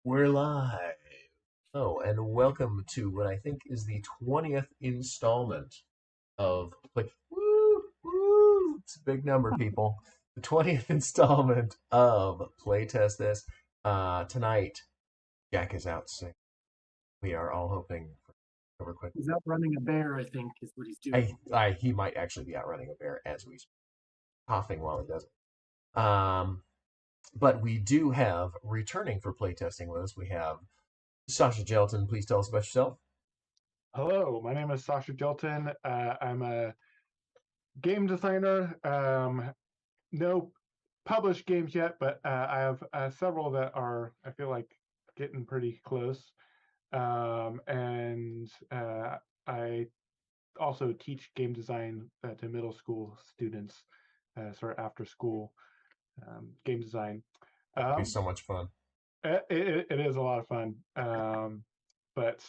We're live. Oh, and welcome to what I think is the 20th installment of it's a big number, people. The 20th installment of Playtest This. Tonight, Jack is out sick. We are all hoping for recover quick. He's out running a bear, I think, is what he's doing. He might actually be out running a bear as we speak, coughing while he does it. But we do have returning for playtesting with us. We have Sasha Jelten. Please tell us about yourself. Hello, my name is Sasha Jelten. I'm a game designer. No published games yet, but I have several that are, I feel like, getting pretty close. And I also teach game design to middle school students, sort of after school game design. It'd be so much fun. It is a lot of fun. But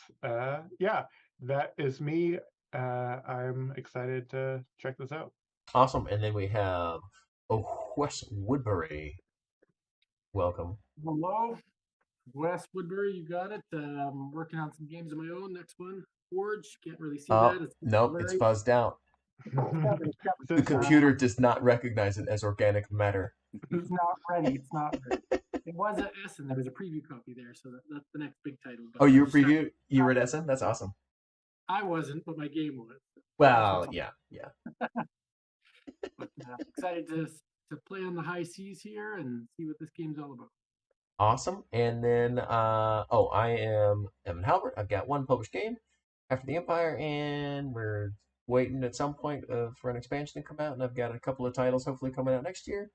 yeah, that is me. I'm excited to check this out. Awesome. And then we have Wes Woodbury. Welcome. Hello, Wes Woodbury, you got it. Working on some games of my own. Next one, Forge. Can't really see that. Nope, it's fuzzed out. The computer does not recognize it as organic matter. It's not ready. It's not ready. It was at Essen. There was a preview copy there, so that's the next big title. Oh, you were preview? You were at Essen? That's awesome. I wasn't, but my game was. Well, yeah. But excited to play on the high seas here and see what this game's all about. Awesome. And then, I am Evan Halbert. I've got one published game, After the Empire, and we're waiting at some point for an expansion to come out. And I've got a couple of titles hopefully coming out next year.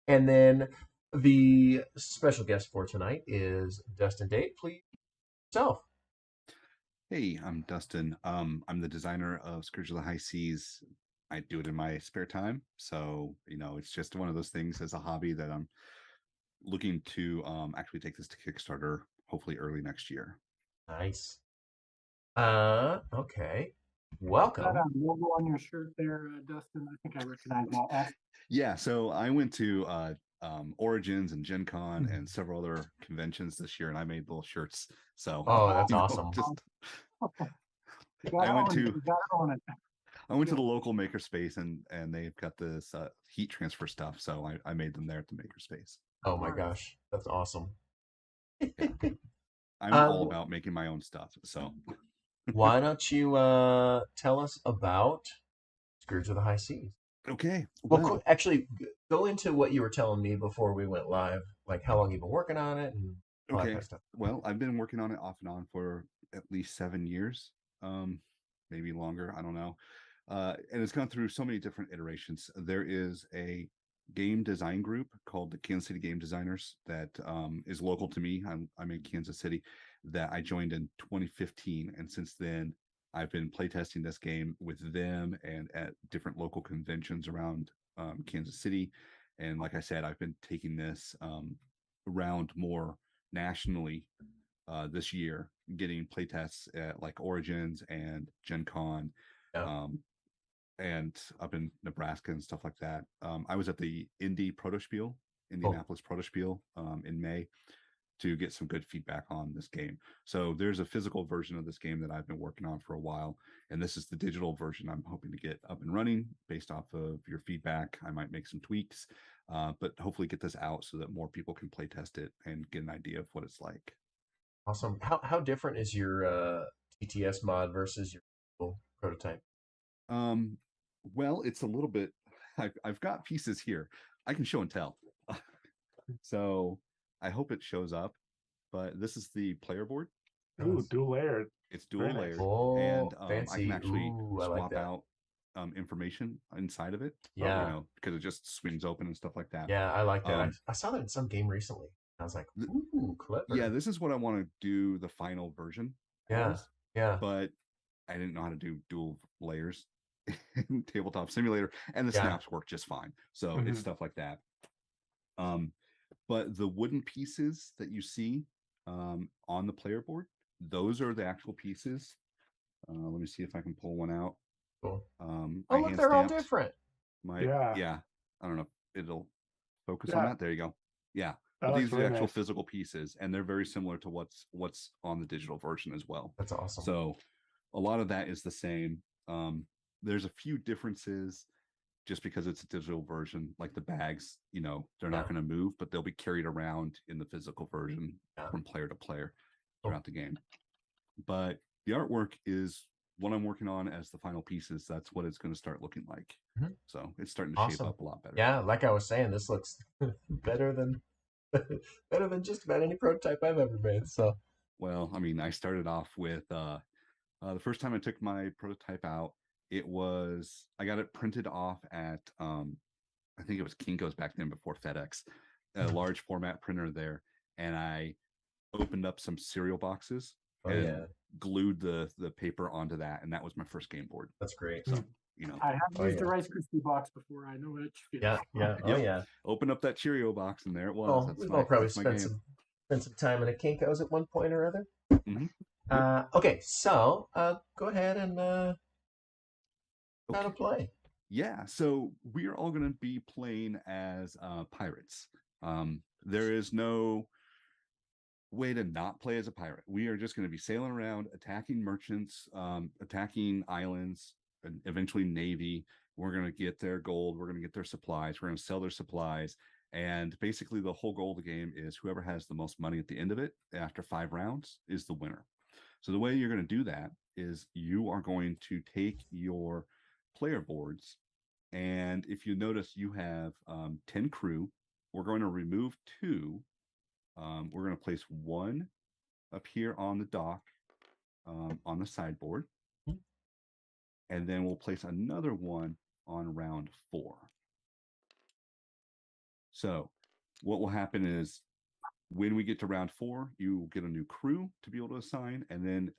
And then the special guest for tonight is Dustin Dade. Please, yourself. Hey, I'm Dustin. I'm the designer of Scourge of the High Seas. I do it in my spare time. So, it's just one of those things as a hobby that I'm looking to actually take this to Kickstarter, hopefully early next year. Nice. Okay. Welcome. Is that a logo on your shirt there, Dustin? I think I recognize that. Yeah, so I went to Origins and Gen Con and several other conventions this year, and I made little shirts. So that's awesome. I went to the local makerspace and they've got this heat transfer stuff, so I made them there at the makerspace. Oh my gosh, that's awesome. I'm all about making my own stuff, so why don't you tell us about Scourge of the High Seas? Okay. Well, actually, go into what you were telling me before we went live, like how long you've been working on it and all that kind of stuff. Well, I've been working on it off and on for at least 7 years, maybe longer. I don't know. And it's gone through so many different iterations. There is a game design group called the Kansas City Game Designers that is local to me. I'm in Kansas City, that I joined in 2015. And since then, I've been playtesting this game with them and at different local conventions around Kansas City. And like I said, I've been taking this around more nationally this year, getting playtests at like Origins and Gen Con. And up in Nebraska and stuff like that. I was at the Indianapolis Protospiel in May to get some good feedback on this game. So there's a physical version of this game that I've been working on for a while, and this is the digital version I'm hoping to get up and running based off of your feedback. I might make some tweaks, but hopefully get this out so that more people can play test it and get an idea of what it's like. Awesome. How different is your TTS mod versus your prototype? Well, it's a little bit. I've got pieces here. I can show and tell. So I hope it shows up. But this is the player board. Ooh, dual layered. It's dual layered, and I can actually swap out information inside of it. Yeah, because it just swings open and stuff like that. Yeah, I like that. I saw that in some game recently. I was like, ooh, clever. Yeah, this is what I want to do the final version. Yeah. But I didn't know how to do dual layers in Tabletop Simulator, and the snaps work just fine. So it's stuff like that. But the wooden pieces that you see on the player board, those are the actual pieces. Let me see if I can pull one out. Cool. Look, they're all different. I don't know if it'll focus on that. There you go. Yeah. Oh, These that's are the really actual nice. physical pieces, and they're very similar to what's on the digital version as well. That's awesome. So a lot of that is the same. There's a few differences just because it's a digital version, like the bags, they're not Yeah. going to move, but they'll be carried around in the physical version from player to player throughout the game. But the artwork is what I'm working on as the final pieces. That's what it's going to start looking like. Mhm. So it's starting to shape Awesome. up a lot better. Yeah, like I was saying, this looks better than better than just about any prototype I've ever made. So Well, I mean, I started off with the first time I took my prototype out, I got it printed off at I think it was Kinko's back then before FedEx, a large format printer there, and I opened up some cereal boxes and glued the paper onto that, and that was my first game board. That's great. So I have used a Rice Krispie box before. I know what you feel. Yeah. Open up that Cheerio box, and there it was. Well, we've all probably spent some time in a Kinko's at one point or other. Okay, so go ahead and how to play. Yeah, so we are all going to be playing as pirates. There is no way to not play as a pirate. We are just going to be sailing around, attacking merchants, attacking islands, and eventually navy. We're going to get their gold. We're going to get their supplies. We're going to sell their supplies. And basically, the whole goal of the game is whoever has the most money at the end of it after 5 rounds is the winner. So the way you're going to do that is you are going to take your player boards, and if you notice, you have 10 crew. We're going to remove 2. We're going to place 1 up here on the dock on the sideboard, and then we'll place another 1 on round 4. So what will happen is when we get to round 4, you will get a new crew to be able to assign, and then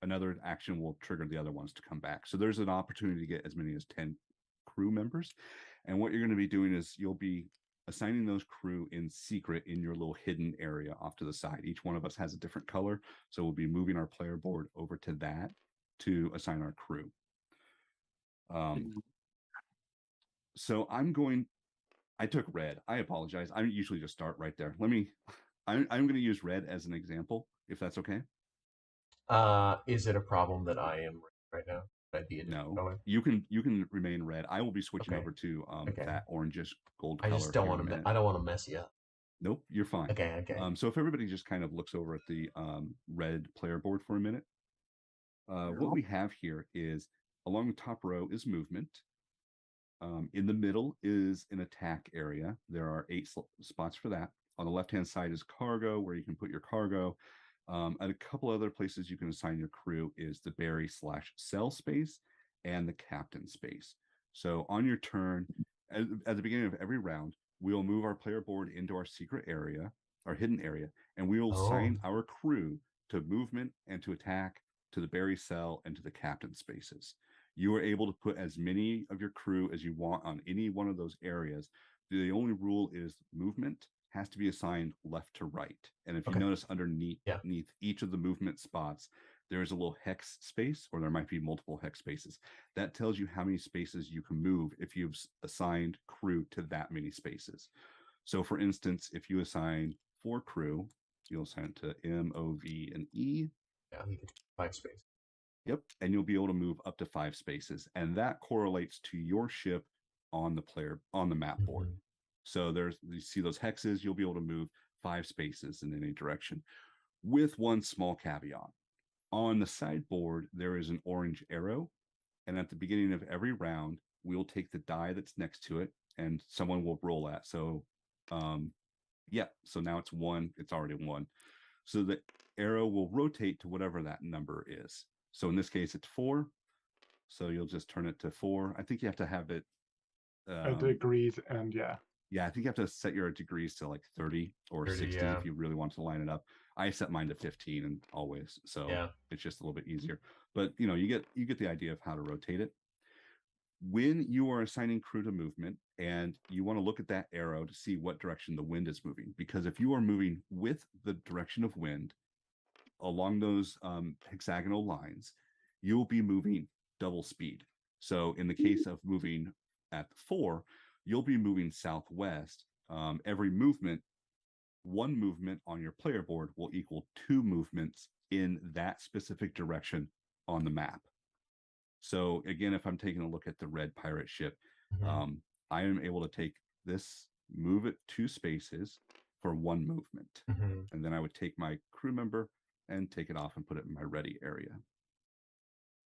another action will trigger the other ones to come back. So there's an opportunity to get as many as 10 crew members. And what you're going to be doing is you'll be assigning those crew in secret in your little hidden area off to the side. Each one of us has a different color. So we'll be moving our player board over to that to assign our crew. So I took red. I apologize. I usually just start right there. I'm going to use red as an example, if that's okay. Is it a problem that I am right now? No, color? you can remain red. I will be switching over to that orangish gold color. I just don't want to. I don't want to mess you up. Nope, you're fine. Okay. So if everybody just kind of looks over at the red player board for a minute, what we have here is along the top row is movement. In the middle is an attack area. There are 8 spots for that. On the left-hand side is cargo, where you can put your cargo. And a couple other places you can assign your crew is the berry/cell space and the captain space. So on your turn, at the beginning of every round, we'll move our player board into our secret area, our hidden area, and we will assign our crew to movement and to attack, to the berry cell, and to the captain spaces. You are able to put as many of your crew as you want on any one of those areas. The only rule is movement has to be assigned left to right. And if you notice underneath each of the movement spots, there is a little hex space, or there might be multiple hex spaces. That tells you how many spaces you can move if you've assigned crew to that many spaces. So for instance, if you assign 4 crew, you'll assign it to M, O, V, and E. Yeah, you get 5 spaces. Yep, and you'll be able to move up to 5 spaces, and that correlates to your ship on the map board. So you see those hexes, you'll be able to move 5 spaces in any direction, with one small caveat. On the sideboard, there is an orange arrow, and at the beginning of every round, we'll take the die that's next to it, and someone will roll that. So, so now it's 1. It's already 1. So the arrow will rotate to whatever that number is. So in this case, it's 4. So you'll just turn it to 4. I think you have to have it degrees, and I think you have to set your degrees to like 30 or 60 if you really want to line it up. I set mine to 15 and always, so it's just a little bit easier. But you get the idea of how to rotate it. When you are assigning crew to movement, and you want to look at that arrow to see what direction the wind is moving, because if you are moving with the direction of wind along those hexagonal lines, you'll be moving double speed. So in the case of moving at 4, you'll be moving southwest. Every movement one movement on your player board will equal 2 movements in that specific direction on the map. So again, if I'm taking a look at the red pirate ship, I am able to take this, move it 2 spaces for 1 movement. And then I would take my crew member and take it off and put it in my ready area.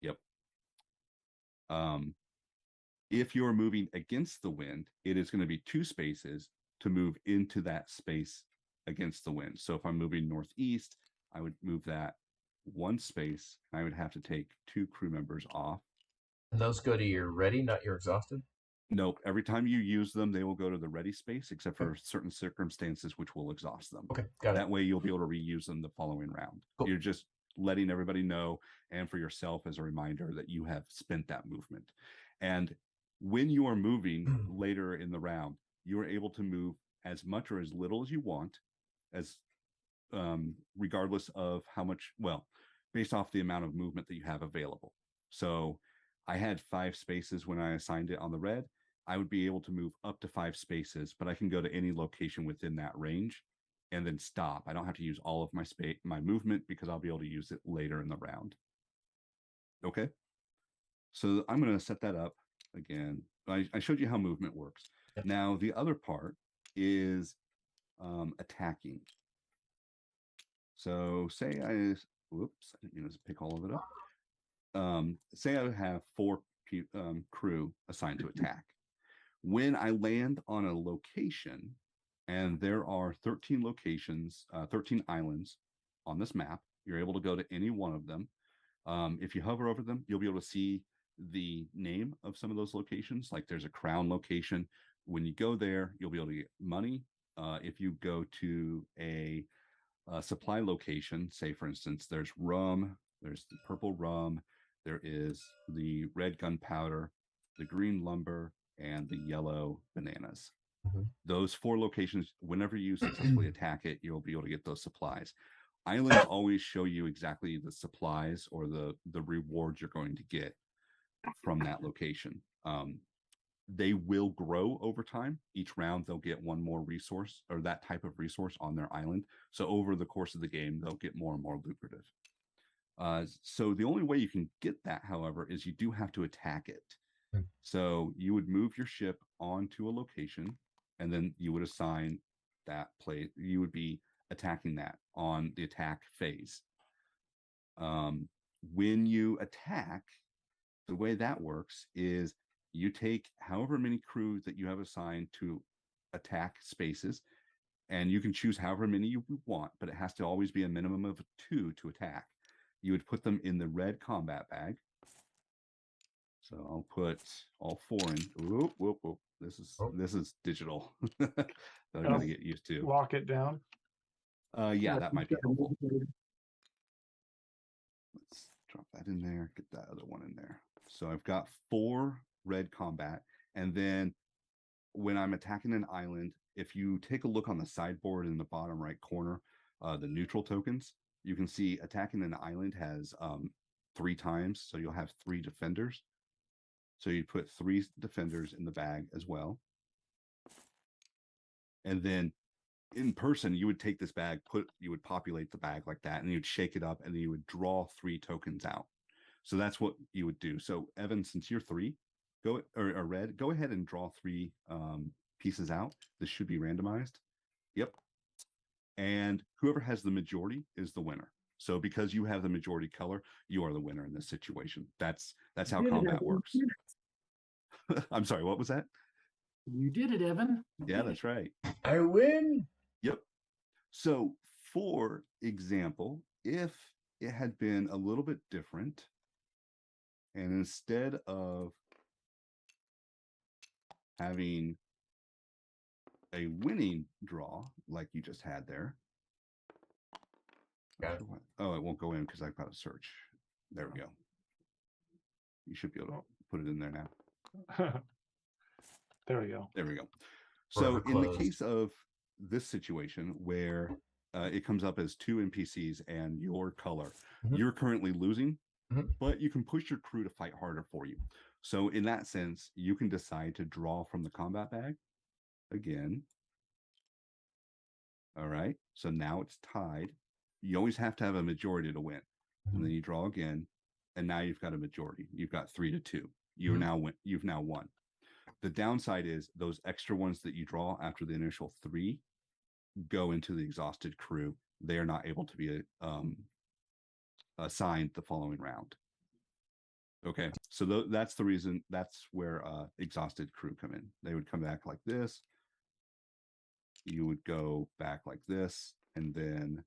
Yep. If you're moving against the wind, it is going to be 2 spaces to move into that space against the wind. So if I'm moving northeast, I would move that 1 space. I would have to take 2 crew members off. And those go to your ready, not your exhausted? Nope. Every time you use them, they will go to the ready space, except for certain circumstances, which will exhaust them. Okay, got it. That way you'll be able to reuse them the following round. Cool. You're just letting everybody know, and for yourself as a reminder that you have spent that movement. And when you are moving later in the round, you are able to move as much or as little as you want, as regardless of how much, well, based off the amount of movement that you have available. So I had 5 spaces when I assigned it on the red. I would be able to move up to 5 spaces, but I can go to any location within that range and then stop. I don't have to use all of my movement because I'll be able to use it later in the round. Okay. So I'm going to set that up again. I showed you how movement works. Yep. Now the other part is attacking. So say whoops, I didn't mean to pick all of it up. Say I have 4 crew assigned to attack. When I land on a location, and there are 13 locations, 13 islands on this map, you're able to go to any one of them. If you hover over them, you'll be able to see the name of some of those locations. Like there's a crown location. When you go there, you'll be able to get money. If you go to a supply location, say for instance, there's rum, there's the purple rum, there is the red gunpowder, the green lumber, and the yellow bananas. Those 4 locations, whenever you successfully attack it, you'll be able to get those supplies. Islands always show you exactly the supplies or the rewards you're going to get from that location. They will grow over time. Each round, they'll get 1 more resource or that type of resource on their island. So over the course of the game, they'll get more and more lucrative. So the only way you can get that, however, is you do have to attack it. So you would move your ship onto a location, and then you would assign that play. You would be attacking that on the attack phase. When you attack, the way that works is you take however many crew that you have assigned to attack spaces, and you can choose however many you want, but it has to always be a minimum of 2 to attack. You would put them in the red combat bag. So I'll put all 4 in. Whoop, whoop, whoop. This is digital. that I gotta get used to. Lock it down. Yeah, that might be helpful. Let's drop that in there. Get that other one in there. So I've got 4 red combat, and then when I'm attacking an island, if you take a look on the sideboard in the bottom right corner, the neutral tokens, you can see attacking an island has 3 times, so you'll have 3 defenders. So you put 3 defenders in the bag as well. And then in person, you would take this bag, you would populate the bag like that, and you'd shake it up, and then you would draw 3 tokens out. So that's what you would do. So Evan, since you're 3, or red, go ahead and draw 3 pieces out. This should be randomized. Yep. And whoever has the majority is the winner. So because you have the majority color, you are the winner in this situation. That's how combat works. I'm sorry, what was that? You did it, Evan. Yeah, that's right. I win. Yep. So for example, if it had been a little bit different, and instead of having a winning draw like you just had there, oh, it won't go in because I've got to search. There we go. You should be able to put it in there now. There we go. There we go. So in the case of this situation where it comes up as 2 NPCs and your color, you're currently losing, but you can push your crew to fight harder for you. So in that sense, you can decide to draw from the combat bag. Again, All right. So now it's tied. You always have to have a majority to win. And then you draw again. And now you've got a majority. You've got 3-2. You've now won. The downside is those extra ones that you draw after the initial 3 go into the exhausted crew. They are not able to be assigned the following round. Okay, so that's the reason. That's where exhausted crew come in. They would come back like this. You would go back like this, and then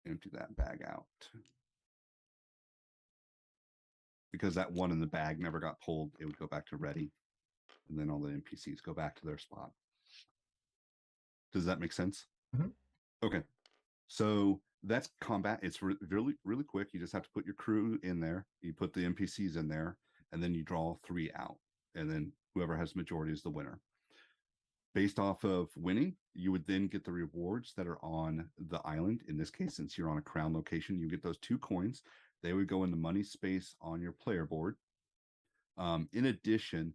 empty that bag out. Because that one in the bag never got pulled, it would go back to ready. And then all the NPCs go back to their spot. Does that make sense? Mm-hmm. Okay. So that's combat. It's really, really quick. You just have to put your crew in there. You put the NPCs in there, and then you draw 3 out. And then whoever has majority is the winner. Based off of winning, you would then get the rewards that are on the island. In this case, since you're on a crown location, you get those 2 coins. They would go in the money space on your player board. In addition,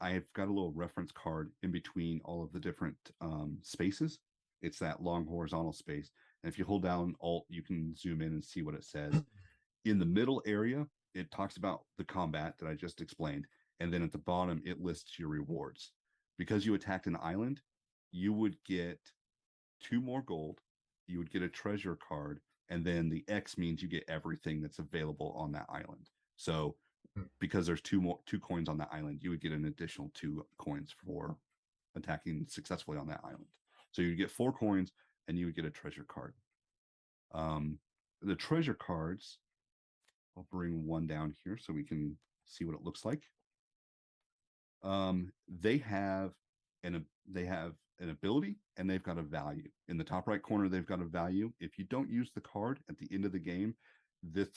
I've got a little reference card in between all of the different spaces. It's that long horizontal space. And if you hold down Alt, you can zoom in and see what it says. In the middle area, it talks about the combat that I just explained. And then at the bottom, it lists your rewards. Because you attacked an island, you would get 2 more gold. You would get a treasure card. And then the X means you get everything that's available on that island. So because there's 2 coins on that island, you would get an additional 2 coins for attacking successfully on that island. So you get 4 coins and you would get a treasure card. The treasure cards, I'll bring one down here so we can see what it looks like. They have an ability and they've got a value. In the top right corner, they've got a value. If you don't use the card at the end of the game, this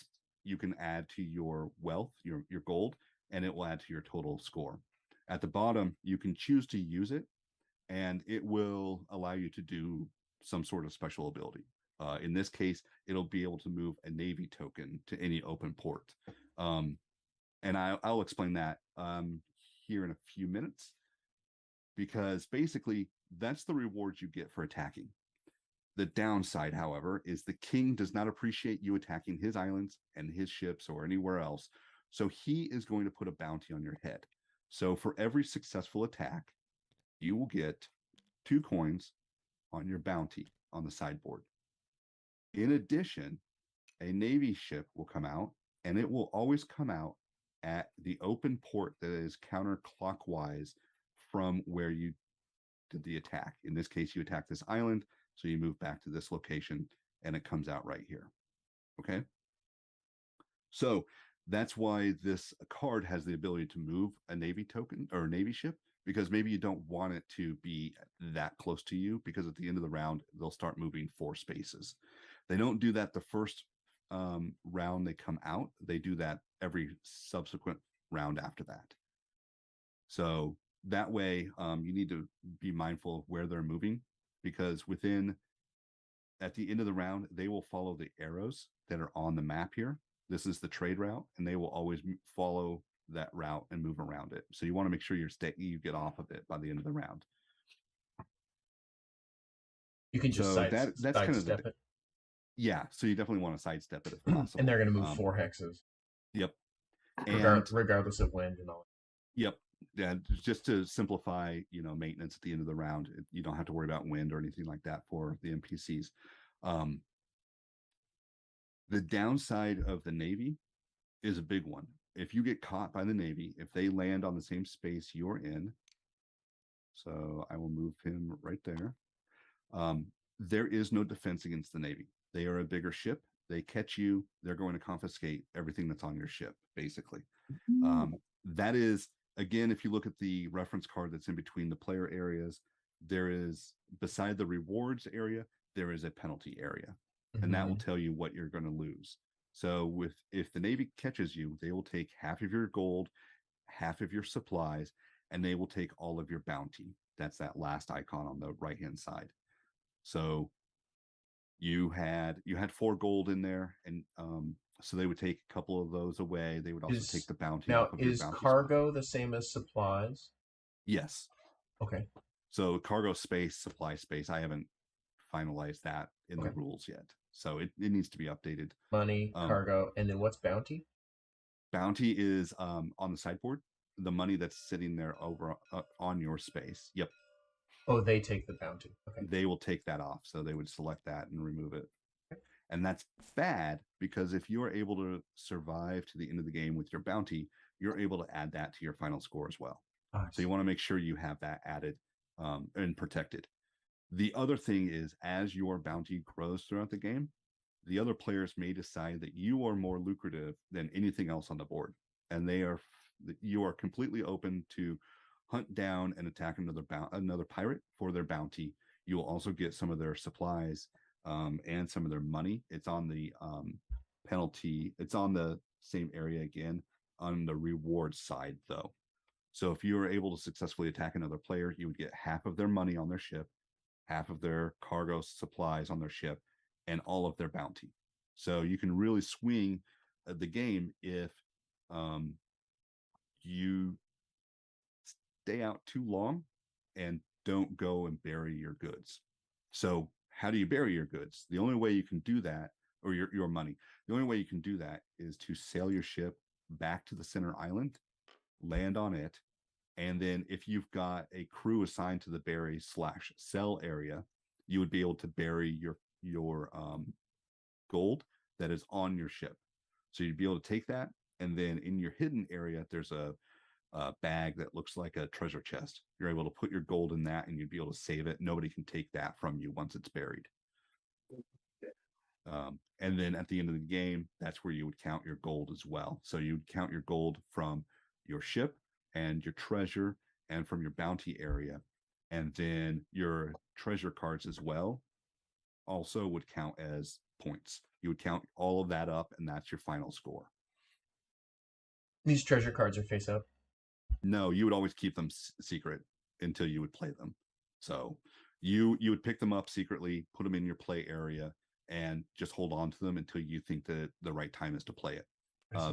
you can add to your wealth, your gold, and it will add to your total score. At the bottom, you can choose to use it, and it will allow you to do some sort of special ability. In this case, it'll be able to move a Navy token to any open port. And I'll explain that here in a few minutes, because basically that's the rewards you get for attacking. The downside, however, is the king does not appreciate you attacking his islands and his ships or anywhere else. So he is going to put a bounty on your head. So for every successful attack, you will get 2 coins on your bounty on the sideboard. In addition, a Navy ship will come out, and it will always come out at the open port that is counterclockwise from where you did the attack. In this case, you attack this island, so you move back to this location, and it comes out right here. Okay? So that's why this card has the ability to move a Navy token or a Navy ship, because maybe you don't want it to be that close to you, because at the end of the round, they'll start moving 4 spaces. They don't do that the first round they come out. They do that every subsequent round after that. So that way, you need to be mindful of where they're moving, because at the end of the round, they will follow the arrows that are on the map here. This is the trade route, and they will always follow that route and move around it. So you want to make sure you get off of it by the end of the round. You can just that's kind of sidestep it. Yeah, so you definitely want to sidestep it if possible. And they're going to move 4 hexes. Yep. Regardless of wind and all. Yep. Yeah, just to simplify, maintenance at the end of the round, you don't have to worry about wind or anything like that for the NPCs. The downside of the Navy is a big one. If you get caught by the Navy, if they land on the same space you're in, so I will move him right there. There is no defense against the Navy. They are a bigger ship. They catch you, they're going to confiscate everything that's on your ship, basically. That is, again, if you look at the reference card that's in between the player areas, there is, beside the rewards area, there is a penalty area. And that will tell you what you're going to lose. So if the Navy catches you, they will take half of your gold, half of your supplies, and they will take all of your bounty. That's that last icon on the right-hand side. So you had 4 gold in there, and so they would take a couple of those away. They would also take the bounty. Now, off of your is bounty cargo spot. the same as supplies? Yes. Okay. So cargo space, supply space, I haven't finalized that in the Okay. rules yet. So it needs to be updated. Money, cargo, and then what's bounty? Bounty is on the sideboard. The money that's sitting there over on your space. Yep. Oh, they take the bounty. Okay. They will take that off. So they would select that and remove it. And that's bad because if you are able to survive to the end of the game with your bounty, you're able to add that to your final score as well. So you want to make sure you have that added and protected. The other thing is, as your bounty grows throughout the game, the other players may decide that you are more lucrative than anything else on the board, and you are completely open to hunt down and attack another pirate for their bounty. You will also get some of their supplies and some of their money. It's on the penalty. It's on the same area again on the reward side, though. So if you were able to successfully attack another player, you would get half of their money on their ship, half of their cargo supplies on their ship, and all of their bounty. So you can really swing the game if you stay out too long and don't go and bury your goods. So how do you bury your goods? The only way you can do that, or your money, the only way you can do that is to sail your ship back to the center island, land on it, and then if you've got a crew assigned to the bury/sell area, you would be able to bury your gold that is on your ship. So you'd be able to take that, and then in your hidden area, there's a bag that looks like a treasure chest. You're able to put your gold in that, and you'd be able to save it. Nobody can take that from you once it's buried. And then at the end of the game, that's where you would count your gold as well. So you'd count your gold from your ship and your treasure and from your bounty area. And then your treasure cards as well also would count as points. You would count all of that up, and that's your final score. These treasure cards are face up? No, you would always keep them secret until you would play them. So you would pick them up secretly, put them in your play area, and just hold on to them until you think that the right time is to play it.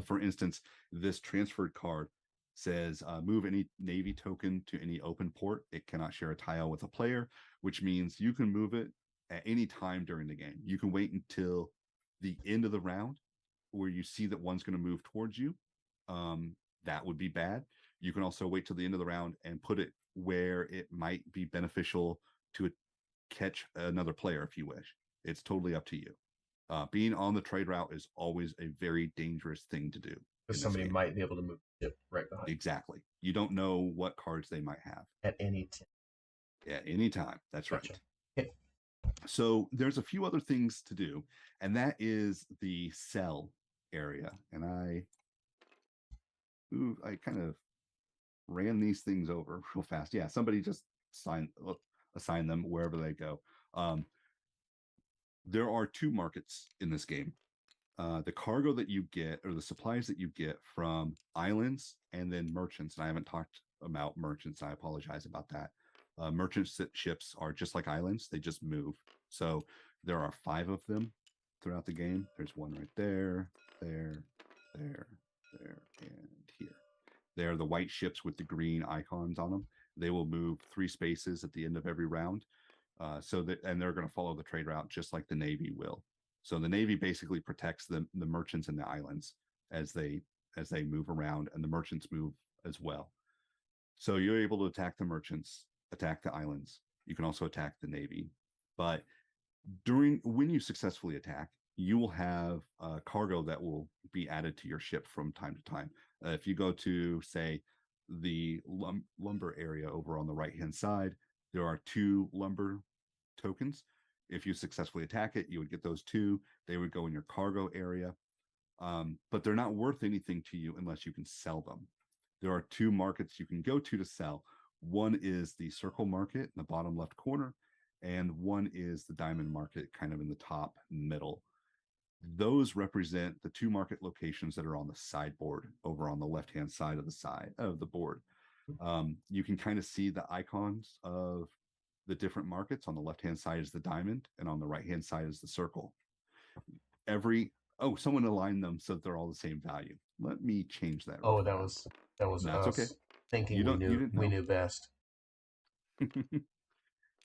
For instance, this transferred card says move any Navy token to any open port. It cannot share a tile with a player, which means you can move it at any time during the game. You can wait until the end of the round where you see that one's going to move towards you. That would be bad. You can also wait till the end of the round and put it where it might be beneficial to catch another player if you wish. It's totally up to you. Being on the trade route is always a very dangerous thing to do. Because somebody might be able to move the ship right behind. Exactly. You don't know what cards they might have. At any time. At any time. That's Gotcha. right. Okay. So there's a few other things to do, and that is the sell area. And I kind of ran these things over real fast. Yeah, somebody just assign them wherever they go. There are two markets in this game. The cargo that you get, or the supplies that you get from islands, and then merchants. And I haven't talked about merchants. I apologize about that. Merchant ships are just like islands. They just move. So there are 5 of them throughout the game. There's one right there, there, and here. They're the white ships with the green icons on them. They will move 3 spaces at the end of every round. And they're going to follow the trade route just like the Navy will. So the Navy basically protects the merchants and the islands as they move around, and the merchants move as well. So you're able to attack the merchants, attack the islands. You can also attack the Navy. But when you successfully attack, you will have cargo that will be added to your ship from time to time. If you go to, say, the lumber area over on the right-hand side, there are 2 lumber tokens. If you successfully attack it, you would get those 2. They would go in your cargo area. But they're not worth anything to you unless you can sell them. There are 2 markets you can go to sell. One is the circle market in the bottom left corner, and one is the diamond market kind of in the top middle. Those represent the 2 market locations that are on the sideboard over on the left-hand side of the board. You can kind of see the icons of the different markets. On the left-hand side is the diamond, and on the right-hand side is the circle. Someone aligned them so that they're all the same value. Let me change that. Oh, that was That's us okay. thinking we knew best.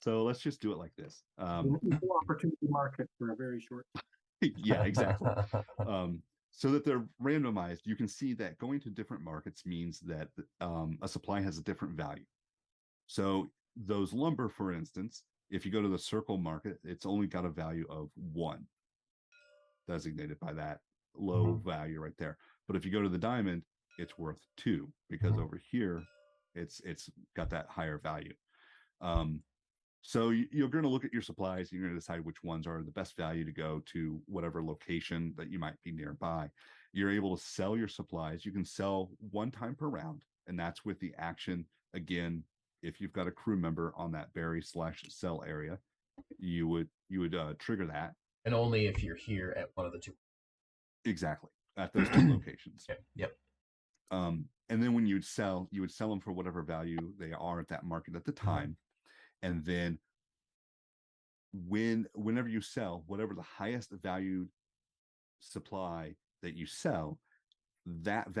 So let's just do it like this. Equal opportunity market for a very short. Yeah, exactly. So that they're randomized, you can see that going to different markets means that a supply has a different value. So those lumber, for instance, if you go to the circle market, it's only got a value of 1, designated by that low value right there. But if you go to the diamond, it's worth 2 because over here, it's got that higher value. So you're going to look at your supplies. You're going to decide which ones are the best value to go to whatever location that you might be nearby. You're able to sell your supplies. You can sell 1 time per round, and that's with the action. Again, if you've got a crew member on that berry/sell area, you would trigger that. And only if you're here at one of the 2. Exactly, at those 2 locations. Okay. Yep. And then when you would sell them for whatever value they are at that market at the time. And then whenever you sell, whatever the highest valued supply that you sell, that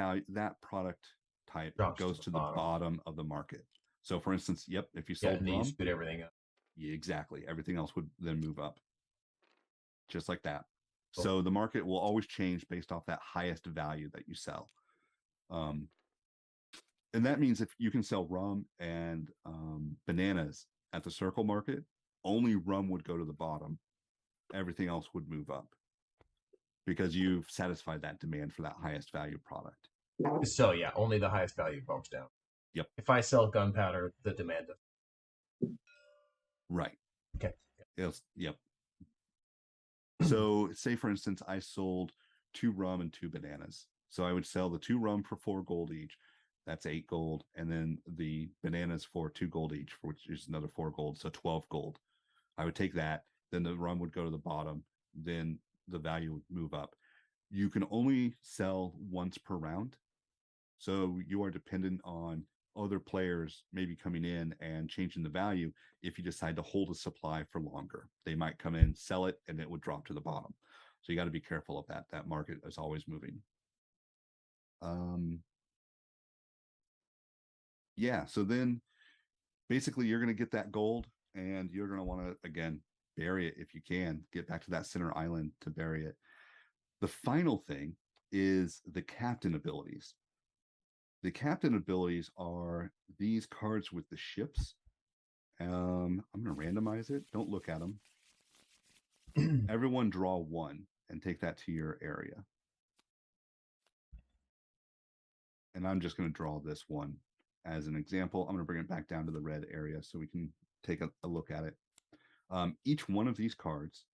product type goes to the bottom of the market. So for instance, if you sold rum, you scoot everything up. Yeah, exactly. Everything else would then move up. Just like that. Cool. So the market will always change based off that highest value that you sell. And that means if you can sell rum and bananas at the circle market, only rum would go to the bottom. Everything else would move up because you've satisfied that demand for that highest value product. So yeah, only the highest value bumps down. Yep. If I sell gunpowder, the demand of... Right. Okay. Yep. So say for instance, I sold 2 rum and 2 bananas. So I would sell the 2 rum for 4 gold each. That's 8 gold. And then the bananas for 2 gold each, which is another 4 gold. So 12 gold. I would take that. Then the rum would go to the bottom. Then the value would move up. You can only sell once per round. So you are dependent on other players maybe coming in and changing the value if you decide to hold a supply for longer. They might come in, sell it, and it would drop to the bottom. So you got to be careful of that. That market is always moving. Yeah, so then basically you're going to get that gold and you're going to want to, again, bury it if you can. Get back to that center island to bury it. The final thing is the captain abilities. The captain abilities are these cards with the ships. I'm going to randomize it. Don't look at them. Everyone draw 1 and take that to your area. And I'm just going to draw this one as an example. I'm going to bring it back down to the red area so we can take a look at it. Each one of these cards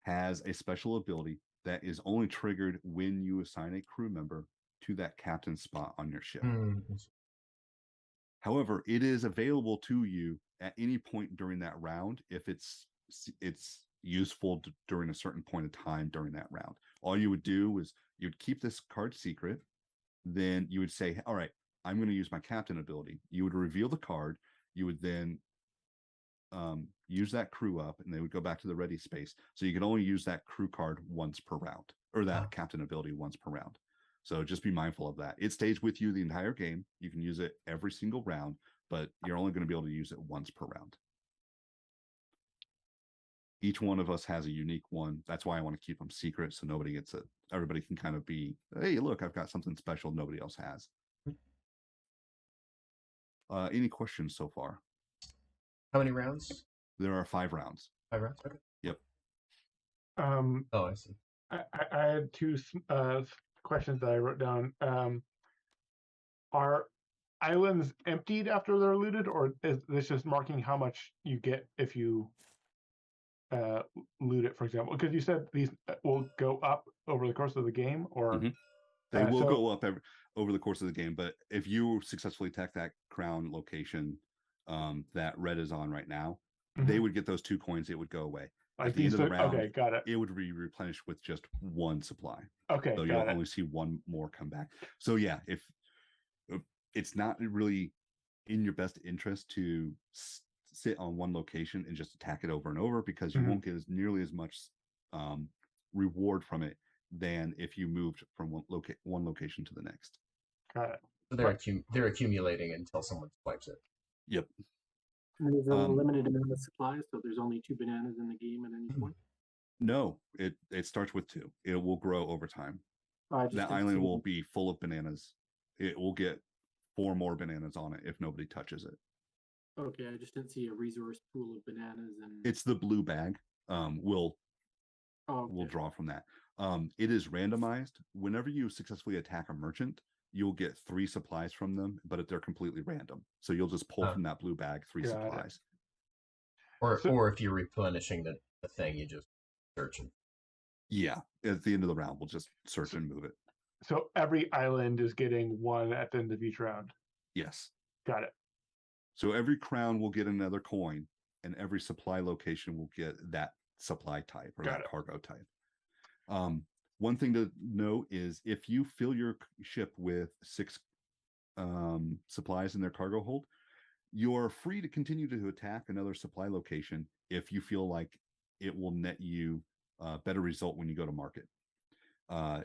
has a special ability that is only triggered when you assign a crew member to that captain spot on your ship. However, it is available to you at any point during that round if it's useful during a certain point of time during that round. All you would do is you'd keep this card secret. Then you would say, all right, I'm going to use my captain ability. You would reveal the card. You would then use that crew up and they would go back to the ready space. So you can only use that crew card once per round, or that captain ability once per round. So just be mindful of that. It stays with you the entire game. You can use it every single round, but you're only going to be able to use it once per round. Each one of us has a unique one. That's why I want to keep them secret so nobody gets it. Everybody can kind of be, hey, look, I've got something special nobody else has. Any questions so far? How many rounds? There are 5 rounds. 5 rounds? Okay. Yep. Oh, I see. I had 2 questions that I wrote down. Are islands emptied after they're looted, or is this just marking how much you get if you loot it, for example? Because you said these will go up over the course of the game, or they will go up over the course of the game. But if you successfully attack that crown location that red is on right now, they would get those 2 coins. It would go away. Like at the end of the round, okay, got it. It would be replenished with just 1 supply. Okay, so you'll only see 1 more come back. So yeah, if it's not really in your best interest to sit on one location and just attack it over and over, because you won't get nearly as much reward from it than if you moved from one location to the next. Got it. So they're accumulating until someone swipes it. Yep. And there's a Um, limited amount of supplies, so there's only 2 bananas in the game at any point. No, it starts with 2. It will grow over time. I just That didn't island see will it. be full of bananas. It will get 4 more bananas on it if nobody touches it. Okay, I just didn't see a resource pool of bananas and. It's the blue bag. We'll Okay. draw from that. It is randomized. Whenever you successfully attack a merchant, you'll get 3 supplies from them, but they're completely random. So you'll just pull from that blue bag 3 Got it. supplies. Or if you're replenishing the thing, you just search it. Yeah, at the end of the round, we'll just search and move it. So every island is getting 1 at the end of each round. Yes. Got it. So every crown will get another coin, and every supply location will get that supply type or Got that it. cargo type. One thing to note is if you fill your ship with 6 supplies in their cargo hold, you're free to continue to attack another supply location if you feel like it will net you a better result when you go to market.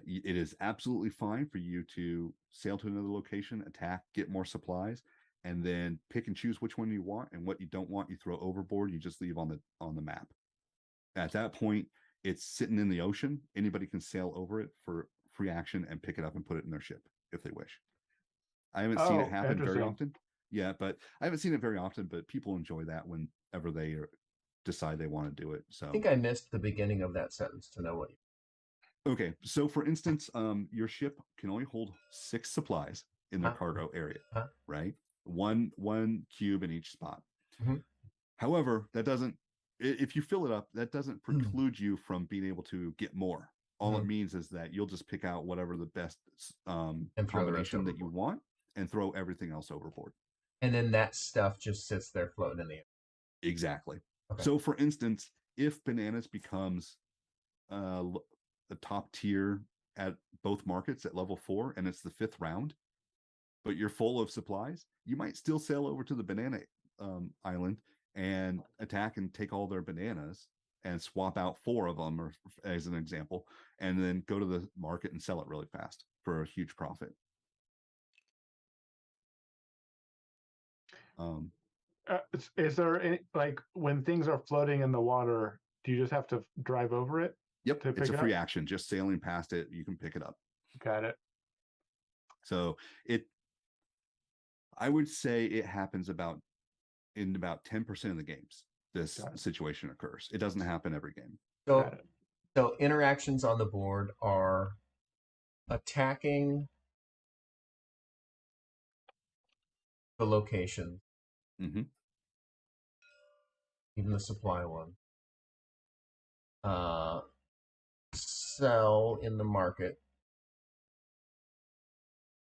It is absolutely fine for you to sail to another location, attack, get more supplies, and then pick and choose which one you want, and what you don't want you throw overboard. You just leave on the map. At that point, it's sitting in the ocean. Anybody can sail over it for free action and pick it up and put it in their ship if they wish. I haven't seen it happen very often. Yeah, but I haven't seen it very often, but people enjoy that whenever they decide they want to do it. So I think I missed the beginning of that sentence to know what you. Okay, so for instance, your ship can only hold 6 supplies in their cargo area, right? One cube in each spot. However, that doesn't, if you fill it up, that doesn't preclude you from being able to get more. All it means is that you'll just pick out whatever the best combination that you want and throw everything else overboard. And then that stuff just sits there floating in the air. Exactly. Okay. So for instance, if bananas becomes a top tier at both markets at level 4 and it's the 5th round, but you're full of supplies, you might still sail over to the banana island and attack and take all their bananas and swap out 4 of them, or as an example, and then go to the market and sell it really fast for a huge profit. Is there any, like, when things are floating in the water, do you just have to drive over it? Yep, it's a free action. Just sailing past it, you can pick it up. Got it. So I would say it happens in about 10% of the games. This situation occurs. It doesn't happen every game. So interactions on the board are attacking the location, even the supply one. Sell in the market,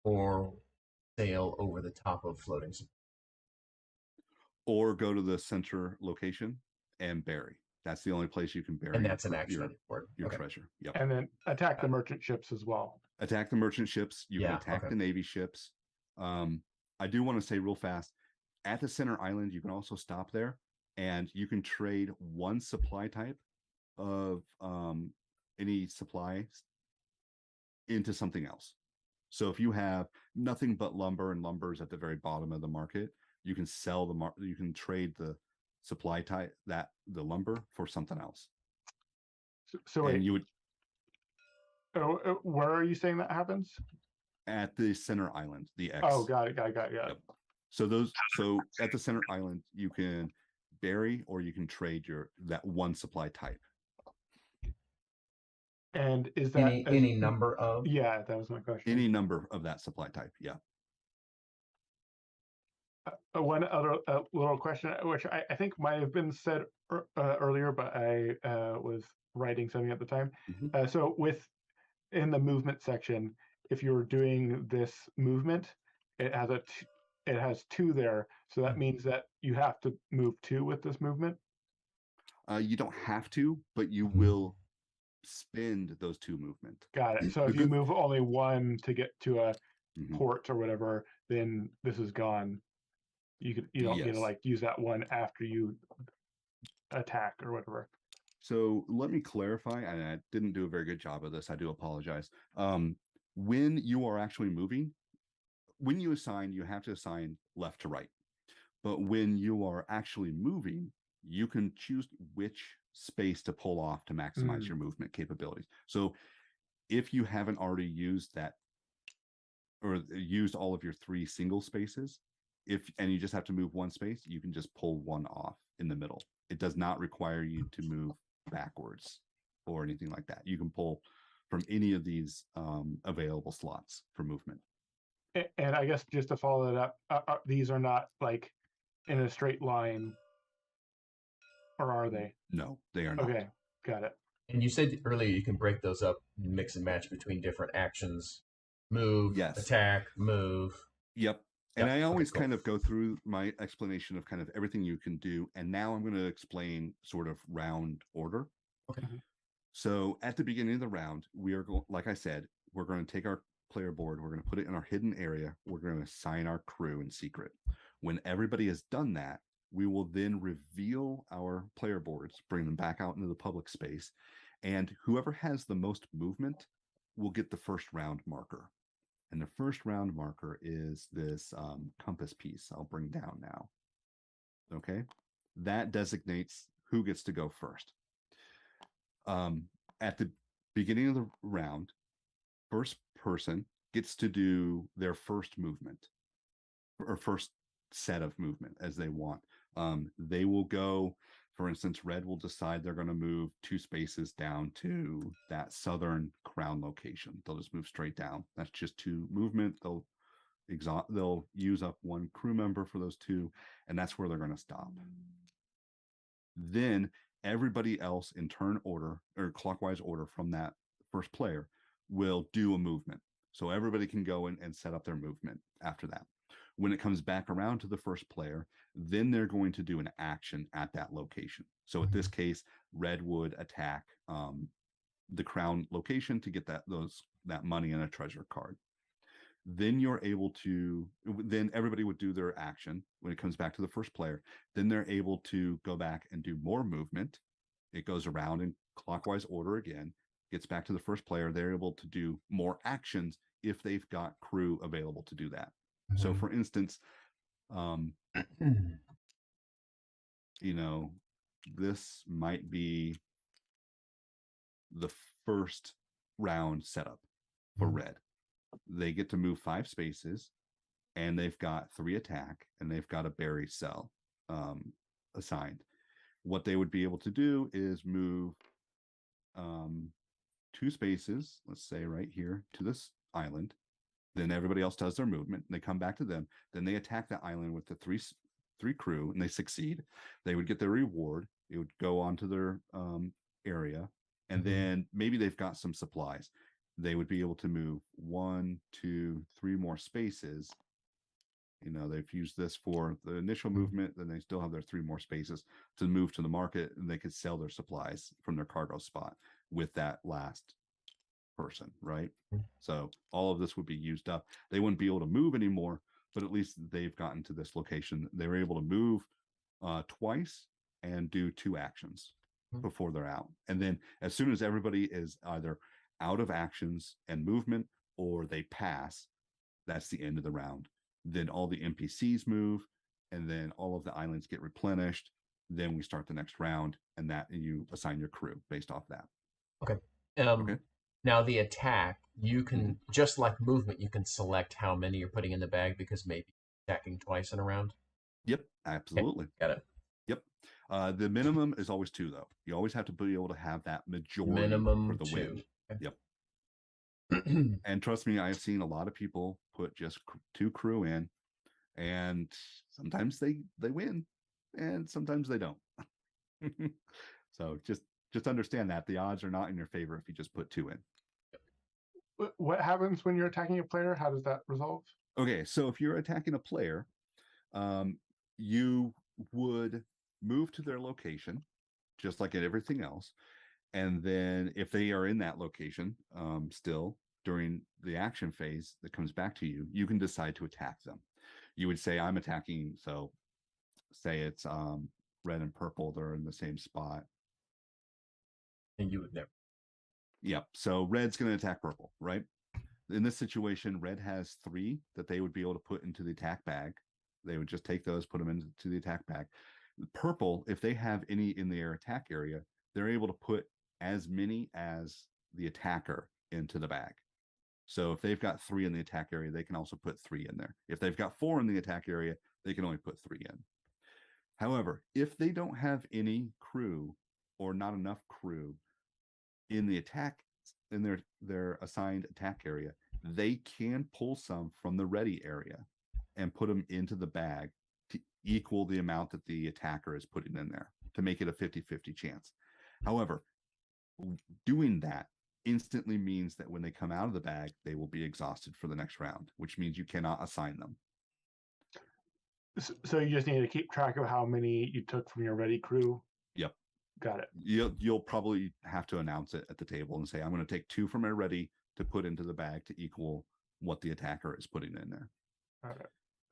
or sail over the top of floating supply. Or go to the center location and bury. That's the only place you can bury. And that's an action on your board. Your treasure. Yep. And then attack the merchant ships as well. Attack the merchant ships. You can attack the Navy ships. I do want to say real fast, at the center island, you can also stop there and you can trade 1 supply type of any supplies into something else. So if you have nothing but lumber, and lumber is at the very bottom of the market, you can sell you can trade the supply type, the lumber, for something else. So wait, you would. Where are you saying that happens? At the center island, the X. Oh, got it. Yep. So at the center island, you can bury or you can trade that 1 supply type. And is that any number of? Yeah, that was my question. Any number of that supply type, yeah. One other little question, which I think might have been said earlier, but I was writing something at the time. So in the movement section, if you're doing this movement, it has 2 there. So that means that you have to move 2 with this movement. You don't have to, but you will spend those 2 movement. Got it. So if you move only 1 to get to a port or whatever, then this is gone. You don't get to like use that 1 after you attack or whatever. So let me clarify, and I didn't do a very good job of this. I do apologize. When you are actually moving, when you have to assign left to right. But when you are actually moving, you can choose which space to pull off to maximize your movement capabilities. So if you haven't already used that or used all of your 3 single spaces, and you just have to move one space, you can just pull one off in the middle. It does not require you to move backwards or anything like that. You can pull from any of these available slots for movement. And I guess just to follow that up, these are not like in a straight line, or are they? No, they are not. Okay, got it. And you said earlier you can break those up, mix and match between different actions. Move, Yes. attack, move. Yep. And Yep. I always Okay, cool. kind of go through my explanation of kind of everything you can do. And now I'm going to explain sort of round order. Okay. So at the beginning of the round, we are going, like I said, we're going to take our player board, we're going to put it in our hidden area, we're going to assign our crew in secret. When everybody has done that, we will then reveal our player boards, bring them back out into the public space, and whoever has the most movement will get the first round marker. And the first round marker is this compass piece I'll bring down now. Okay, that designates who gets to go first. At the beginning of the round, first person gets to do their first movement or first set of movement as they want. They will go, for instance, red will decide they're going to move 2 spaces down to that southern crown location. They'll just move straight down. That's just 2 movement. They'll use up 1 crew member for those 2, and that's where they're going to stop. Then everybody else in turn order or clockwise order from that first player will do a movement. So everybody can go in and set up their movement after that. When it comes back around to the first player, then they're going to do an action at that location. So in this case, red would attack the crown location to get that money and a treasure card. Then then everybody would do their action when it comes back to the first player. Then they're able to go back and do more movement. It goes around in clockwise order again, gets back to the first player. They're able to do more actions if they've got crew available to do that. Mm-hmm. So for instance, this might be the first round setup for red. They get to move 5 spaces, and they've got 3 attack, and they've got a berry cell assigned. What they would be able to do is move 2 spaces, let's say right here, to this island. Then everybody else does their movement, and they come back to them. Then they attack the island with the three crew, and they succeed. They would get their reward. It would go onto their area, and then maybe they've got some supplies. They would be able to move 1, 2, 3 more spaces. They've used this for the initial movement, then they still have their 3 more spaces to move to the market, and they could sell their supplies from their cargo spot with that last person, right? So all of this would be used up. They wouldn't be able to move anymore, but at least they've gotten to this location. They were able to move twice and do 2 actions before they're out. And then as soon as everybody is either out of actions and movement or they pass, that's the end of the round. Then all the NPCs move, and then all of the islands get replenished. Then we start the next round, and that you assign your crew based off that. Okay. Okay. Now the attack, you can just like movement, you can select how many you're putting in the bag because maybe attacking twice in a round. Yep, absolutely. Okay, got it. Yep. The minimum is always 2, though. You always have to be able to have that majority minimum for the 2. win. Okay. Yep. And trust me, I've seen a lot of people put just 2 crew in, and sometimes they win, and sometimes they don't. So just understand that the odds are not in your favor if you just put 2 in. What happens when you're attacking a player? How does that resolve? Okay, so if you're attacking a player, you would move to their location, just like in everything else. And then if they are in that location still during the action phase that comes back to you, you can decide to attack them. You would say, I'm attacking, so say it's red and purple, they're in the same spot. And you would never. Yep, so red's going to attack purple, right? In this situation, red has 3 that they would be able to put into the attack bag. They would just take those, put them into the attack bag. Purple, if they have any in their attack area, they're able to put as many as the attacker into the bag. So if they've got 3 in the attack area, they can also put 3 in there. If they've got 4 in the attack area, they can only put 3 in. However, if they don't have any crew or not enough crew in the attack, in their assigned attack area, they can pull some from the ready area and put them into the bag to equal the amount that the attacker is putting in there to make it a 50-50 chance. However, doing that instantly means that when they come out of the bag, they will be exhausted for the next round, which means you cannot assign them. So you just need to keep track of how many you took from your ready crew. Yep. Got it. You'll probably have to announce it at the table and say, I'm going to take 2 from my ready to put into the bag to equal what the attacker is putting in there.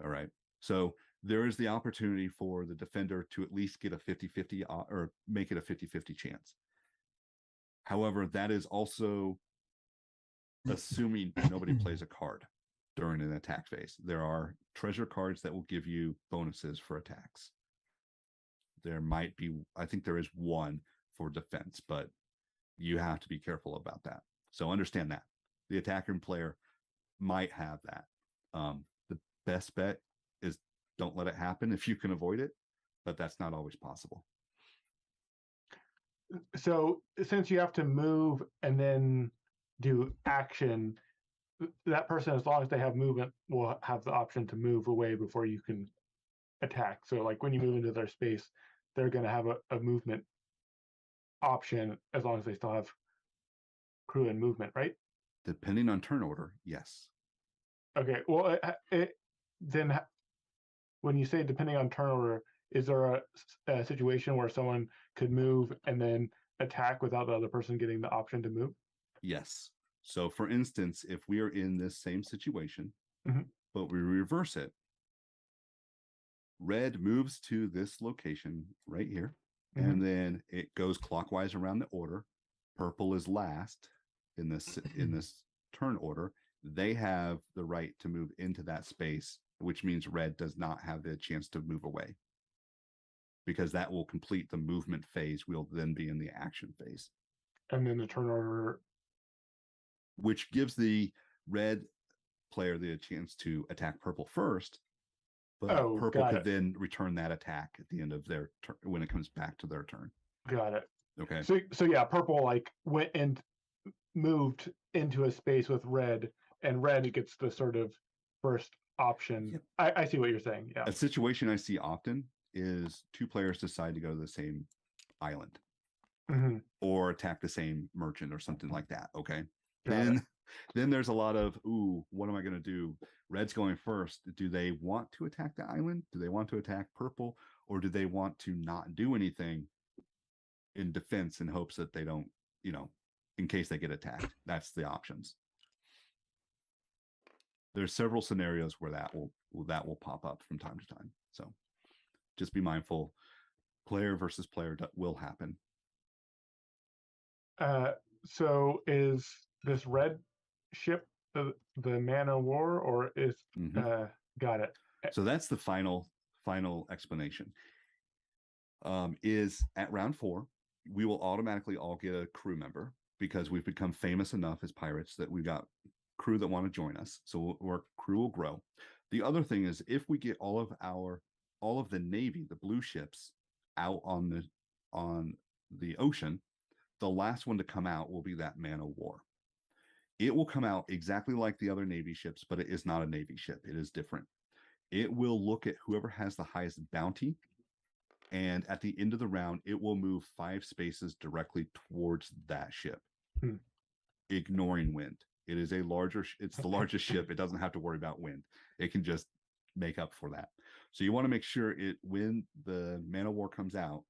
All right. So there is the opportunity for the defender to at least get a 50-50 or make it a 50-50 chance. However, that is also assuming nobody plays a card during an attack phase. There are treasure cards that will give you bonuses for attacks. There might be, I think there is one for defense, but you have to be careful about that. So understand that the attacking player might have that. The best bet is don't let it happen if you can avoid it, but that's not always possible. So since you have to move and then do action, that person, as long as they have movement, will have the option to move away before you can attack. So like when you move into their space, they're going to have a movement option as long as they still have crew and movement, right? Depending on turn order, yes. Okay. Well, then when you say depending on turn order, is there a situation where someone could move and then attack without the other person getting the option to move? Yes. So for instance, if we are in this same situation, Mhm. but we reverse it, red moves to this location right here, and then it goes clockwise around the order. Purple is last in this turn order. They have the right to move into that space, which means red does not have the chance to move away, because that will complete the movement phase. We'll then be in the action phase. And then the turn order, which gives the red player the chance to attack purple first, but purple could then return that attack at the end of their turn when it comes back to their turn. Got it. Okay. So yeah, purple like went and moved into a space with red, and red gets the sort of first option. Yep. I see what you're saying. Yeah. A situation I see often is 2 players decide to go to the same island or attack the same merchant or something like that. Okay. Then there's a lot of, ooh, what am I going to do? Red's going first. Do they want to attack the island? Do they want to attack purple? Or do they want to not do anything in defense in hopes that they don't, in case they get attacked? That's the options. There's several scenarios where that will pop up from time to time. So just be mindful. Player versus player will happen. So is this red ship the Man of War, or is got it? So that's the final explanation. Is at round 4, we will automatically all get a crew member because we've become famous enough as pirates that we've got crew that want to join us. So our crew will grow. The other thing is, if we get all of the Navy, the blue ships, out on the ocean, the last one to come out will be that Man of War. It will come out exactly like the other Navy ships, but it is not a Navy ship. It is different. It will look at whoever has the highest bounty, and at the end of the round, it will move 5 spaces directly towards that ship, ignoring wind. It is it's the largest ship. It doesn't have to worry about wind. It can just make up for that. So you want to make sure when the Man of War comes out,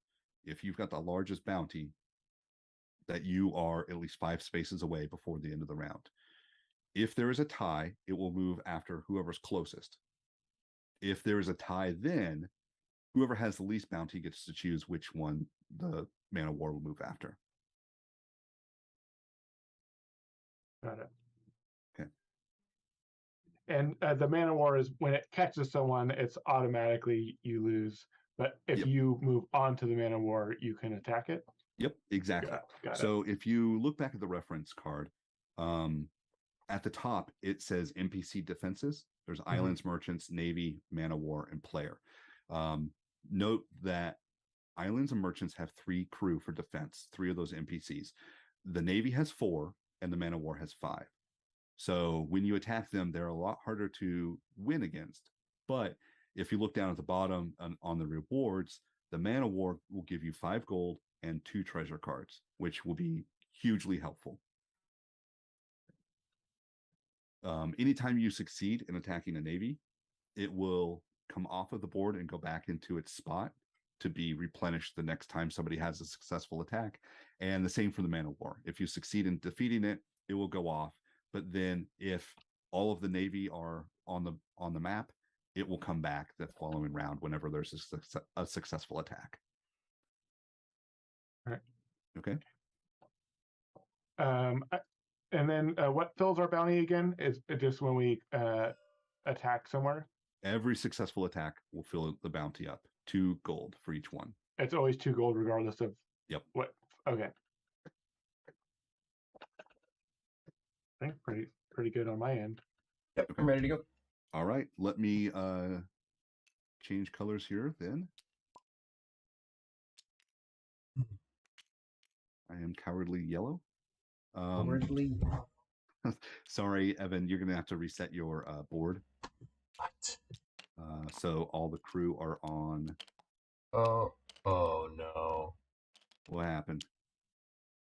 if you've got the largest bounty, that you are at least 5 spaces away before the end of the round. If there is a tie, it will move after whoever's closest. If there is a tie, then whoever has the least bounty gets to choose which one the Man of War will move after. Got it. Okay. And the Man of War is when it catches someone, it's automatically you lose. But if Yep. you move on to the Man of War, you can attack it. Yep, exactly. Got it. So if you look back at the reference card, at the top it says NPC defenses. There's islands, merchants, navy, man of war, and player. Note that islands and merchants have 3 crew for defense, 3 of those NPCs. The navy has 4, and the man of war has 5. So when you attack them, they're a lot harder to win against. But if you look down at the bottom on the rewards, the man of war will give you 5 gold and 2 treasure cards, which will be hugely helpful. Anytime you succeed in attacking a navy, it will come off of the board and go back into its spot to be replenished the next time somebody has a successful attack. And the same for the man of war. If you succeed in defeating it, it will go off. But then if all of the navy are on the map, it will come back the following round whenever there's a successful attack. All right. Okay. And then what fills our bounty again? Is it just when we attack somewhere? Every successful attack will fill the bounty up. 2 gold for each one. It's always 2 gold regardless of what. Okay. I think pretty good on my end. Yep, I'm ready to go. All right, let me change colors here then. I am cowardly yellow. Cowardly. Sorry, Evan, you're gonna have to reset your board. What? So all the crew are on. Oh no. What happened?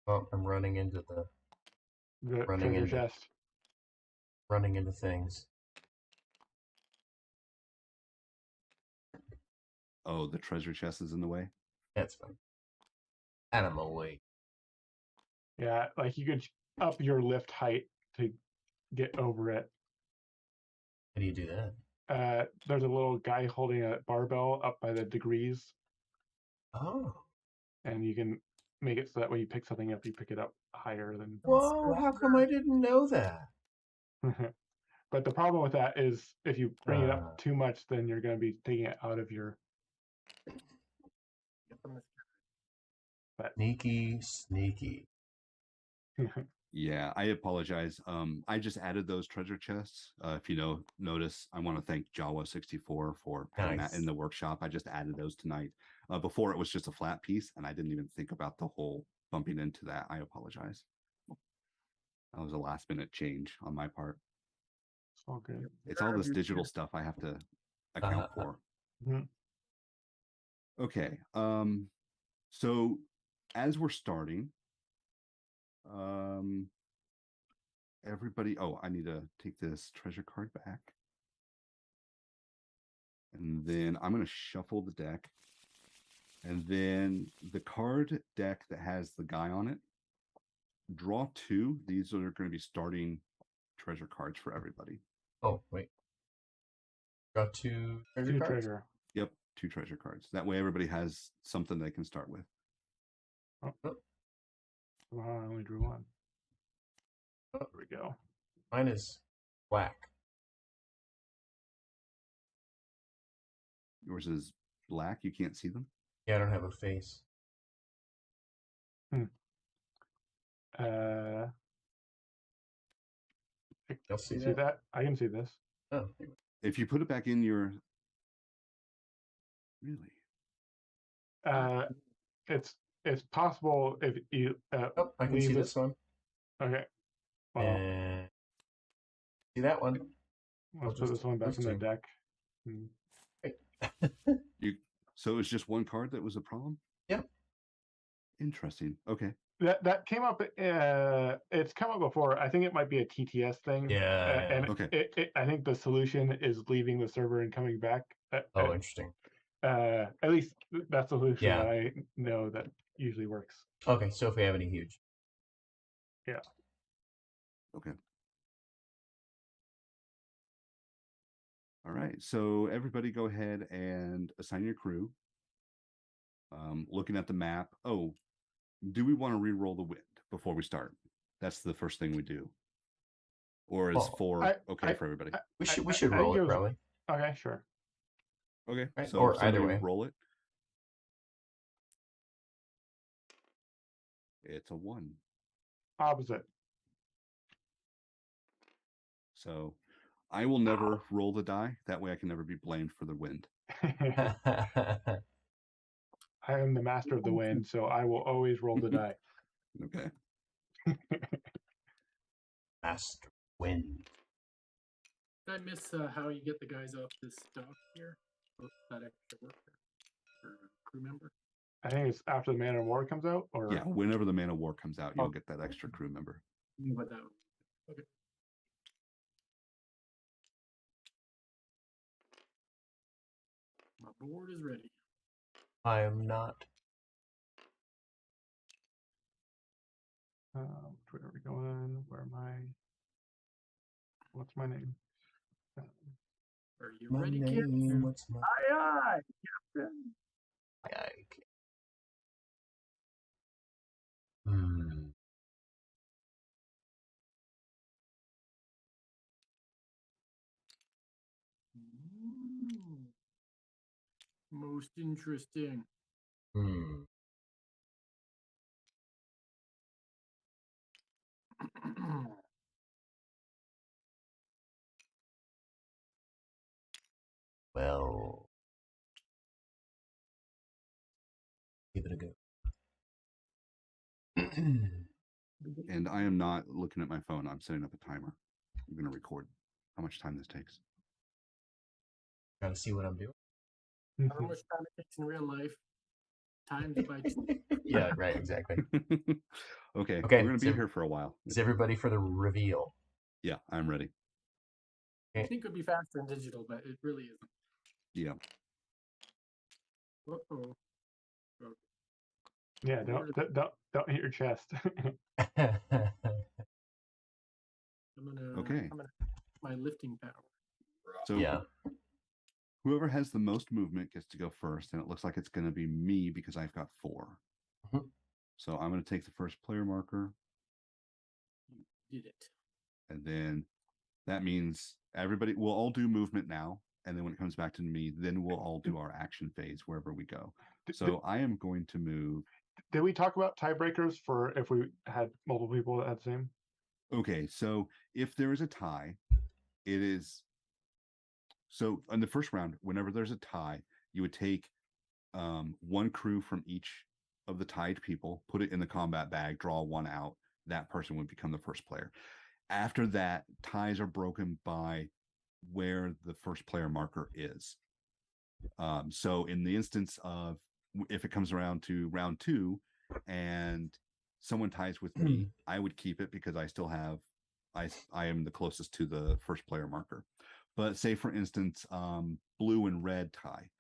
Oh, I'm running into The Running treasure into- chest. running into things. Oh, the treasure chest is in the way. That's fine. Out of my way. Yeah, like you could up your lift height to get over it. How do you do that? There's a little guy holding a barbell up by the degrees, Oh. and you can make it so that when you pick something up, you pick it up higher than. Whoa, how come I didn't know that? But the problem with that is if you bring it up too much, then you're going to be taking it out of your. Sneaky. Yeah, I apologize. I just added those treasure chests. If you notice, I want to thank Jawa64 for putting that in the workshop. I just added those tonight. Before it was just a flat piece, and I didn't even think about the whole bumping into that. I apologize. That was a last minute change on my part. It's all good. It's all this digital stuff I have to account for. Okay. So as we're starting, everybody, I need to take this treasure card back. And then I'm going to shuffle the deck. And then the card deck that has the guy on it, draw 2. These are going to be starting treasure cards for everybody. Oh, wait. Got 2 treasure cards? Treasure. Yep, 2 treasure cards. That way everybody has something they can start with. Oh. Wow, I only drew 1. Oh, there we go. Mine is black. Yours is black. You can't see them? Yeah, I don't have a face. You'll see that? I can see this. Oh. If you put it back in your... Really? It's possible if you I can see this one. Okay. Well, And see that one. let's put this one back in the deck. So it was just 1 card that was a problem? Yep. Interesting. Okay. That came up. It's come up before. I think it might be a TTS thing. Yeah. And okay. I think the solution is leaving the server and coming back. Interesting. At least that's the solution Yeah. that I know that usually works. Okay, so if we have any huge. Yeah. Okay. All right. So everybody go ahead and assign your crew. Looking at the map. Oh, do we want to re-roll the wind before we start? That's the first thing we do. Or is Well, 4 okay for everybody? we should I think roll it it was- probably. Okay, sure. Okay, Right, so or either somebody way. roll it. It's a 1. Opposite. So I will never roll the die. That way I can never be blamed for the wind. I am the master of the wind, so I will always roll the die. Okay. Master wind. Did I miss how you get the guys off this dock here? That extra worker or crew member? I think it's after the Man of War comes out, or Yeah, whenever the Man of War comes out, you'll Oh. get that extra crew member. What that? Okay. My board is ready. I am not. where are we going? Where am I? What's my name? Are you My ready, name, Captain? what's my Aye, aye, Captain. okay. Hmm. Most interesting. Hmm. Well, give it a go. And I am not looking at my phone. I'm setting up a timer. I'm going to record how much time this takes. Trying to see what I'm doing. How much time it takes in real life? Times by two. Yeah, right, exactly. Okay, Okay, we're going to so- be here for a while. Is everybody for the reveal? Yeah, I'm ready. I think it would be faster in digital, but it really isn't. Yeah. Uh-oh. Yeah, don't hit your chest. I'm gonna Okay. my lifting power. So Yeah. whoever has the most movement gets to go first, and it looks like it's going to be me because I've got 4. Mhm. So I'm going to take the first player marker, You did it. and then that means everybody will all do movement now. And then when it comes back to me, then we'll all do our action phase wherever we go. So I am going to move. Did we talk about tiebreakers for if we had multiple people that had the same? Okay, so if there is a tie, it is so in the first round, whenever there's a tie, you would take 1 crew from each of the tied people, put it in the combat bag, draw 1 out. That person would become the first player. After that, ties are broken by where the first player marker is. So in the instance of if it comes around to round 2 and someone ties with me, I would keep it because I still have I am the closest to the first player marker. But say for instance, blue and red tie.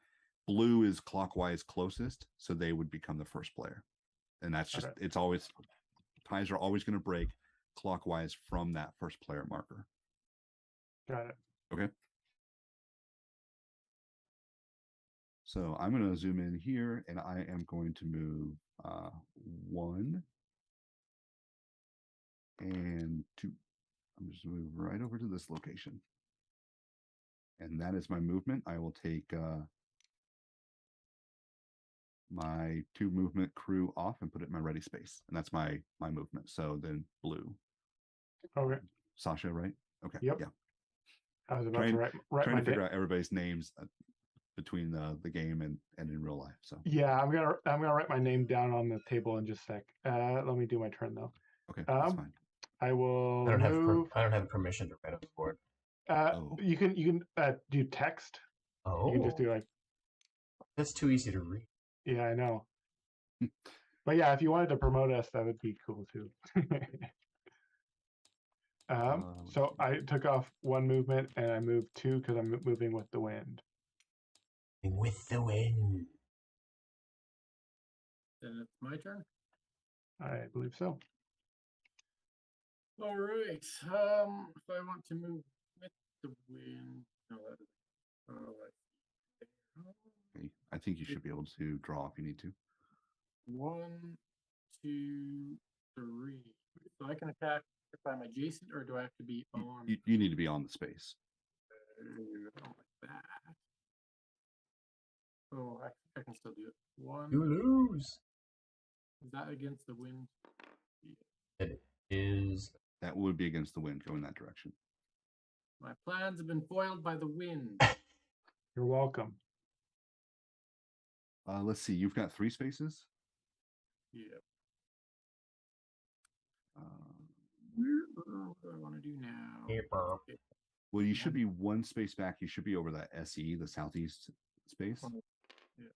Blue is clockwise closest, so they would become the first player. And that's just it's always ties are always going to break clockwise from that first player marker. Got it. Okay. So I'm going to zoom in here and I am going to move 1 and 2. I'm just move right over to this location. And that is my movement. I will take my 2 movement crew off and put it in my ready space. And that's my movement. So then blue. Okay. Sasha, right? Okay. Yep. Yeah. I was about Trying, to write trying my to figure out everybody's names between the game and in real life. So Yeah, I'm gonna write my name down on the table in just a sec. Let me do my turn though. okay, that's fine. I will I don't move. have permission to write on the board. Oh. You can do text. Oh, You can just do like. That's too easy to read. Yeah, I know. But yeah, if you wanted to promote us, that would be cool too. So I took off 1 movement and I moved 2 because I'm moving with the wind. With the wind. Then it's my turn. I believe so. All right. If I want to move with the wind, no, that is. Okay. I think you should be able to draw if you need to. 1, 2, 3. So I can attack If I'm adjacent, or do I have to be on? You need to be on the space. I don't like that. Oh, I can still do it. One. You lose. Is that against the wind? It is. That would be against the wind. Go in that direction. My plans have been foiled by the wind. You're welcome. Let's see. You've got 3 spaces. Yeah. Um, What do I want to do now? Paper. Okay. well, you should be 1 space back. You should be over that SE, the southeast space. Yeah.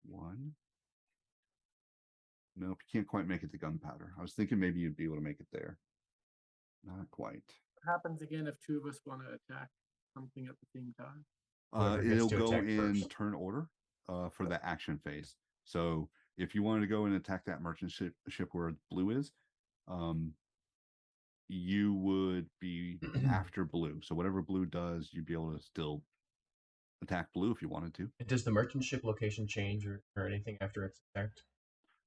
1. Nope, you can't quite make it to gunpowder. I was thinking maybe you'd be able to make it there. Not quite. What happens again if 2 of us want to attack something at the same time? Whoever gets It'll to go attack in first. turn order for the action phase. So if you wanted to go and attack that merchant ship where blue is, you would be after blue. So whatever blue does, you'd be able to still attack blue if you wanted to. Does the merchant ship location change or anything after it's attacked?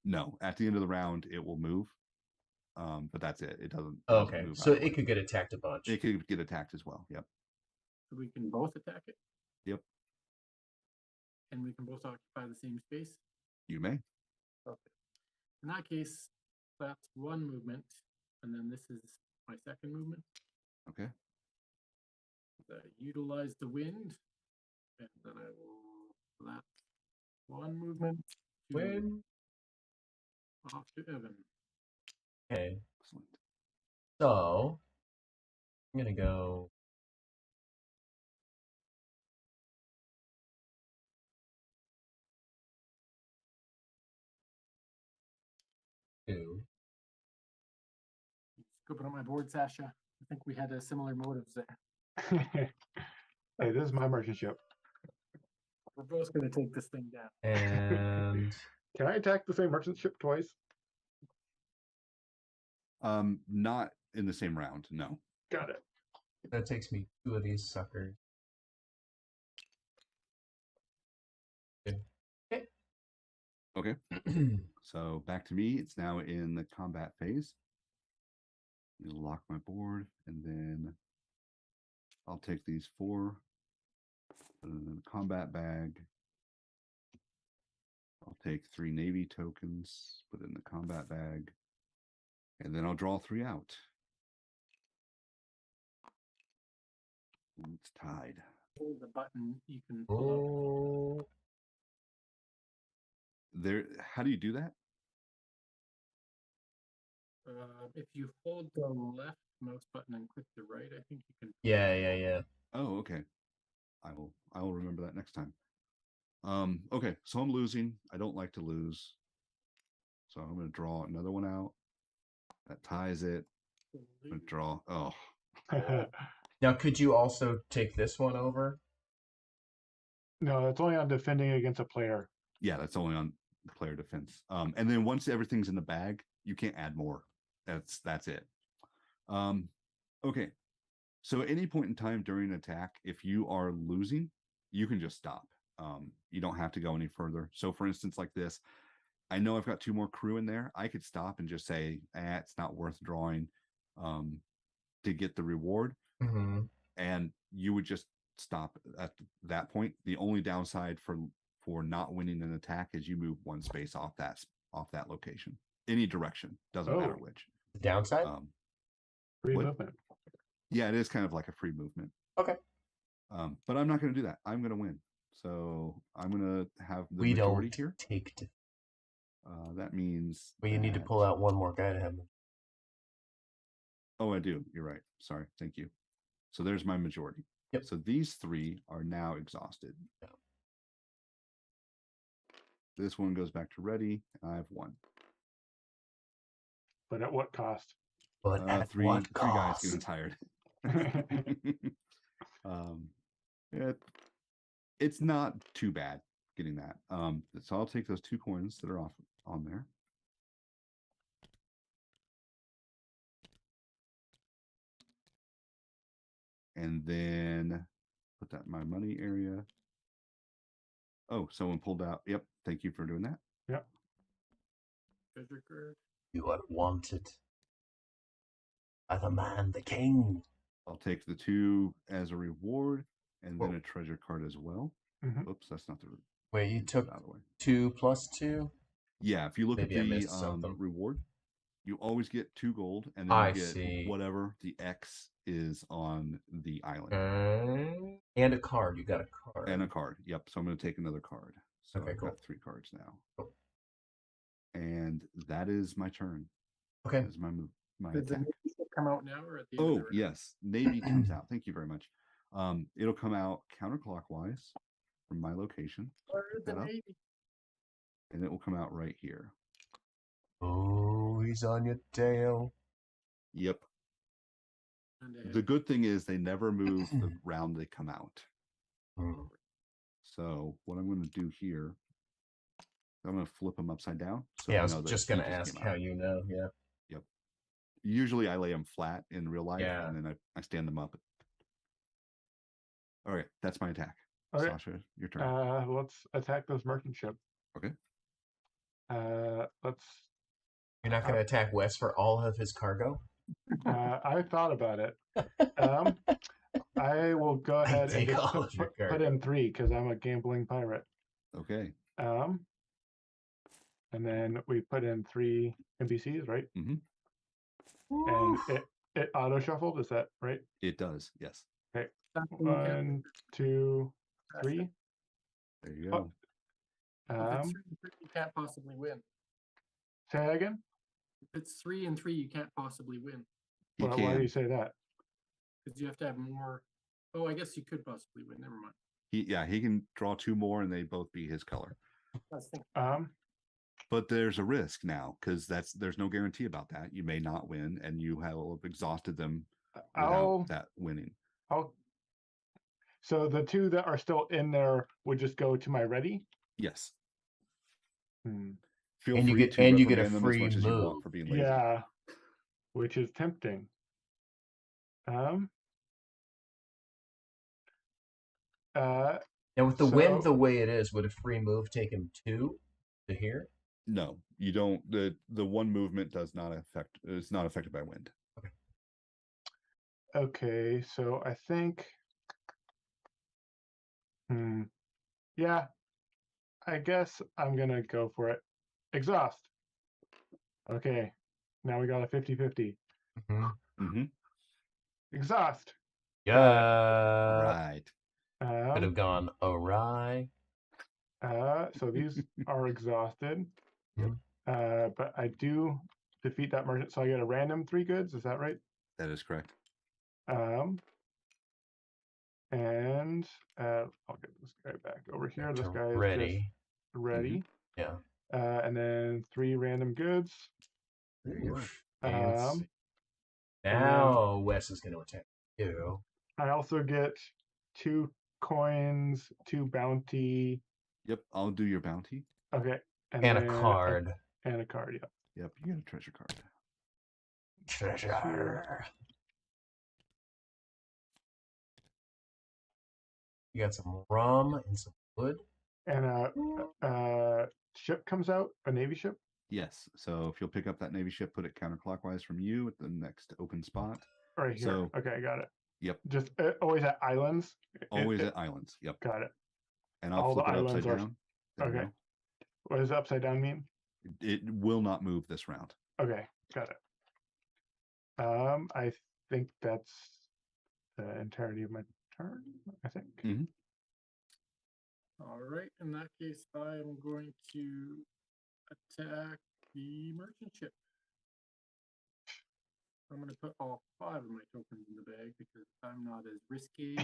No, at the end of the round, it will move. But that's it. It doesn't Okay, move so out of the it way. could get attacked a bunch. It could get attacked as well. Yep. So we can both attack it? Yep. And we can both occupy the same space? You may. Okay. In that case, that's 1 movement, and then this is my 2nd movement. Okay. Utilize the wind, and then I will lap 1 movement to When? off to Evan. Okay, Excellent. so I'm gonna go. Two. Scoping on my board, Sasha. I think we had a similar motives there. Hey, this is my merchant ship. We're both going to take this thing down. And Can I attack the same merchant ship twice? Not in the same round. No. Got it. that takes me 2 of these suckers. Okay. So back to me. It's now in the combat phase. Lock my board, and then I'll take these 4, put them in the combat bag. I'll take 3 Navy tokens, put it in the combat bag, and then I'll draw 3 out. It's tied. Hold the button, you can pull Oh, There. How do you do that? out. If you hold the left mouse button and click the right, I think you can. yeah. Oh, okay. I will remember that next time. Okay, so I'm losing. I don't like to lose. So I'm going to draw another one out. That ties it. I'm going to draw. Oh, Now, could you also take this one over? No, that's only on defending against a player. yeah, that's only on player defense. And then once everything's in the bag, you can't add more. That's it. Okay. So at any point in time during an attack, if you are losing, you can just stop. You don't have to go any further. So for instance, like this, I know I've got 2 more crew in there. I could stop and just say, it's not worth drawing to get the reward. Mm-hmm. And you would just stop at that point. The only downside for not winning an attack is you move 1 space off that location. Any direction. Doesn't matter which. The downside? Free What? movement. Yeah, it is kind of like a free movement. Okay. But I'm not going to do that. I'm going to win. So I'm going to have the We majority don't here. take to. That means. Well, you need to that- pull out 1 more guy to have them. Oh, I do. You're right. Sorry. Thank you. So there's my majority. Yep. So these 3 are now exhausted. Yeah. This one goes back to ready. I have 1. But at what cost? But at 3 what guys cost? getting tired. It's not too bad getting that. So I'll take those 2 coins that are off on there. And then put that in my money area. Oh, someone pulled out. Yep. Thank you for doing that. Treasure card. You are wanted. By the man, the king. I'll take the 2 as a reward, and then Whoa. a treasure card as well. Mhm. Oops, that's not the. Wait, you get took that out of the way. 2 plus 2? Yeah, if you look Maybe I at the missed something. reward, you always get 2 gold, and then I you get see. whatever the X is on the island. And a card. You got a card. And a card. Yep. So I'm going to take another card. So Okay, I've cool. got 3 cards now. Cool. And that is my turn. Okay. That is my Did the attack. Navy ship come out now or at the end of Oh, the round? yes. Navy comes out. Thank you very much. It'll come out counterclockwise from my location. Where's the That up. Navy? And it will come out right here. Oh, he's on your tail. Yep. And The good thing is they never move the round they come out. Hmm. So what I'm going to do here, I'm going to flip them upside down. So Yeah, I you was know that just he going to ask came how out. you know. Yeah. Yep. Usually I lay them flat in real life, Yeah. and then I stand them up. All right, that's my attack. Okay. Sasha, your turn. Let's attack this merchant ship. Okay. Let's. You're not going to attack Wes for all of his cargo? I thought about it. I will go ahead and take just all of your put cargo. in 3 because I'm a gambling pirate. Okay. And then we put in 3 NPCs, right? Mm-hmm. And it auto shuffled. Is that right? It does. Yes. Okay. You can't- 1, 2, 3. There you go. If it's 3 and 3, you can't possibly win. Say that again. If it's 3 and 3, you can't possibly win He Why can. do you say that? because you have to have more. Oh, I guess you could possibly win. Never mind. He can draw 2 more, and they both be his color. I was thinking. But there's a risk now because there's no guarantee about that. You may not win, and you have exhausted them without that winning. So the 2 that are still in there would just go to my ready. Yes. Hmm. Feel And you free get- to and you get a reprimand them as free much as you move. want for being lazy. Yeah, which is tempting. Now, with the wind So- the way it is, would a free move take him 2 to here? No, you don't. The 1 movement does not affect. It's not affected by wind. Okay, so I think. Yeah, I guess I'm gonna go for it. Exhaust. Okay, now we got a 50-50. Mm-hmm. Exhaust. Yeah. Right. Could have gone awry. So these are exhausted. Yep. But I do defeat that merchant, so I get a random 3 goods. Is that right? That is correct. And I'll get this guy back over here. This guy is ready. just ready. Yeah. And then 3 random goods. There you go. Um, Now Wes is going to attack you. I also get 2 coins, 2 bounty. Yep, I'll do your bounty. Okay. And a then card. And a card, yeah. Yep, you get a treasure card. Treasure. You got some rum and some wood. And ship comes out, a Navy ship. Yes. So if you'll pick up that Navy ship, put it counterclockwise from you at the next open spot. Right here. So- Okay, I got it. Yep. Just always at islands. Always at islands. Yep. Got it. And I'll all the flip it islands upside are- down. There you okay. go. What does upside down mean? It will not move this round. Okay, got it. I think that's the entirety of my turn, I think. Mm-hmm. All right. In that case, I am going to attack the merchant ship. I'm going to put all 5 of my tokens in the bag because I'm not as risky.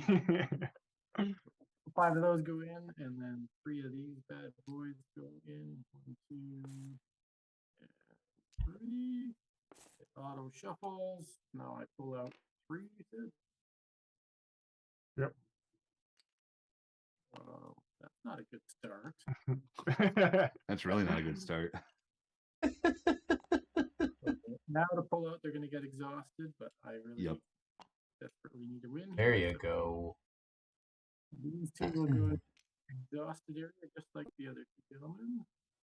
5 of those go in, and then 3 of these bad boys go in. 1, 2, and 3. It auto shuffles. Now I pull out 3. You said? Yep. That's not a good start. That's really not a good start. Now to pull out, they're going to get exhausted, but I really Yep. desperately need to win. There here. you go. These 2 will go in exhausted area, just like the other 2 gentlemen.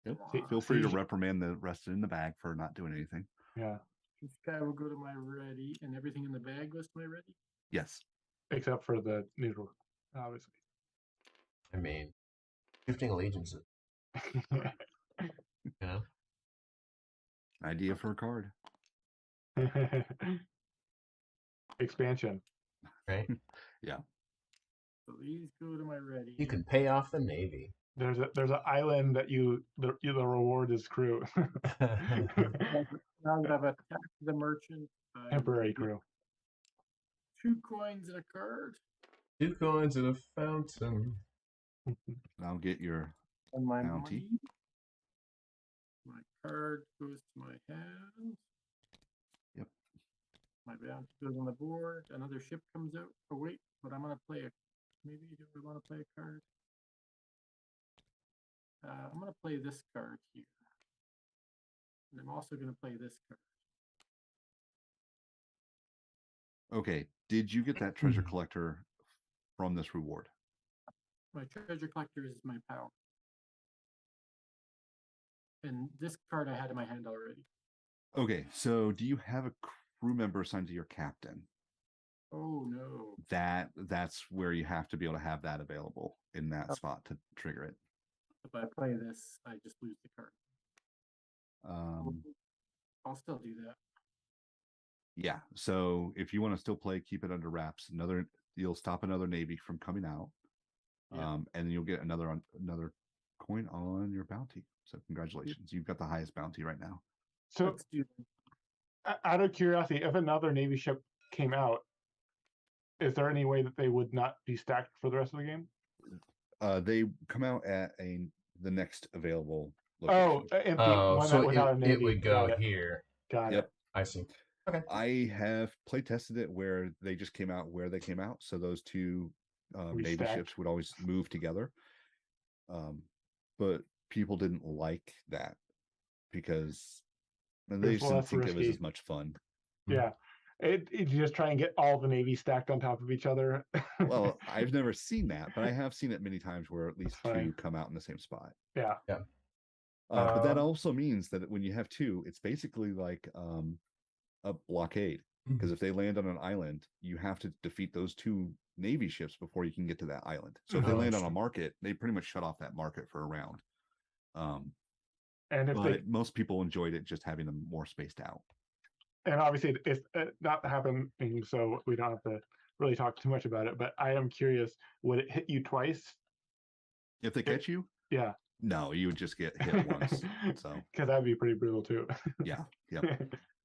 Yep. Come Feel on. free to reprimand the rest in the bag for not doing anything. Yeah. This guy will go to my ready, and everything in the bag goes to my ready. Yes. Except for the neutral, obviously. I mean, shifting allegiances. You know, Idea for a card. Expansion. right? Yeah. So these go to my ready. You can pay off the Navy. There's an island that the reward is crew. Now that I've attacked the merchant, I Temporary will get crew. 2 coins and a card. 2 coins in a fountain. I'll get your And my bounty. money. My card goes to my hand. Yep. My bounty goes on the board. Another ship comes out. Oh wait, but I'm gonna play a. Maybe do I want to play a card? I'm gonna play this card here, and I'm also gonna play this card. Okay. Did you get that treasure collector from this reward? My treasure collector is my power, and this card I had in my hand already. Okay. So do you have a crew member assigned to your captain? Oh no! That's where you have to be able to have that available in that spot to trigger it. If I play this, I just lose the card. I'll still do that. Yeah. So if you want to still play, keep it under wraps. You'll stop another Navy from coming out. Yeah. And you'll get another coin on your bounty. So congratulations. You've got the highest bounty right now. So, Let's do that. out of curiosity, if another Navy ship came out, is there any way that they would not be stacked for the rest of the game? They come out at the next available Oh, location. empty one so that without a Navy. it would go here. Got Yep. it. I see. Okay. I have play tested it where they just came out where they came out. So those two Navy Restacked. ships would always move together. But people didn't like that because they just didn't less think it was risky. as much fun. Yeah. You just try and get all the Navy stacked on top of each other. Well, I've never seen that, but I have seen it many times where at least Fine. 2 come out in the same spot. Yeah. But that also means that when you have 2, it's basically like a blockade. Because if they land on an island, you have to defeat those 2 Navy ships before you can get to that island. So if they land on a market, they pretty much shut off that market for a round. And if But most people enjoyed it just having them more spaced out. and obviously it's not happening, so we don't have to really talk too much about it. But I am curious, would it hit you twice? If they catch you, Yeah. no, you would just get hit once. So because that'd be pretty brutal too. yeah.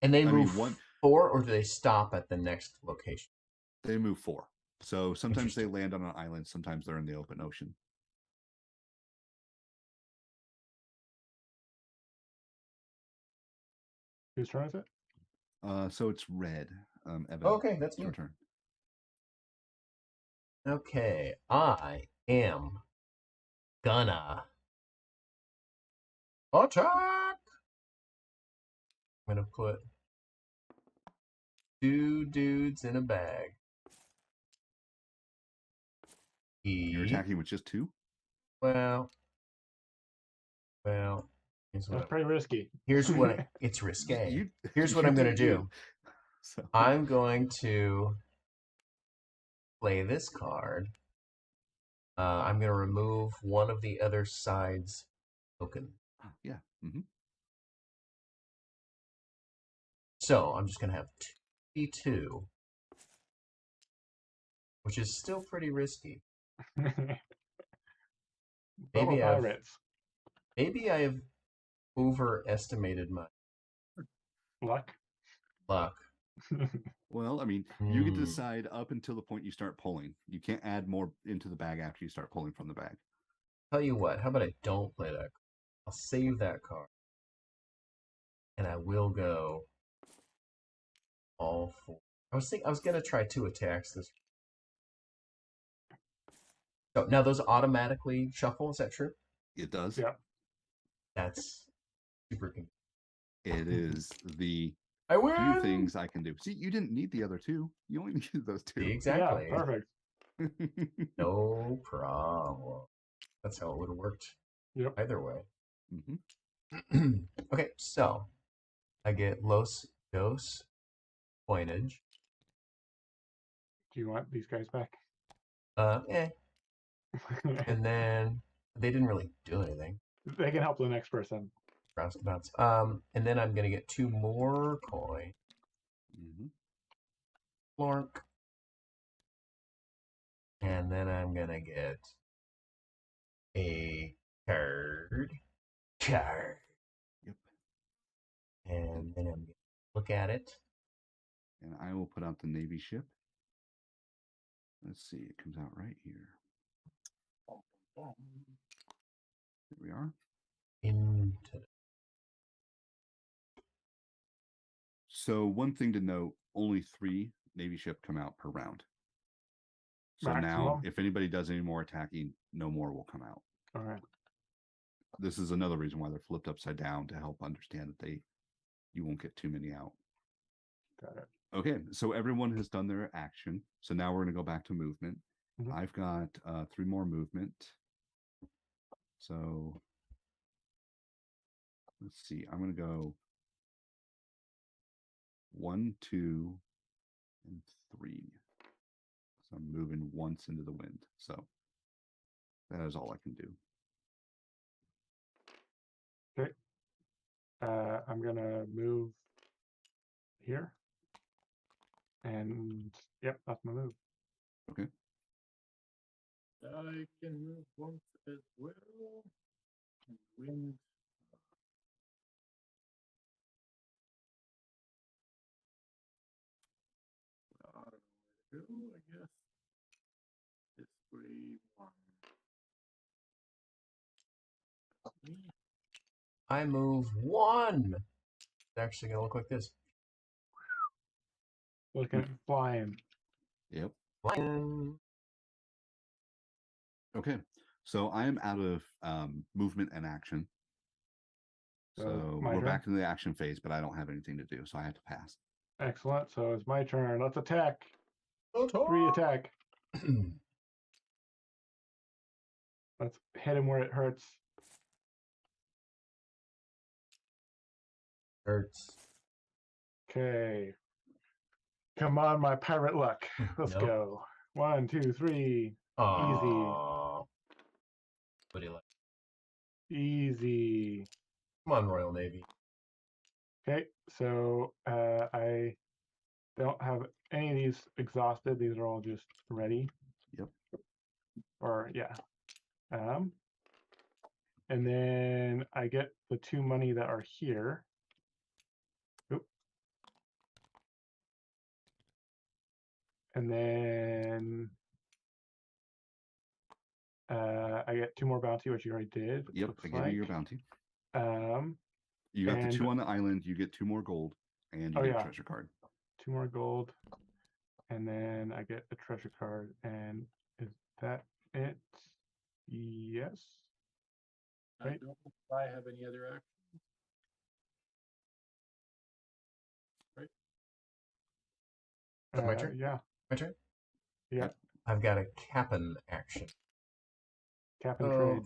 And they I move mean, 4, or do they stop at the next location? They move 4. So sometimes they Interesting. land on an island, sometimes they're in the open ocean. Whose turn is it? So it's red. Evan, Okay, that's it's your me. turn. Okay, I am gonna attack. I'm gonna put 2 dudes in a bag. You're attacking with just 2? Well. Here's That's what pretty risky. it's risque. You- Here's what you I'm gonna did you. do. So I'm going to play this card. I'm going to remove one of the other side's token. yeah. Mm-hmm. So I'm just going to have 2d2, which is still pretty risky. Maybe pirates. Maybe I have overestimated my Luck. Well, I mean, you get to decide up until the point you start pulling. You can't add more into the bag after you start pulling from the bag. Tell you what, how about I don't play that card? I'll save that card. And I will go all 4. I was gonna try 2 attacks this. So now those automatically shuffle, is that true? It does. Yeah. That's super convenient. It is the I win! few things I can do. See, you didn't need the other 2. You only needed those 2. Exactly. Yeah, perfect. No problem. That's how it would have worked. Yep. Either way. Mm-hmm. Okay, so I get Los dose, coinage. Do you want these guys back? Eh. And then they didn't really do anything. They can help the next person. Roustabouts. And then I'm gonna get 2 more coin. Flork. And then I'm gonna get a card. Yep. And then I'm gonna look at it. And I will put out the Navy ship. Let's see, it comes out right here. Here we are. Into So one thing to note, only 3 Navy ship come out per round. So now, Maximum? if anybody does any more attacking, no more will come out. All right. This is another reason why they're flipped upside down, to help understand that you won't get too many out. Got it. Okay, so everyone has done their action. So now we're going to go back to movement. Mhm. I've got 3 more movement. So let's see. I'm going to go 1, 2, and 3. So I'm moving once into the wind. So that is all I can do. Okay. I'm gonna move here. And yep, that's my move. Okay. I can move once as well. And wind. I don't know where to go, I guess. This way, 1. Me. I move 1. It's actually gonna look like this. Looking at flying. Yep. Flying. Okay. So I am out of movement and action. So my we're turn? back in the action phase, but I don't have anything to do, so I have to pass. Excellent. So it's my turn. Let's attack. 3 attack. Let's hit him where it hurts. Hurts. Okay. Come on, my pirate luck. Let's Nope. go. 1, 2, 3. Aww. What do you like? Easy. Come on, Royal Navy. Okay, so I don't have any of these exhausted. These are all just ready. Yep. Or yeah. And then I get the 2 money that are here. Oop. And then I get 2 more bounty, which you already did. Yep, I gave you your bounty. You got the 2 on the island. You get 2 more gold, and you get a treasure card. 2 more gold, and then I get a treasure card. And is that it? Yes. I don't know if I have any other actions. Right? My turn? Yeah. My turn? Yeah. I've got a Cap'n action. Cap'n trade.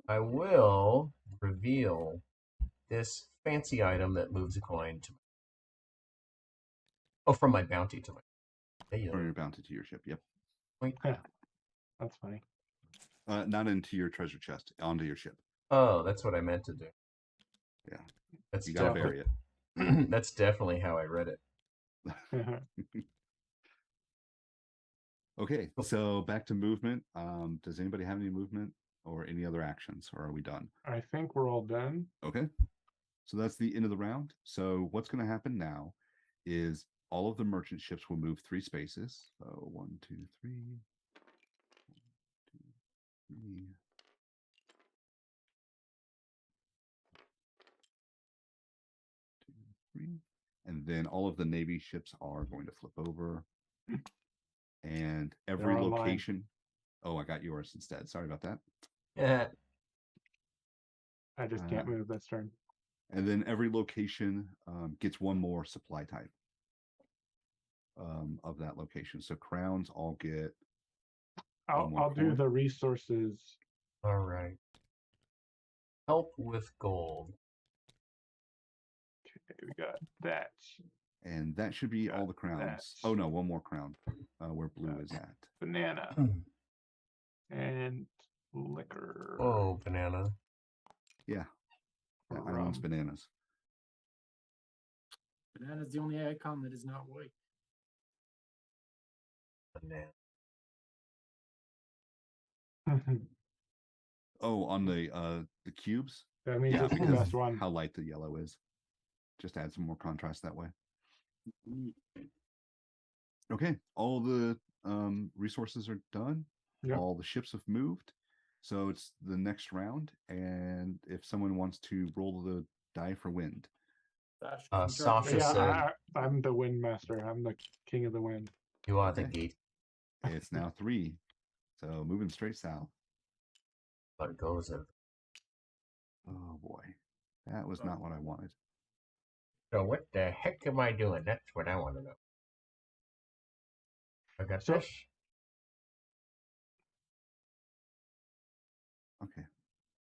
I will reveal this fancy item that moves a coin to from my bounty to my. From your bounty to your ship. Yep. That's funny. Not into your treasure chest, onto your ship. Oh, that's what I meant to do. Yeah. That's You gotta bury it. That's definitely how I read it. Okay, so back to movement. Does anybody have any movement or any other actions, or are we done? I think we're all done. Okay. So that's the end of the round. So what's going to happen now is all of the merchant ships will move 3 spaces. So 1, 2, 3. 1, 2, 3. And then all of the Navy ships are going to flip over. And every location. Oh, I got yours instead. Sorry about that. Yeah. I just can't move this turn. And then every location gets 1 more supply type of that location. So crowns all get. I'll do the resources. All right. Help with gold. Okay, we got that. And that should be Got all the crowns. that. Oh no, one more crown. Where blue is at. Banana and liquor. Oh, banana. Yeah. That Rum. island's bananas. Banana's the only icon that is not white. Banana. Oh, on the cubes? That means Yeah, it's the because best one. how light the yellow is. Just add some more contrast that way. Okay, all the resources are done. Yep. All the ships have moved. So it's the next round. And if someone wants to roll the die for wind. Sasha Yeah, said- I'm the wind master. I'm the king of the wind. You are the Okay. gate. It's now 3. So moving straight south. But it goes in. Oh boy. That was not what I wanted. So what the heck am I doing? That's what I want to know. I got So- this. Okay.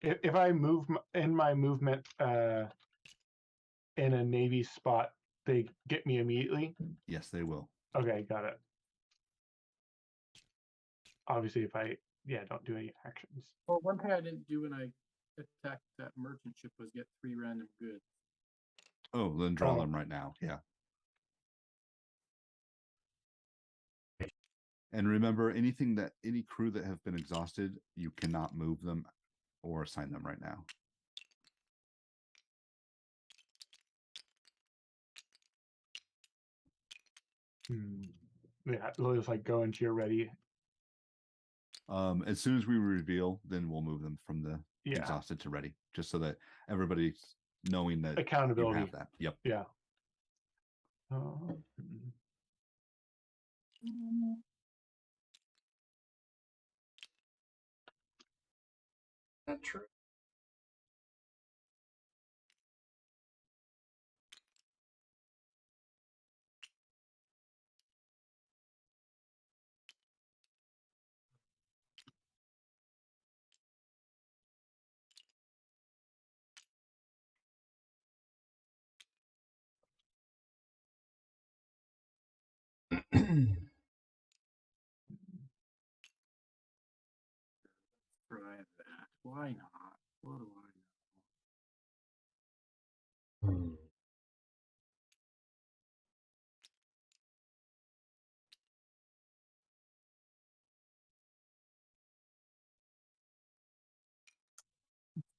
If I move in my movement in a navy spot, they get me immediately. Yes, they will. Okay, got it. Obviously, if I don't do any actions. Well, one thing I didn't do when I attacked that merchant ship was get 3 random goods. Oh, then draw them right now. Yeah. And remember, any crew that have been exhausted, you cannot move them or assign them right now. Yeah, it'll just like go into your ready. As soon as we reveal, then we'll move them from the exhausted to ready, just so that everybody's knowing that Accountability. you have that. Yep. Yeah. That's true. Try that. Why not? What do I Hmm.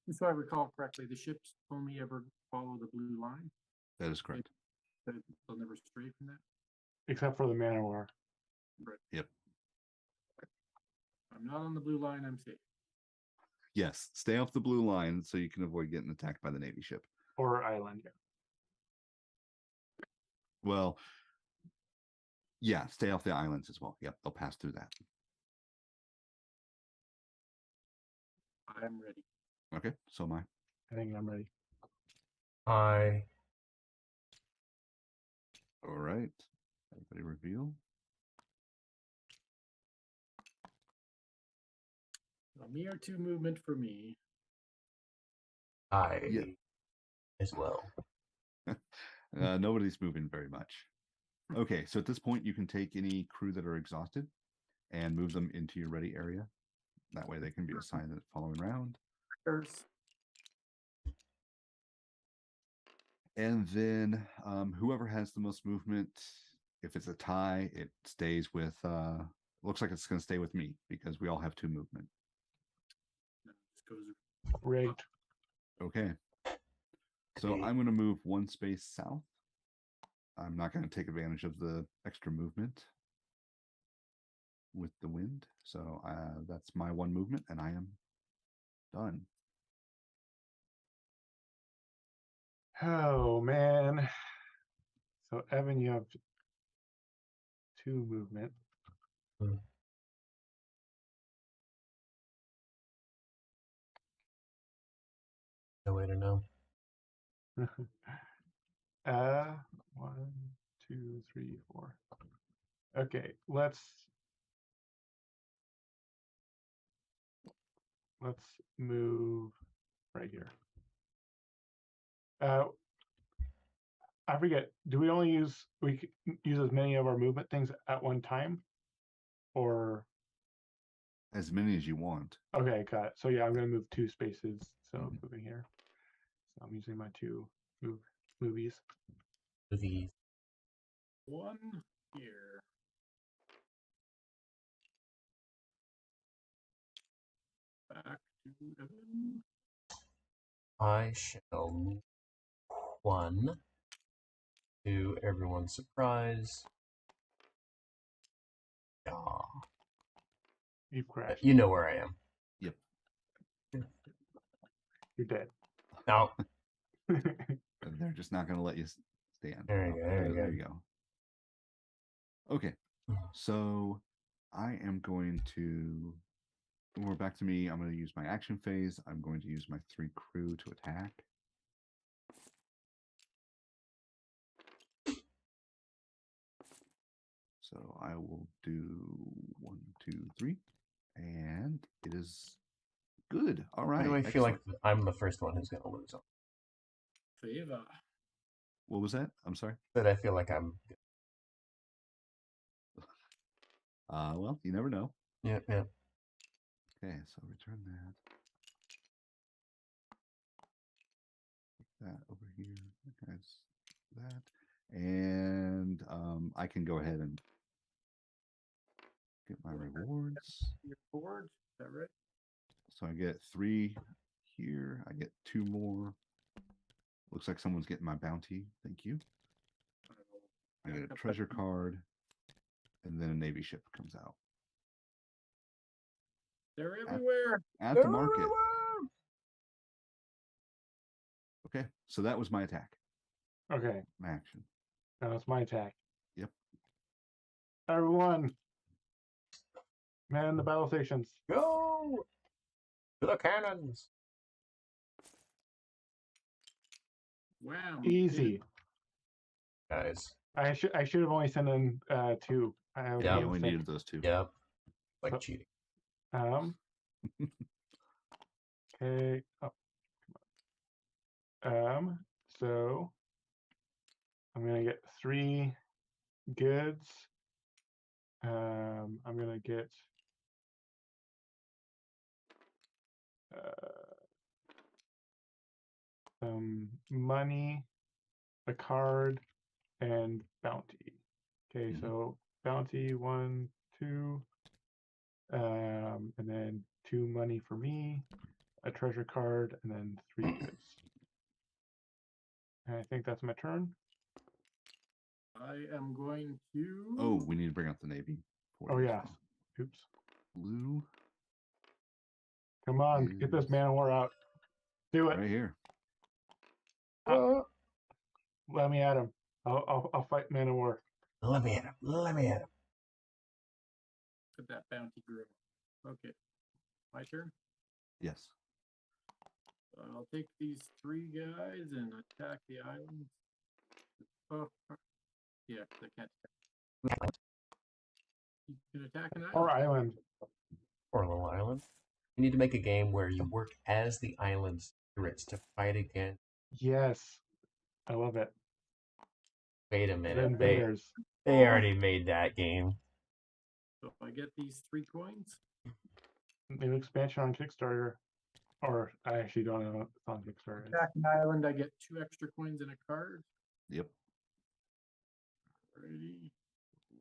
If I recall correctly, the ships only ever follow the blue line. That is correct. They'll never stray from that. Except for the man war. Right. Yep. I'm not on the blue line. I'm safe. Yes. Stay off the blue line so you can avoid getting attacked by the Navy ship. Or island. Well, yeah, stay off the islands as well. Yep, they'll pass through that. I'm ready. Okay, so am I. I think I'm ready. I All right. Everybody reveal. A mere 2 movement for me. Yeah. As well. Nobody's moving very much. Okay, so at this point, you can take any crew that are exhausted and move them into your ready area. That way they can be assigned the following round. And then whoever has the most movement, if it's a tie, it stays with, looks like it's going to stay with me because we all have 2 movement. Just goes Rigged. Okay. So I'm going to move 1 space south. I'm not going to take advantage of the extra movement with the wind. So that's my 1 movement and I am done. Oh man. So Evan, you have 2 movement. No way to know. 1, 2, 3, 4. Okay, let's move right here. I forget. Do we only use as many of our movement things at one time, or As many as you want. okay, got it. So yeah, I'm gonna move 2 spaces. So Mhm. moving here. So I'm using my 2 movies. Movies. One here. Back to Evan. I shall move 1 to everyone's surprise. Aw. You've crashed. You know where I am. Yep. You're dead. No. And they're just not going to let you stand. There you go, there you there go. you go. Okay. So I am going to, when we're back to me, I'm going to use my action phase. I'm going to use my 3 crew to attack. So I will do 1, 2, 3, and it is good. All right. Why do I feel like I'm the first one who's going to lose? Favor. What was that? I'm sorry. But I feel like I'm. Well, you never know. Yep, yep. Okay, so return that. Put that over here. That's that. And I can go ahead and get my rewards. Your board. Is that right? So I get 3 here. I get 2 more. Looks like someone's getting my bounty. Thank you. I get a treasure card. And then a Navy ship comes out. They're everywhere. At the market. Okay, so that was my attack. Okay, My action. now it's my attack. Yep. Everyone, man the battle stations. Go to the cannons. Wow. Easy. Guys. I should have only sent in 2. I have Yeah, You only mistake. needed those 2. Yep. Like So- cheating. Okay. Oh. So I'm gonna get 3 goods. I'm gonna get some money, a card, and bounty. Okay, so bounty 1, 2, and then 2 money for me, a treasure card, and then 3 goods. And I think that's my turn. I am going to. Oh, we need to bring up the Navy. Oh yeah. Oops. Blue. Come on, get this man of war out. Do it. Right here. Let me at him. I'll fight man of war. Let me at him. Let me at him. Could that bounty grow? Okay. My turn. Yes. I'll take these 3 guys and attack the island. Oh, yeah, they can't attack. You can attack an island. Or island. Or a little island. You need to make a game where you work as the island's spirits to fight against. Yes. I love it. Wait a The minute. invaders. They already made that game. So I get these 3 coins. New expansion on Kickstarter. Or I actually don't know if it's on Kickstarter. Attack an island, I get 2 extra coins and a card. Yep. Ready.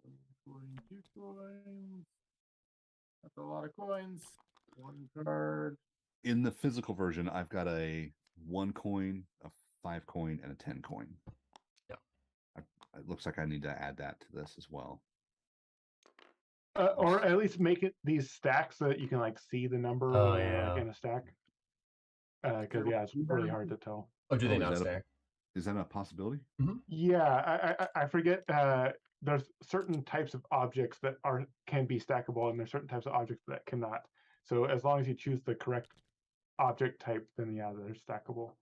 1 coin, 2 coins. That's a lot of coins. 1 card. In the physical version, I've got a 1 coin, a 5 coin, and a 10 coin. Yeah. It looks like I need to add that to this as well. Or at least make it these stacks so that you can like see the number Oh, when they're yeah. like in a stack. Because yeah, it's really hard to tell. Oh, do they is not that a- stack? Is that a possibility? Yeah, I forget. There's certain types of objects that can be stackable, and there's certain types of objects that cannot. So as long as you choose the correct object type, then yeah, they're stackable.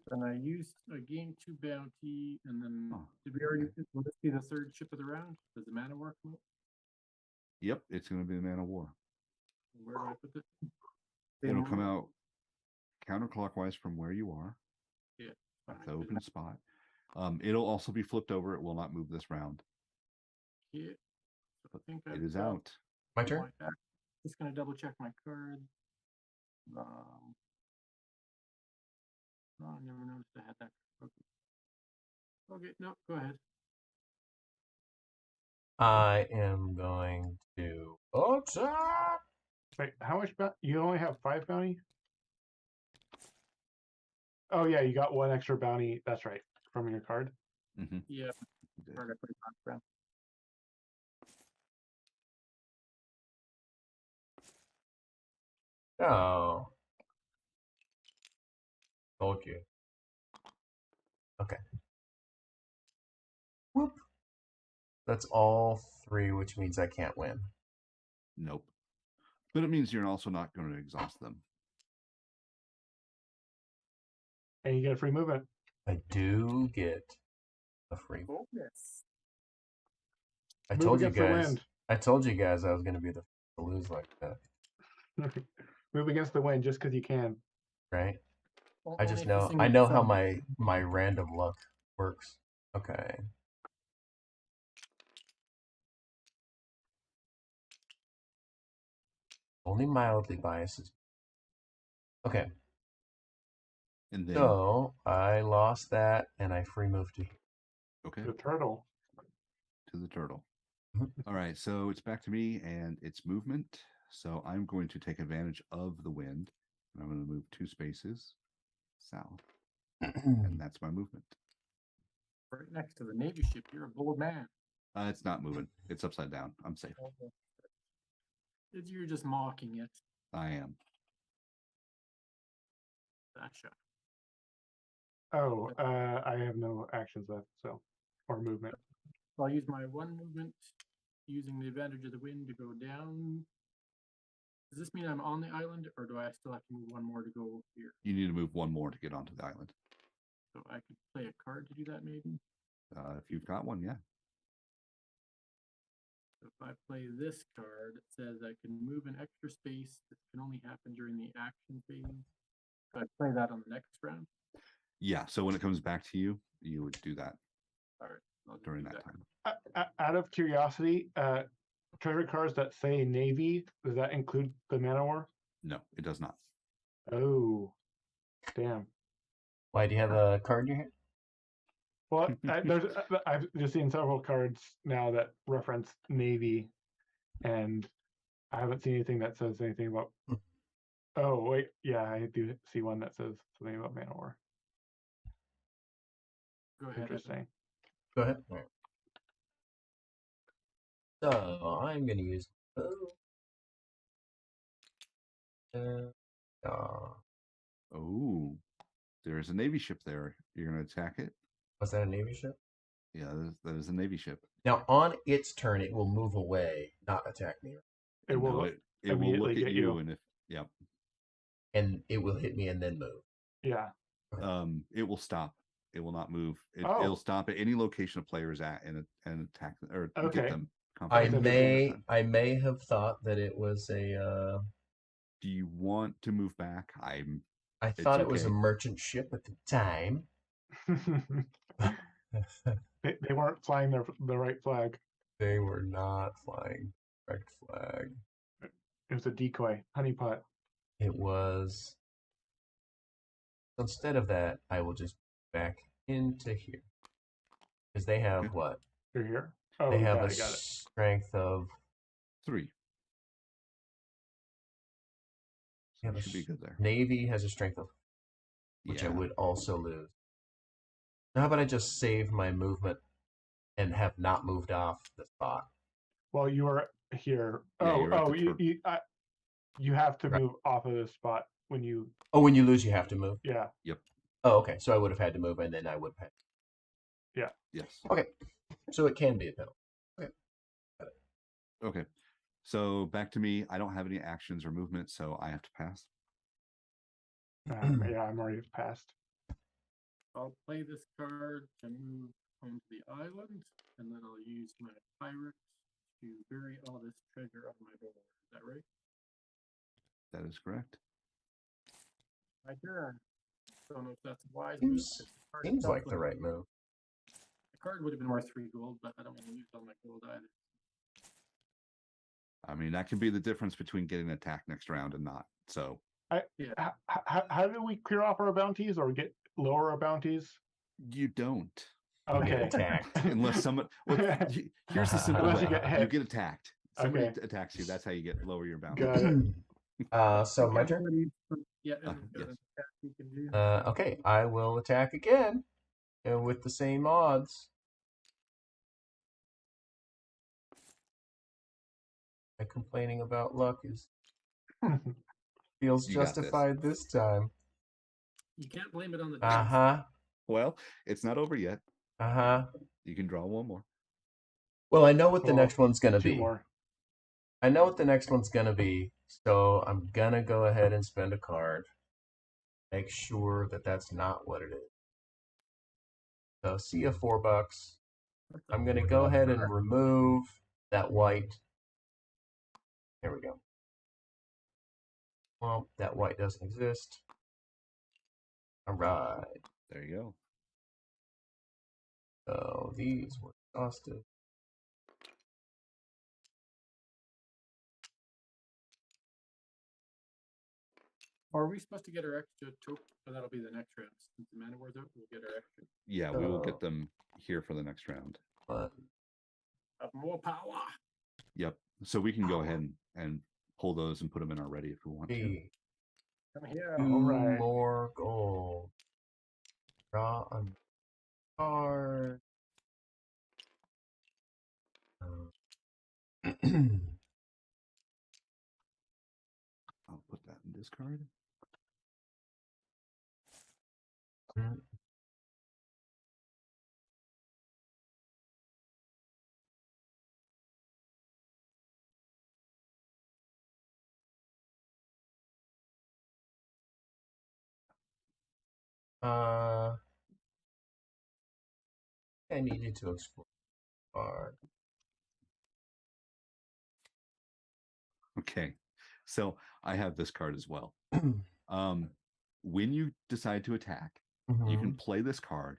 And I used a game 2 bounty, and then Oh, did we already? Will this be the 3rd ship of the round? Does the mana work? Yep, it's going to be the Man of War. Where do I put this? It'll come out counterclockwise from where you are. Yeah. The open spot. It'll also be flipped over. It will not move this round. Yeah. So I think It is out. My turn? Just gonna double check my card. Oh, I never noticed I had that. Okay, no, go ahead. I am going to. Wait, how much? You only have 5 bounty? Oh yeah, you got 1 extra bounty. That's right, from your card. Mm-hmm. Yeah, card I put it on ground. Oh. Told you. Okay. Whoop. That's all 3, which means I can't win. Nope. But it means you're also not going to exhaust them. And you get a free movement. I do get a free. Bonus. I Move told you against the guys. wind. I told you guys I was going to be the first to lose like that, Move against the wind just because you can. right? I Only just if you know. sing I the know how song. my random luck works. Okay. Only mildly biases. Okay. And then, So I lost that, and I free moved to here. okay, The turtle. to the turtle. Mhm. All right, so it's back to me and it's movement. So I'm going to take advantage of the wind. And I'm going to move 2 spaces south, and that's my movement. Right next to the Navy ship. You're a bold man. It's not moving. It's upside down. I'm safe. You're just mocking it, I am. Sasha. Oh, I have no actions left, so or movement. So I'll use my 1 movement, using the advantage of the wind to go down. Does this mean I'm on the island, or do I still have to move 1 more to go here? You need to move 1 more to get onto the island. So I could play a card to do that, maybe? If you've got one, yeah. So if I play this card, it says I can move an extra space. This can only happen during the action phase. Could I play that on the next round? Yeah, so when it comes back to you, you would do that All right, I'll just during do that time. Out of curiosity, treasure cards that say Navy, does that include the Man War? No, it does not. Oh, damn. Why do you have a card in your hand? Well, I've just seen several cards now that reference Navy, and I haven't seen anything that says anything about. Oh wait, yeah, I do see one that says something about Man War. Go ahead. Evan. Interesting. Go ahead. All right. So I'm going to use. Oh, there's a Navy ship there. You're going to attack it? Was that a Navy ship? Yeah, that is a Navy ship. Now, on its turn, it will move away, not attack me. It will No, it will immediately look at get you, and if yep, And it will hit me and then move. Yeah. it will stop. It will not move. Oh. It'll stop at any location a player is at and attack or Okay. get them. I That's interesting. may have thought that it was a. Do you want to move back? I It's thought it was a okay. merchant ship at the time. They weren't flying the right flag. They were not flying the correct flag. It was a decoy, honeypot. It was. Instead of that, I will just back into here. Because they have Okay. what? You're here. Oh, They have got a it, got it. strength of. 3. They have a Should be good there. Navy has a strength of, which I Yeah. would also lose. Now, how about I just save my movement and have not moved off the spot? Well, you are here. Yeah, you're at the You have to Right. move off of this spot when you. Oh, when you lose, you have to move? Yeah. Yep. Oh, okay. So I would have had to move, and then I would have had. Yes. Okay. So it can be a penalty. Okay. So back to me. I don't have any actions or movements, so I have to pass. Yeah, I'm already past. I'll play this card to move onto the island, and then I'll use my pirates to bury all this treasure on my board. Is that right? That is correct. My turn. Don't know if that's a wise move. 'cause the card Seems itself like the looks right move. card would have been worth 3 gold, but I don't want to lose all my gold either. I mean, that can be the difference between getting an attack next round and not. So How do we clear off our bounties or get lower our bounties? you don't. You get Okay. attacked. Unless someone. Well, here's the simple Unless way. you get hit. You get attacked. Somebody Okay. attacks you. That's how you get lower your bounty. Got it. So my turn. Yeah, yes. got an attack you can do. Okay, I will attack again, and with the same odds. My complaining about luck feels You got this. justified this time. You can't blame it on the dice. Uh-huh. Well, it's not over yet. Uh-huh. You can draw one more. Well, I know what the Well, next one's gonna 2 be. more. I know what the next one's gonna be, so I'm gonna go ahead and spend a card. Make sure that that's not what it is. So, see ya, $4. I'm gonna go ahead and remove that white. There we go. Well, that white doesn't exist. All right. There you go. So these were exhausted. Are we supposed to get our extra token? Or that'll be the next round. Since the mana war's out, we'll get our extra. Yeah, we will get them here for the next round. But Have more power. Yep. So we can go ahead and pull those and put them in our ready if we want to. see, Come here. 2 Alright. more gold. Draw a card. I'll put that in discard. I needed to explore the card. Okay. So I have this card as well. When you decide to attack, you can play this card,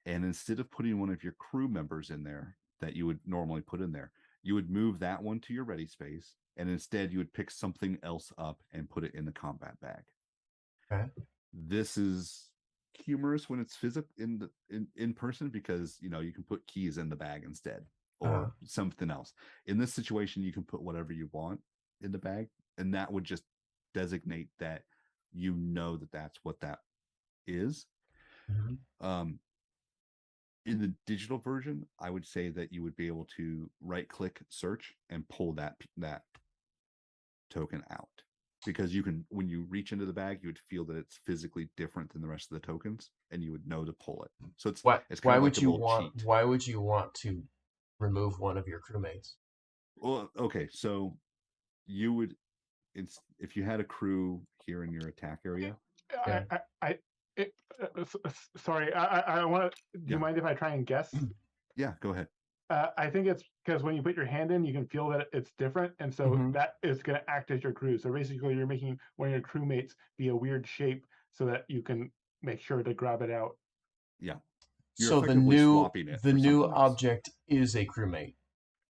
and instead of putting one of your crew members in there that you would normally put in there, you would move that one to your ready space, and instead you would pick something else up and put it in the combat bag. Okay. This is humorous when it's in person because you can put keys in the bag instead or something else. In this situation, you can put whatever you want in the bag, and that would just designate that that's what that is. In the digital version, I would say that you would be able to right-click search and pull that token out, because when you reach into the bag, you would feel that it's physically different than the rest of the tokens, and you would know to pull it. So it's kind why of would like you a little want? cheat. Why would you want to remove one of your crewmates? Well, okay, so you would, if you had a crew here in your attack area. Yeah. Sorry, I want to. Do Yeah. you mind if I try and guess? Yeah, go ahead. I think it's because when you put your hand in, you can feel that it's different, and so that is going to act as your crew. So basically, you're making one of your crewmates be a weird shape so that you can make sure to grab it out. Yeah. You're So the effectively new swapping it for new something else. object is a crewmate.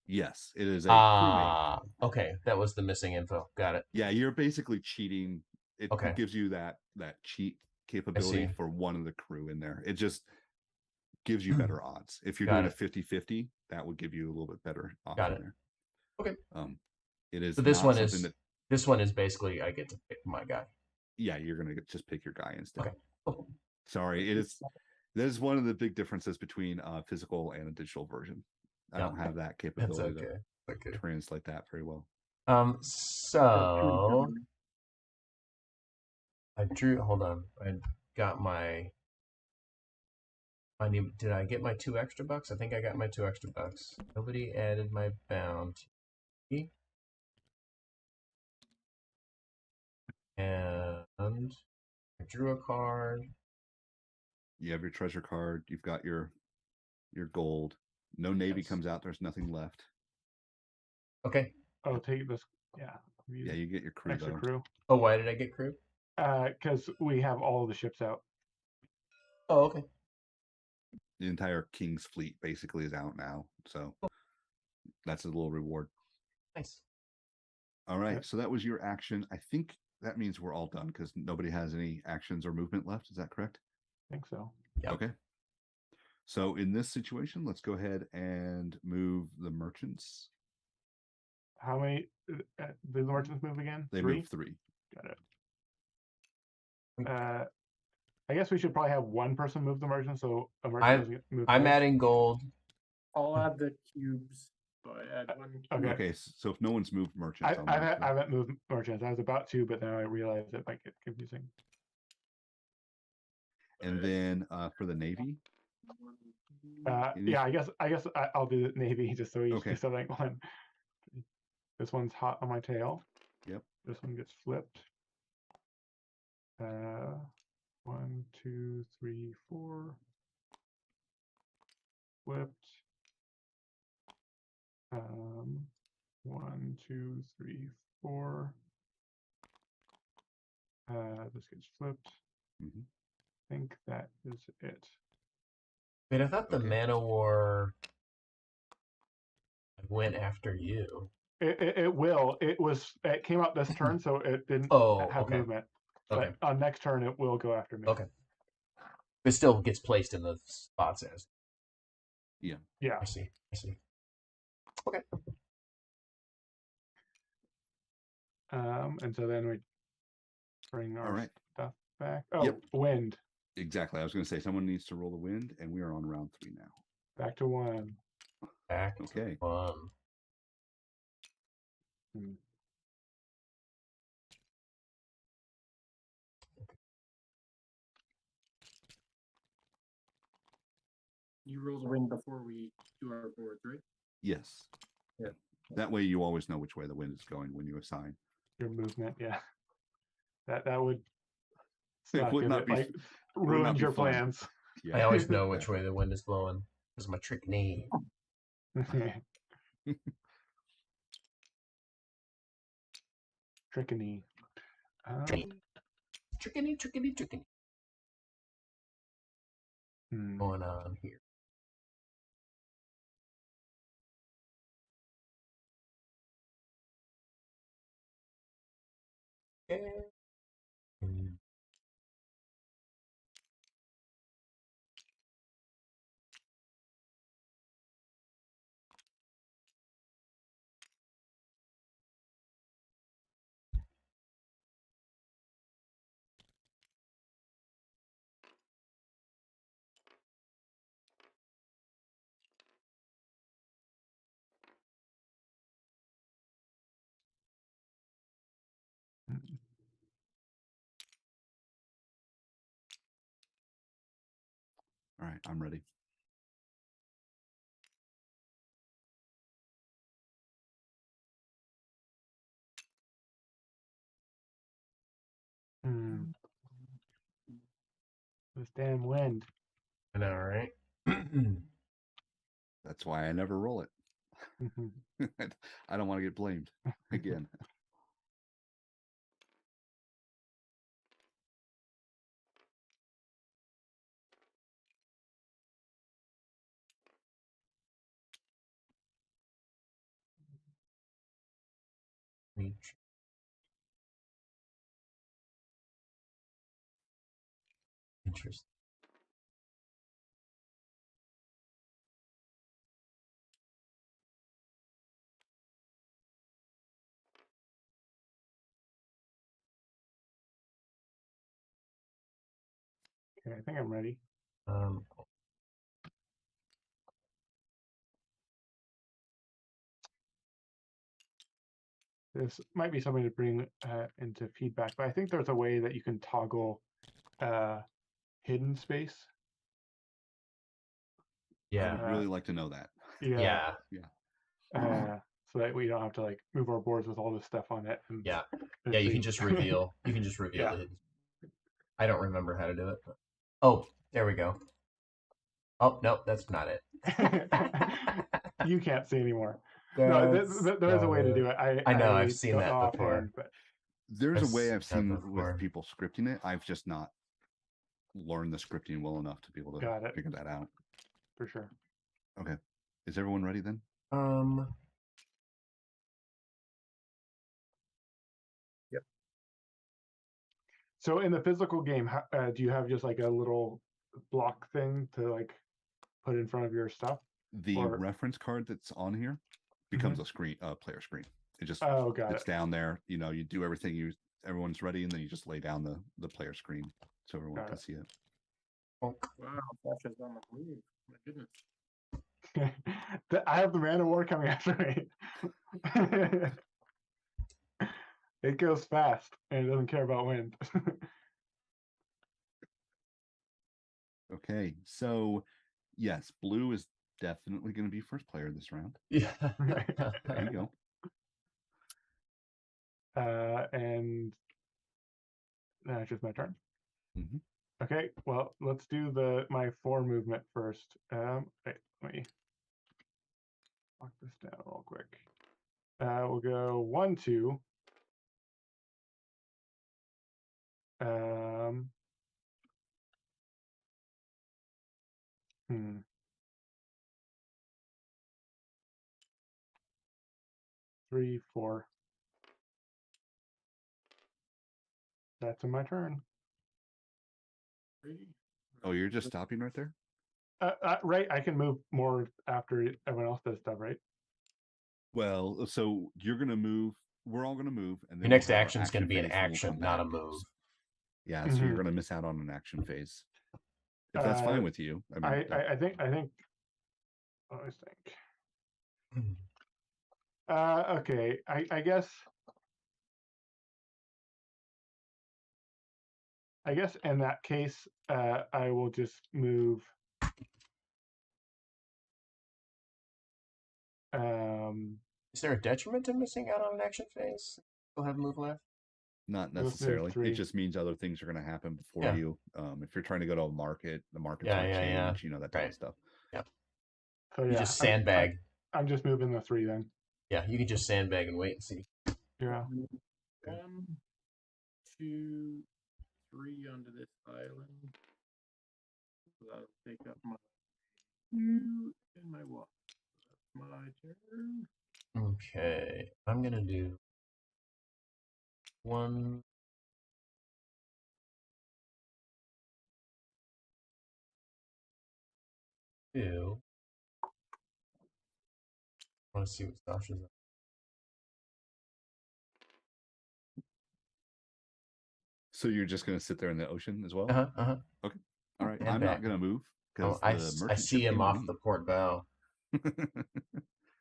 Yes, it is a crewmate. Okay, that was the missing info. Got it. Yeah, you're basically cheating. It Okay. gives you that cheat capability for one of the crew in there. It just gives you better odds. If you're doing a 50-50, that would give you a little bit better odds. Got it. There. Okay. It is. So this not one is something that, this one is basically I get to pick my guy. yeah, you're gonna just pick your guy instead. Okay. Cool. Sorry, it is. That is one of the big differences between physical and a digital version. I don't have that capability to translate that very well. So I drew. Hold on. I got my. Did I get my $2 extra? I think I got my $2 extra. Nobody added my bounty. And I drew a card. You have your treasure card. You've got your gold. No navy comes out. There's nothing left. Okay. Oh, take this. Yeah. Yeah, you get your crew. Extra though. crew. Oh, why did I get crew? Because we have all the ships out. Oh, okay. the entire King's fleet basically is out now. So that's a little reward. Nice. All right. Yep. So that was your action. I think that means we're all done because nobody has any actions or movement left. Is that correct? I think so. Yep. Okay. So in this situation, let's go ahead and move the merchants. How many did the merchants move again? They 3? move 3. Got it. I guess we should probably have one person move the merchant so a merchant doesn't get moved. I'm twice. adding gold. I'll add the cubes. So I add one. Okay. Okay. So if no one's moved merchants, I'll I move them. haven't moved merchants. I was about to, but then I realized it might get confusing. And then for the Navy, Yeah, I guess I'll do the Navy just so each Okay. just so like one. This one's hot on my tail. Yep. This one gets flipped. 1, 2, 3, 4. Flipped. 1, 2, 3, 4. This gets flipped. Mhm. I think that is it. Wait, I thought the Okay. Mana War went after you. It will. It came out this turn, so it didn't Oh, have okay. movement. Okay. But on next turn, it will go after me. Okay. It still gets placed in the spots as. Yeah. I see. Okay. And so then we bring our All right. stuff back. Oh, Yep. wind. Exactly. I was going to say someone needs to roll the wind, and we are on round 3 now. Back to 1. Back Okay. to 1. Hmm. You roll the wind before we do our boards, right? Yes. Yeah. That way you always know which way the wind is going when you assign. Your movement, yeah. That would It suck would if not it, be- like would not ruins be your fun. plans. Yeah. I always know which way the wind is blowing because of my trick knee. Trickany. Trickiny. Going on here. Okay. All right. I'm ready. This damn wind. I know, right? That's why I never roll it. I don't want to get blamed again. Interesting. Okay, I think I'm ready. This might be something to bring into feedback, but I think there's a way that you can toggle hidden space. I Yeah. would really like to know that. Yeah. So that we don't have to like move our boards with all this stuff on it. And Yeah. Yeah. You can just reveal. You can just reveal Yeah. it. I don't remember how to do it. But... Oh, there we go. Oh no, that's not it. You can't see anymore. No, there is a way to do it. I know. I've seen don't that know before. offhand, but There's a way I've seen seen that before. with people scripting it. I've just not learned the scripting well enough to be able Got to it. figure that out. for sure. Okay. Is everyone ready then? Yep. So in the physical game, do you have just like a little block thing to like put in front of your stuff? The reference card that's on here becomes a screen, player screen. It just it's down there. You know, you do everything. Everyone's ready, and then you just lay down the player screen so everyone can see it. Wow, Sasha's on the move. My goodness. I have the Man of War coming after me. It goes fast, and it doesn't care about wind. Okay, so yes, blue is definitely going to be first player this round. Yeah. There you go. And now it's just my turn. Mm-hmm. Okay, well, let's do my 4 movement first. Wait, let me lock this down real quick. We'll go 1, 2. 3, 4. That's in my turn. Oh, you're just stopping right there? Right, I can move more after everyone else does stuff, right? Well, so you're going to move. We're all going to move, and then Your next we'll have our action is going to be an phase, and we'll action, come not a back. move. Yeah, so you're going to miss out on an action phase. If that's fine with you, I mean, I think. What I think. Okay, I guess. I guess in that case, I will just move. Is there a detriment to missing out on an action phase? Still have move left? not necessarily. It just means other things are going to happen before you. If you're trying to go to a market, the market's going to change. You know, that type of stuff. Yep. So you just sandbag. I'm just moving the 3 then. Yeah, you can just sandbag and wait and see. Yeah. 1, 2, 3 onto this island. So that'll take up my 2 and my 1. That's my turn. Okay, I'm gonna do 1. 2. I want to see what Sasha's up. So you're just going to sit there in the ocean as well? Okay. All right. And I'm back. not going to move because I see him off the port bow.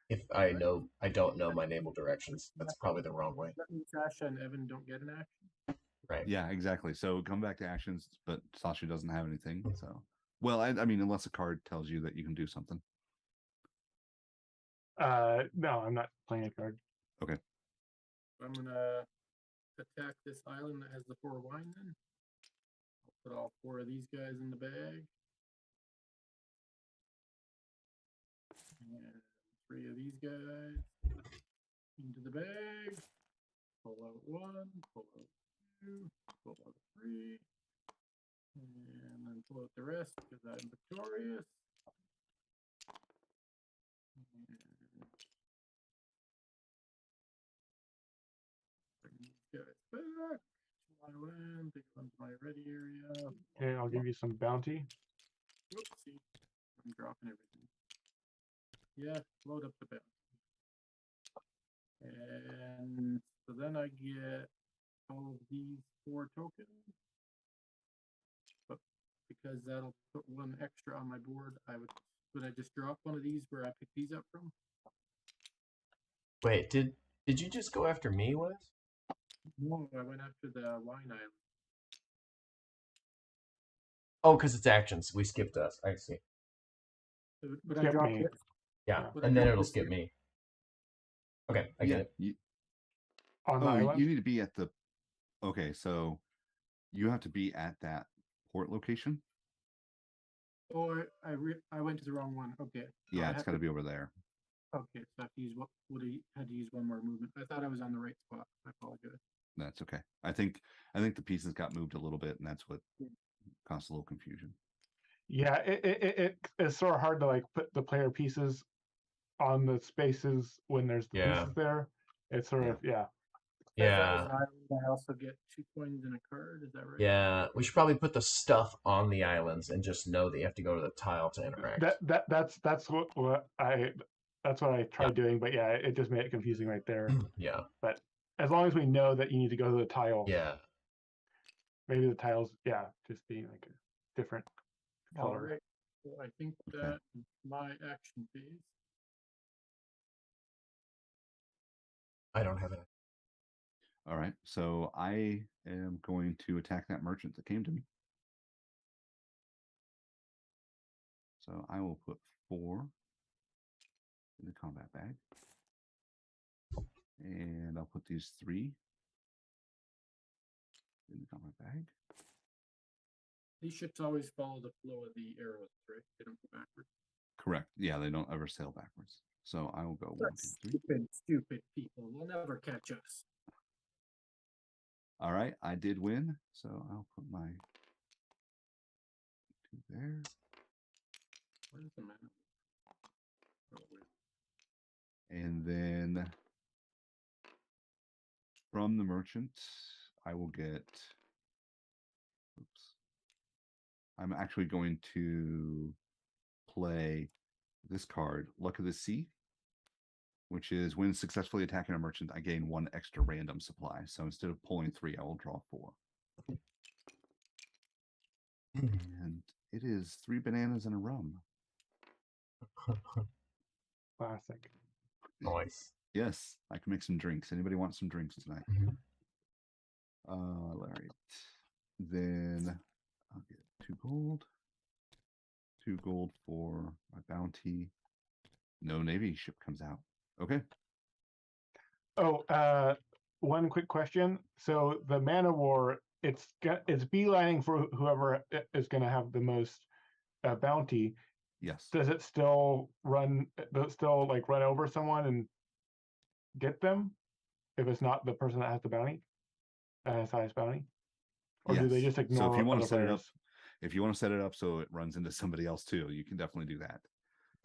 If I don't know my naval directions, that's probably the wrong way. That means Sasha and Evan don't get an action. Right. Yeah, exactly. So come back to actions, but Sasha doesn't have anything. So, well, I mean, unless a card tells you that you can do something. No, I'm not playing a card. Okay. I'm gonna attack this island that has the 4 wine. Then I'll put all 4 of these guys in the bag, and 3 of these guys into the bag. Pull out 1, pull out 2, pull out 3, and then pull out the rest because I'm victorious. Bring these guys back to my land. Take them to my ready area. Okay, I'll give you some bounty. Whoopsie. I'm dropping everything. Yeah, load up the bounty. And so then I get all of these 4 tokens. But because that'll put 1 extra on my board, would I just drop one of these where I picked these up from? Wait, did you just go after me, Wes? No, I went after the wine island. Oh, because it's actions. We skipped us. I see. But I dropped it. Yeah, and then it'll skip me. Okay, I get it. On the island? You need to be at the. Okay, so you have to be at that port location. Oh, I went to the wrong one. Okay. Yeah, it's got to be over there. Okay, so I have to use had to use 1 more movement. I thought I was on the right spot. I apologize. That's okay. I think the pieces got moved a little bit, and that's what caused a little confusion. Yeah, it's sort of hard to like put the player pieces on the spaces when there's the Yeah. pieces there. It's sort of Yeah. As an island, I also get 2 coins and a card. Is that right? Yeah, we should probably put the stuff on the islands and just know that you have to go to the tile to interact. That's what I tried doing, but yeah, it just made it confusing right there. Yeah. But as long as we know that you need to go to the tile, Yeah. maybe the tiles, just being like a different All color. right. So I think that my action phase. I don't have it. All right. So I am going to attack that merchant that came to me. So I will put 4 in the combat bag. And I'll put these 3 in the combat bag. These ships always follow the flow of the arrows, right? They don't go backwards. Correct. Yeah, they don't ever sail backwards. So I will go 1, 2, 3. Stupid people will never catch us. All right, I did win. So I'll put my 2 there. Where's the map? Oh, And then from the merchant, I will get. Oops. I'm actually going to play this card, Luck of the Sea, which is when successfully attacking a merchant, I gain 1 extra random supply. So instead of pulling 3, I will draw 4. And it is 3 bananas and a rum. Classic. Nice. Yes, I can make some drinks. Anybody want some drinks tonight? All right. Then I'll get 2 gold. 2 gold for my bounty. No Navy ship comes out. Okay. Oh, one quick question. So the Man of War, it's beelining for whoever is going to have the most bounty. Yes. Does it still run? Does it still like run over someone and get them if it's not the person that has the bounty, has highest bounty? Or do they just ignore? So if you want to set it up, players? So it runs into somebody else too, you can definitely do that.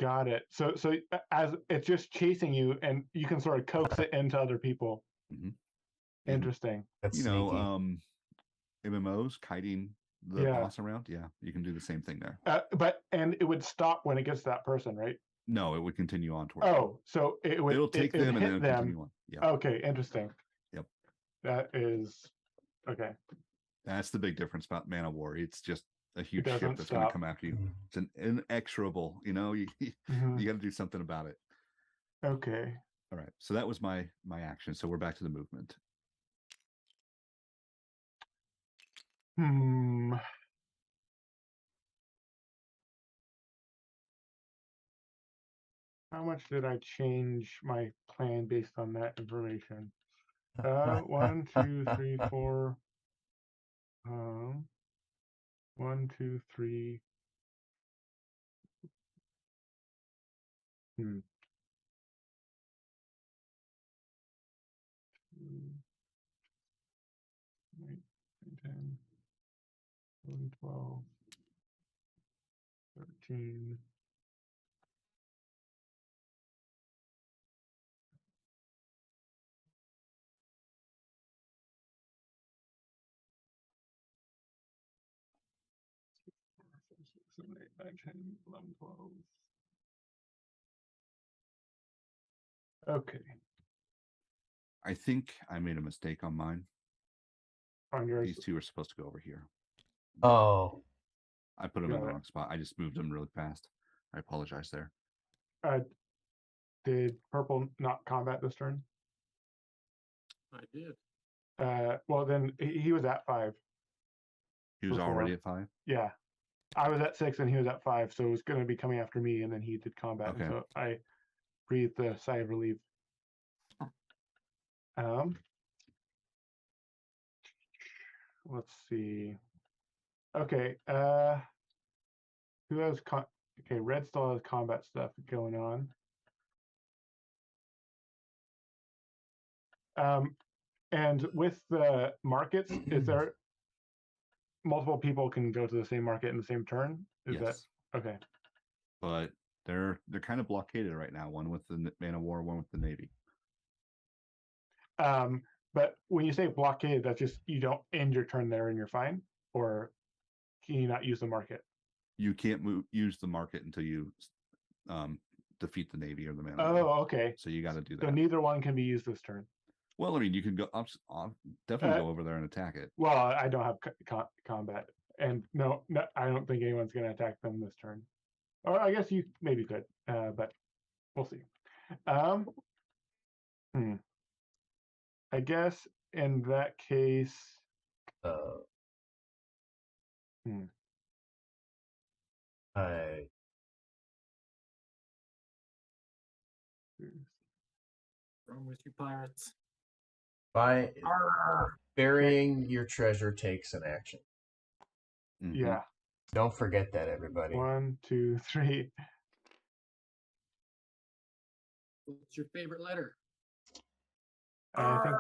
Got it. So as it's just chasing you, and you can sort of coax it into other people. Mm-hmm. Interesting. That's you sneaky. know, MMOs kiting the boss around. Yeah, you can do the same thing there. And it would stop when it gets to that person, right? No, it would continue on towards. Oh, so it'll take them and then continue on. Yeah. Okay, interesting. Yep. That is okay. That's the big difference about Man of War. It's just a huge ship that's going to come after you. It's an inexorable. You know, you got to do something about it. Okay. All right. So that was my action. So we're back to the movement. How much did I change my plan based on that information? 1, 2, 3, 4. 1, 2, 3. 2, 8, 10, 11, 12, 13. Seven, 8, 9, 10, 11, 12. Okay. I think I made a mistake on mine. On yours. These 2 are supposed to go over here. Oh. I put them in the wrong spot. I just moved them really fast. I apologize there. Did purple not combat this turn? I did. Well, then he was at 5. He was already at 5? Yeah. I was at 6 and he was at 5, so it was going to be coming after me, and then he did combat. Okay. And so I breathed a sigh of relief. Let's see. Okay. Who has okay, red still has combat stuff going on. And with the markets, is there multiple people can go to the same market in the same turn? Is Yes. that okay? But they're kind of blockaded right now. One with the Man of War, one with the Navy. But when you say blockade, that's just you don't end your turn there and you're fine, or can you not use the market? You can't use the market until you defeat the Navy or the Man of Oh, War. okay. So you got to do So that. neither one can be used this turn. Well, I mean, you can go definitely go over there and attack it. Well, I don't have combat, and no, I don't think anyone's going to attack them this turn. Or I guess you maybe could, but we'll see. I guess in that case, I Wrong with you, pirates. by Arr! burying your treasure takes an action. Mm-hmm. Yeah. Don't forget that, everybody. 1, 2, 3. What's your favorite letter? I think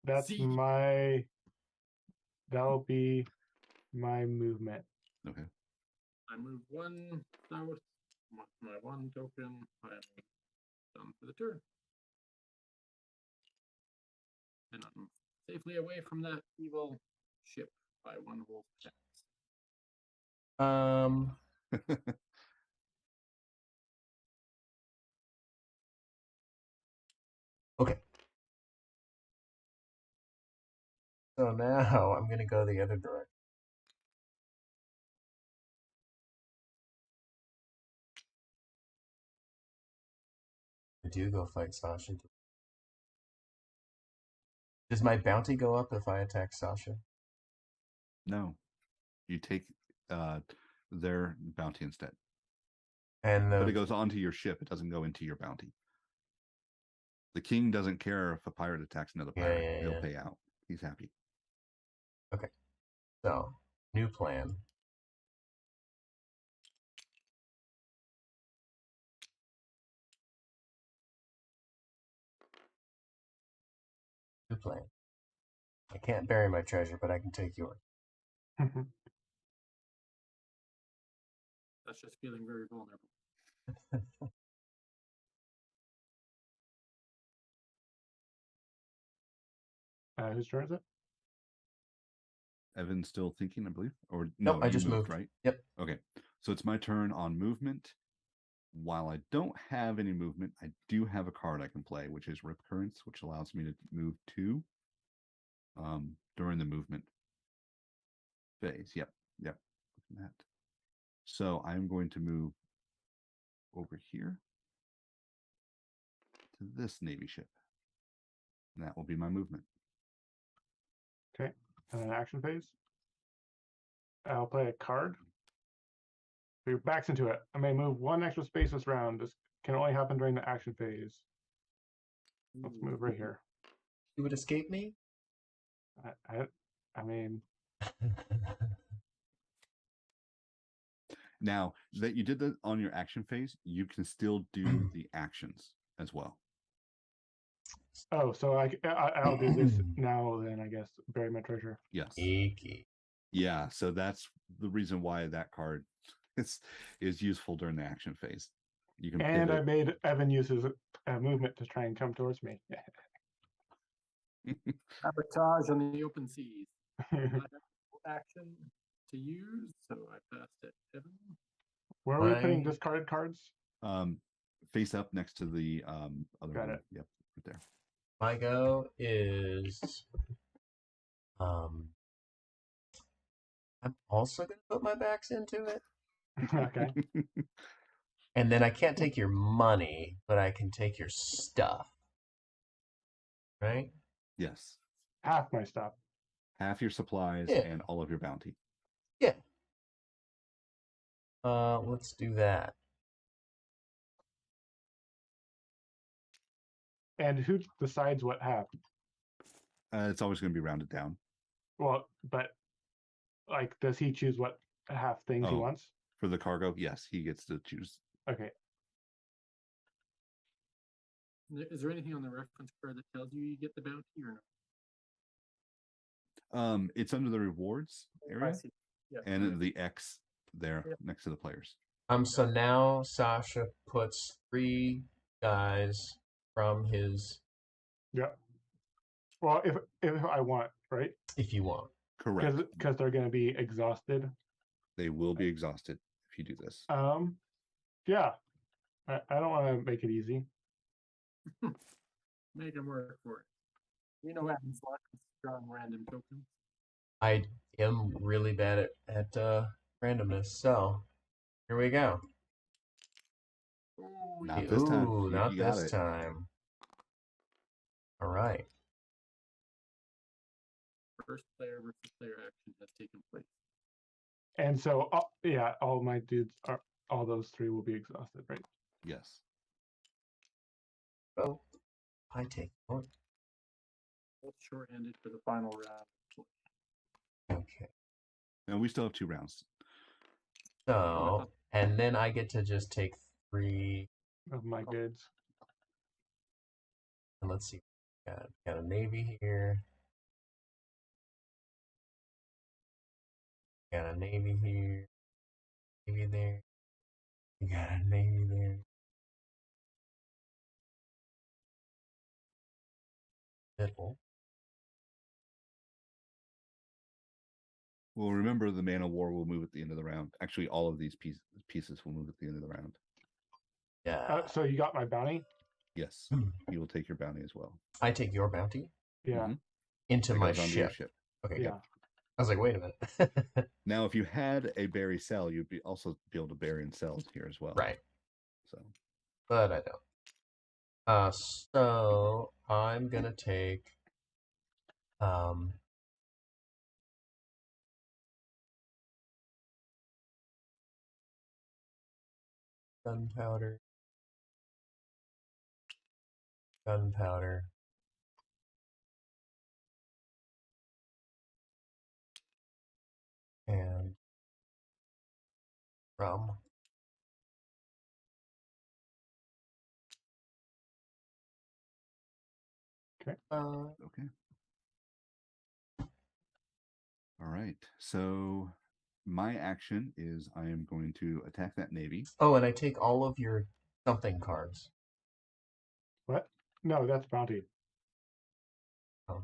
that's Z. that'll be my movement. Okay. I move 1 south. My 1 token. I am done for the turn. And I'm safely away from that evil ship by 1 whole step. Okay. So now I'm going to go the other direction. I do go fight Sasha. Does my bounty go up if I attack Sasha? No, you take their bounty instead. And But it goes onto your ship. It doesn't go into your bounty. The king doesn't care if a pirate attacks another pirate. He'll pay out. He's happy. Okay. So, new plan. New plan. I can't bury my treasure, but I can take yours. That's just feeling very vulnerable. Whose turn is it? Evan's still thinking, I believe. Or no, Nope, I just moved. Right? Yep. Okay. So it's my turn on movement. While I don't have any movement, I do have a card I can play, which is Rip Currents, which allows me to move 2 during the movement phase. Yep. That. So I'm going to move over here to this Navy ship. And that will be my movement. Okay. And then action phase. I'll play a card. So your back's into it. I may move 1 extra space this round. This can only happen during the action phase. Let's move right here. You would escape me? I mean, Now that you did that on your action phase, you can still do the actions as well. oh, so I'll do this now. Then I guess bury my treasure. Yes. Eeky. Yeah. So that's the reason why that card is useful during the action phase. You can. And pivot. I made Evan use his movement to try and come towards me. Sabotage on the open seas. Action to use, so I passed it. Evan. Where are we putting discarded cards? Face up next to the other Got one. it. Yep, right there. My go is I'm also gonna put my backs into it. Okay. And then I can't take your money, but I can take your stuff. Right? Yes. Half my stuff. Half your supplies Yeah. and all of your bounty. Yeah. Let's do that. And who decides what half? It's always going to be rounded down. Well, but like, does he choose what half things he wants? For the cargo, yes, he gets to choose. Okay. Is there anything on the reference card that tells you get the bounty or no? It's under the rewards area, I see. Yeah. and the X there Yep. next to the players. So now Sasha puts 3 guys from his, Yeah. Well, if I want, right? if you want. Correct. Because they're going to be exhausted. They will be exhausted if you do this. Yeah. I don't want to make it easy. Make them work for it. You know Adam's luck with drawing random tokens. I am really bad at randomness, so here we go. Oh, Not this time. Ooh, You not got this it. time. All right. first player versus player action has taken place. And so, yeah, all my dudes are, all those 3 will be exhausted, right? Yes. Oh, I take one. Both short-handed for the final round. Okay. And we still have 2 rounds. So, and then I get to just take 3. Of my goods. And let's see. Got a navy here. Got a navy here. Navy there. Got a navy there. Middle. Well, remember the Man of War will move at the end of the round. Actually, all of these pieces will move at the end of the round. Yeah. So you got my bounty? Yes. You will take your bounty as well. I take your bounty Yeah. Mhm. into That my goes onto your ship. ship. Okay, Yeah. good. I was like, wait a minute. Now, if you had a bury cell, you'd be also be able to bury and sell here as well. Right. So But I don't. So I'm gonna take gunpowder, and rum. Okay. okay. All right. So my action is I am going to attack that navy. Oh, and I take all of your something cards. What? No, that's bounty. Oh,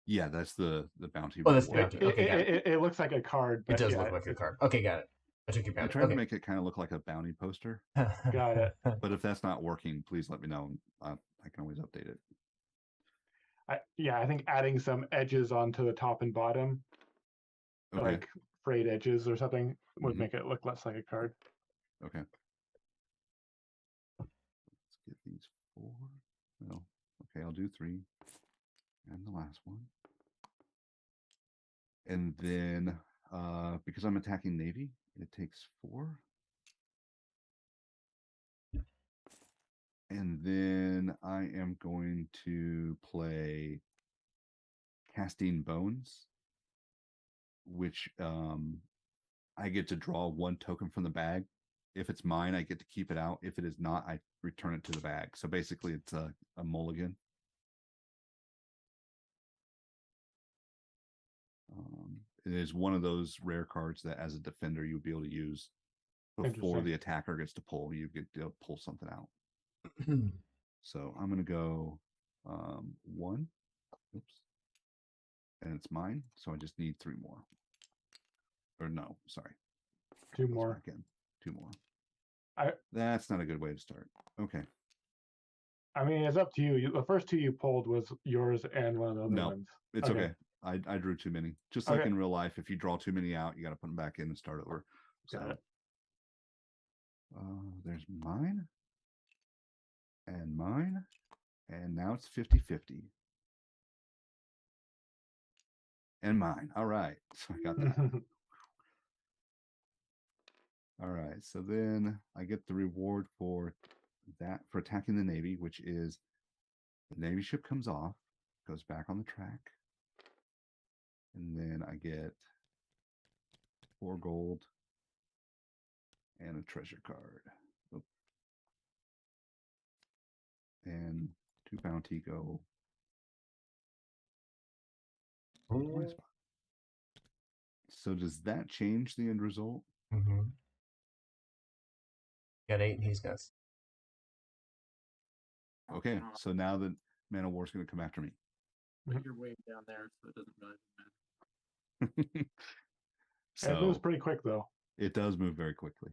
Yeah, that's the bounty oh that's the reward. bounty. Okay, got it. It looks like a card, but It does yeah, look like a card. Okay, got it. I took your I bounty. tried to Okay. make it kind of look like a bounty poster, Got it. but if that's not working, please let me know. I can always update it. I think adding some edges onto the top and bottom, Okay. like frayed edges or something, would Mhm. make it look less like a card. Okay. Let's get these 4. No. Okay, I'll do 3. And the last one. And then because I'm attacking navy, it takes 4. And then I am going to play Casting Bones, which I get to draw 1 token from the bag. If it's mine, I get to keep it out. If it is not, I return it to the bag. So basically, it's a mulligan. It is one of those rare cards that, as a defender, you'll be able to use before the attacker gets to pull. You get to pull something out. So I'm going to go 1. Oops. And it's mine. So I just need 3 more. Or no, sorry. 2 more. Back in. 2 more. I That's not a good way to start. Okay. I mean, it's up to you. The first 2 you pulled was yours and one of the other No, ones. it's okay. I drew too many. Just like Okay. in real life, if you draw too many out, you got to put them back in and start over. So Got it. there's mine and mine. And now it's 50-50. And mine. All right. So I got that. All right. So then I get the reward for that, for attacking the navy, which is the navy ship comes off, goes back on the track. And then I get 4 gold and a treasure card. Oop. And 2 bounty go in my spot. So does that change the end result? Mm-hmm. Got 8 and he's got. Okay, so now the Man of War is going to come after me. But you're way down there, so it doesn't really matter. It moves So pretty quick though. it does move very quickly.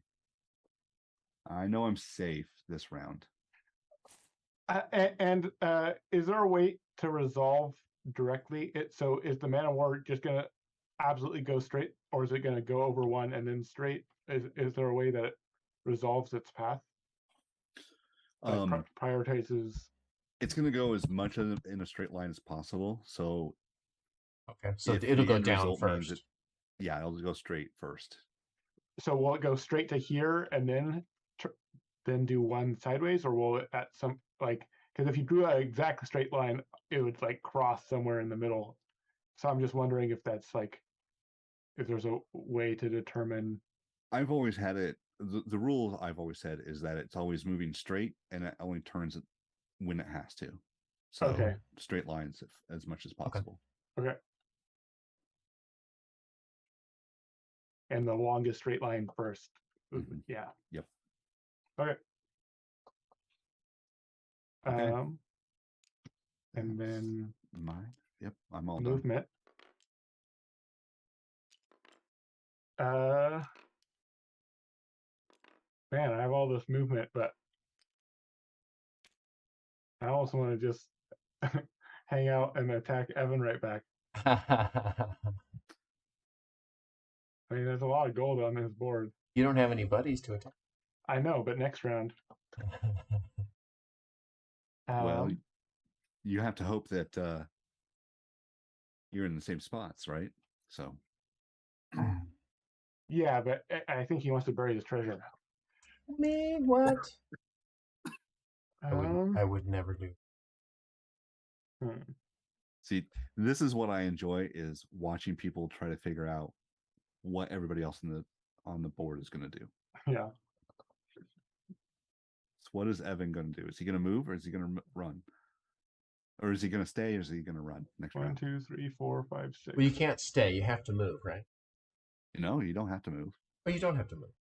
I know I'm safe this round. And is there a way to resolve directly it? So is the Man of War just gonna absolutely go straight, or is it gonna go over one and then straight? Is there a way that it resolves its path? Like prioritizes. It's going to go as much in a straight line as possible. So Okay, so if it'll the go end down result means first. yeah, it'll go straight first. So will it go straight to here and then do one sideways, or will it at some like, because if you drew an exact straight line, it would like cross somewhere in the middle. So I'm just wondering if that's like, if there's a way to determine. I've always had it. The rule I've always said is that it's always moving straight, and it only turns it when it has to. So Okay. straight lines as much as possible. Okay. And the longest straight line first. Mm-hmm. Yeah. Yep. Okay. Okay. And then Yep, I'm all movement. Man, I have all this movement, but I also want to just hang out and attack Evan right back. I mean, there's a lot of gold on his board. You don't have any buddies to attack. I know, but next round. well, you have to hope that you're in the same spots, right? So yeah, but I think he wants to bury his treasure. Me? What? I would never do. See, this is what I enjoy, is watching people try to figure out what everybody else on the board is going to do. Yeah. So what is Evan going to do? Is he going to move, or is he going to run? Or is he going to stay, or is he going to run next round? 1, 2, 3, 4, 5, 6. Well, you can't stay. You have to move, right? You don't have to move. Oh, you don't have to move.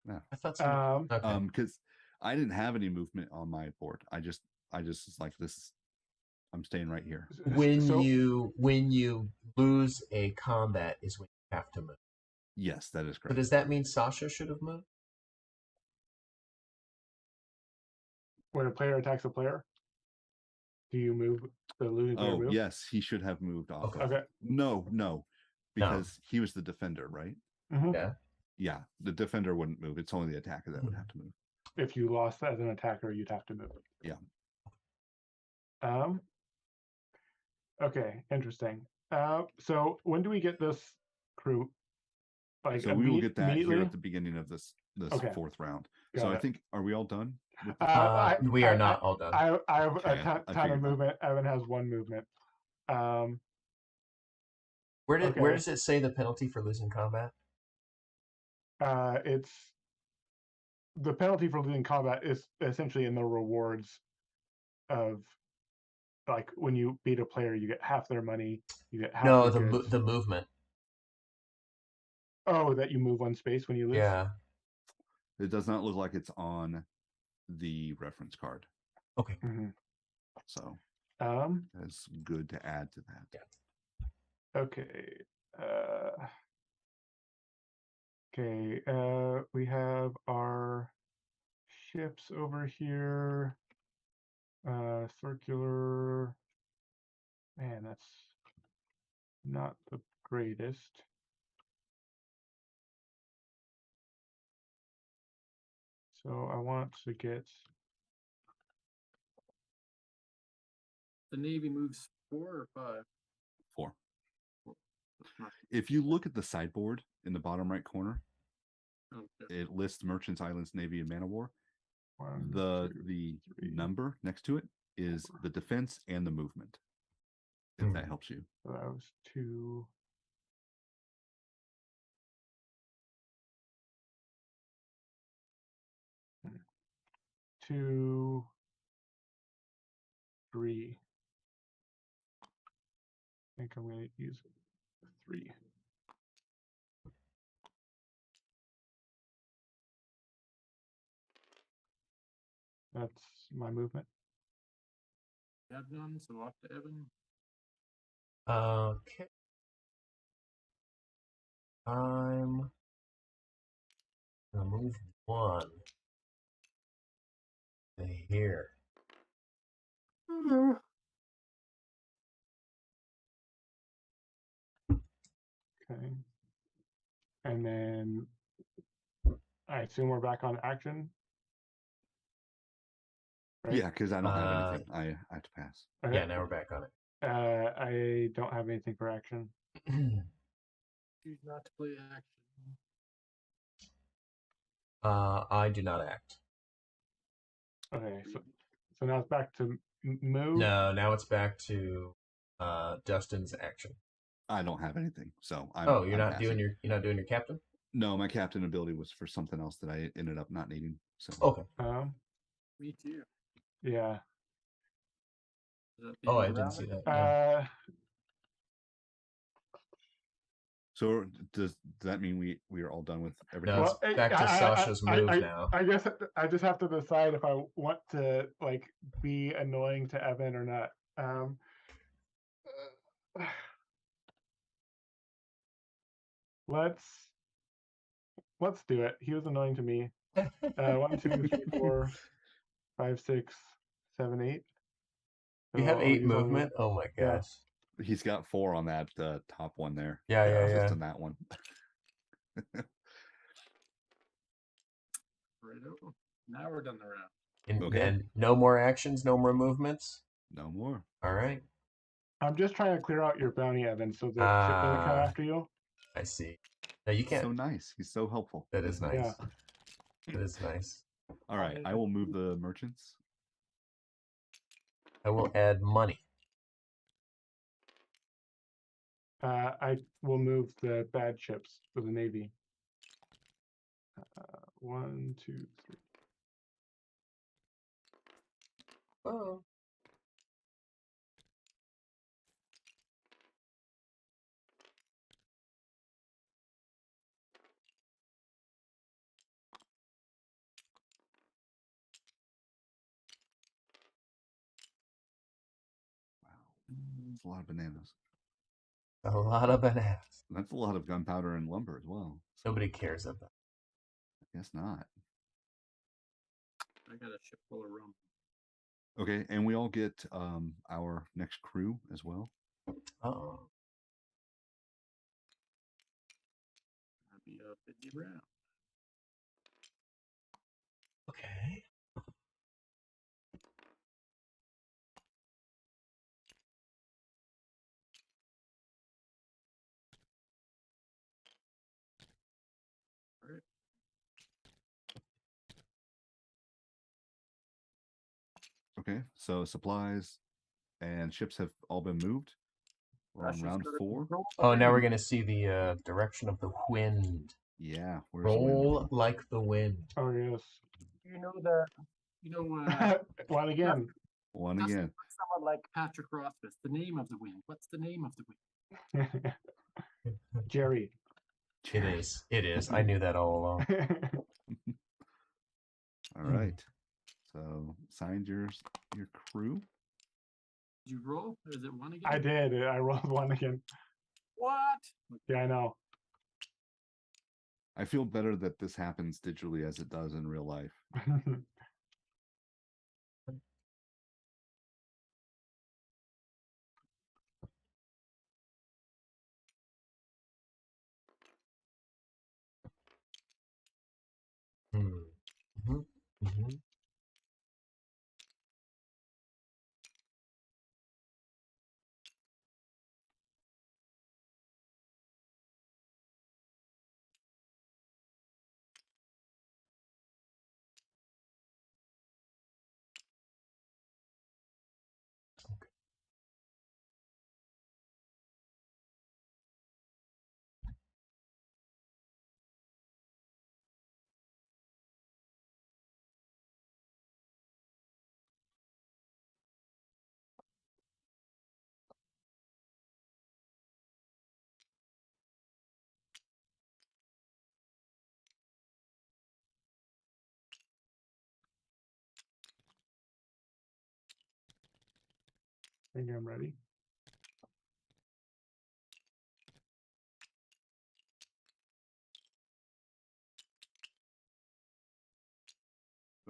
No. I thought so. Okay. Because I didn't have any movement on my board. I just was like, this. I'm staying right here. When you lose a combat is when you have to move. Yes, that is So correct. does that mean Sasha should have moved? When a player attacks a player, do you move the losing player? Move? Yes, he should have moved off. Okay. Of. No, because he was the defender, right? Mm-hmm. Yeah. Yeah, the defender wouldn't move. It's only the attacker that would have to move. If you lost as an attacker, you'd have to move. Yeah. Okay, interesting. So when do we get this crew? Like, so we will get that here at the beginning of this Okay. fourth round. Got so it. I think, are we all done? With We are not all done. I have Okay, a ton of movement. Evan has one movement. Where does it say the penalty for losing combat? It's the penalty for losing combat is essentially in the rewards of, like, when you beat a player, you get half their money. You get half the movement. Oh, that you move one space when you lose? Yeah. It does not look like it's on the reference card. Okay. Mm-hmm. So that's good to add to that. Yeah. Okay. We have our ships over here. Circular. Man, that's not the greatest. So I want to get. The Navy moves 4 or 5? 4. If you look at the sideboard in the bottom right corner, it lists merchants, islands, navy, and man of war. The number next to it is the defense and the movement. If that helps you. So that was 2. Two, 3. I think I'm going to use 3. That's my movement. Have none, so off to Evan. Okay. I'm gonna move one to here. Okay. And then I assume we're back on action. Right? Yeah, because I don't have anything. I have to pass. Okay. Yeah, now we're back on I don't have anything for action. it. Choose not to play action. I do not act. Okay, so now it's back to move. No, now it's back to Dustin's action. I don't have anything, so I'm. Oh, you're I'm not passing. doing your captain? No, my captain ability was for something else that I ended up not needing. So Okay. Me too. Yeah. Is that the Oh, end I of didn't round see then? that. No. So does that mean we are all done with everything? No, it's back to Sasha's move now. I guess I just have to decide if I want to like be annoying to Evan or not. Let's do it. He was annoying to me. 1, 2, 3, 4, 5, 6, 7, 8. You have I'll 8 use all the- movement? Oh my Yeah. gosh. He's got 4 on that top one there. Yeah. Just on that one. Righto. Now we're done the round. And, Okay. and no more actions, no more movements. No more. All right. I'm just trying to clear out your bounty, Evan, so that ship doesn't come after you. I see. No, you can't. So nice. He's so helpful. That is nice. Yeah. That is nice. All right. I will move the merchants. I will add money. I will move the bad ships for the Navy. 1, 2, 3. Oh. Wow. That's a lot of bananas. A lot of bananas. That's a lot of gunpowder and lumber as well. So Nobody cares about I guess not. I got a ship full of rum. Okay, and we all get our next crew as well. Oh. That'll be a busy round. Okay. All right. Okay, so supplies and ships have all been moved. We're on Russia's round got a 4. control Oh, now we're wind. gonna see the direction of the wind. Yeah, where's the wind Roll from? like the wind. Oh, yes. You know that. You know. One again. One Just again. someone like Patrick Rothfuss. The name of the wind. What's the name of the wind? Jerry. It is. It is. I knew that all along. All right. So signed your crew. Did you roll? Or is it one again? I did. I rolled 1 again. What? Yeah, I know. I feel better that this happens digitally as it does in real life. Mm-hmm. Mm-hmm. I think I'm ready.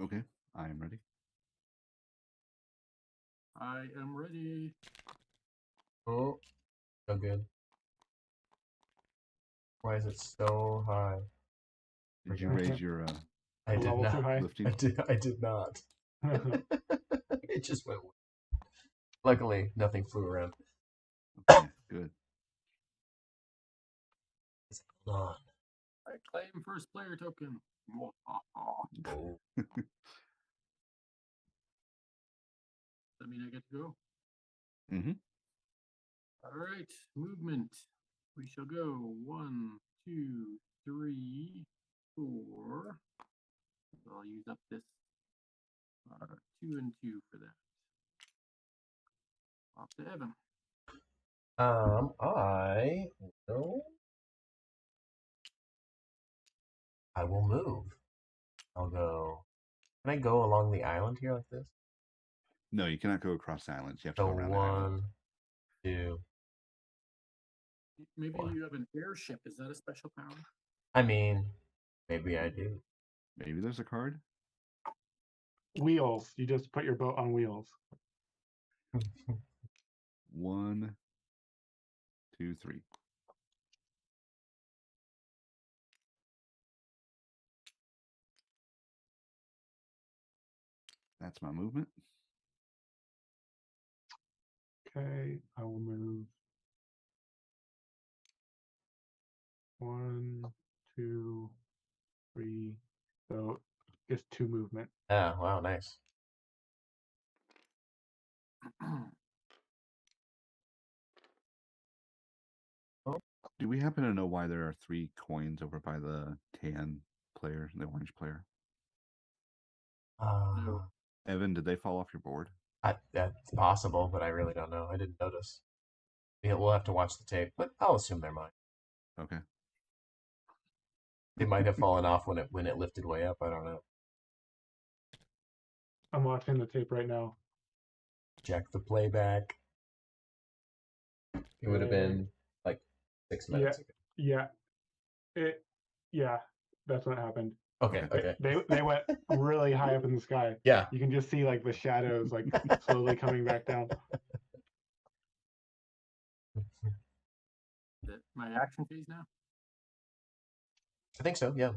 Okay, I am ready. I am ready. Oh, so good. Why is it so high? Did you Okay. raise your I did Level too not. high? lifting? I did not. It just went. Luckily, nothing flew around. Okay, good. Hold on. I claim first player token. Oh. I mean, I get to go. Mm-hmm. All right, movement. We shall go 1, 2, 3, 4. I'll use up this 2 and 2 for that. Off to Evan. I will move. I'll go. Can I go along the island here like this? No, you cannot go across islands. You have to So go around the island. 1, 2. Maybe Four. you have an airship. Is that a special power? I mean, maybe I do. Maybe there's a card. Wheels. You just put your boat on wheels. 1, 2, 3. That's my movement. Okay, I will move 1, 2, 3. So just 2 movement. Ah, wow, nice. Do we happen to know why there are 3 coins over by the tan player, the orange player? No. Evan, did they fall off your board? That's possible, but I really don't know. I didn't notice. Yeah, we'll have to watch the tape, but I'll assume they're mine. Okay. They might have fallen off when it lifted way up. I don't know. I'm watching the tape right now. Check the playback. It would have been like 6 minutes ago. Yeah. Yeah, that's what happened. Okay. They went really high up in the sky. Yeah. You can just see like the shadows like slowly coming back down. Is it my action phase now? I think so. Yeah.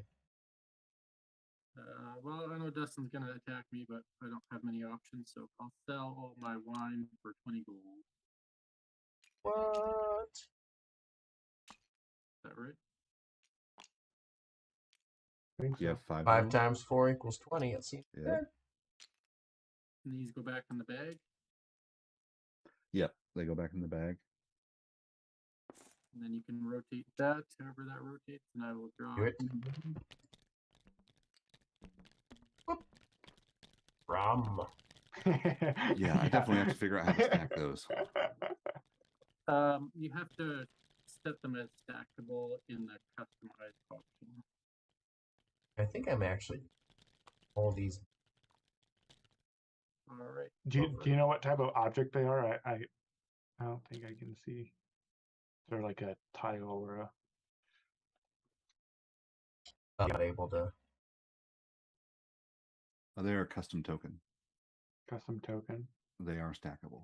Well, I know Dustin's gonna attack me, but I don't have many options, so I'll sell all my wine for 20 gold. What? Is that right? I think so. You have 5 5 gold? times 4 equals 20. It seems Yeah. good. And these go back in the bag, Yep, they go back in the bag. and then you can rotate that, however that rotates, and I will draw. Do it. Rum. Yeah, I definitely have to figure out how to stack those. You have to set them as stackable in the customized option. I think I'm actually all these. All right. Do you know what type of object they are? I don't think I can see. They're like a tile or a. I'm not able to. Oh, they're a custom token. Custom token. They are stackable.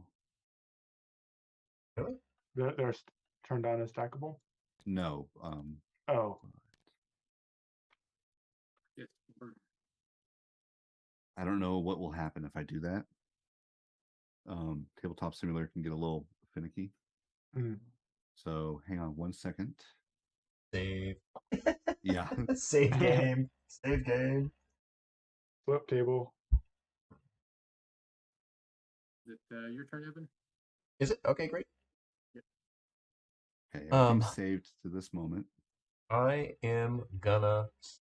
Really? They're turned on as stackable. No. Oh, Yes. I don't know what will happen if I do that. Tabletop Simulator can get a little finicky. mm. So hang on 1 second. Save. Yeah. Save game. Save game. Flip table. Is it your turn, Evan? Is it? Okay, great. Okay, everything's saved to this moment. I am gonna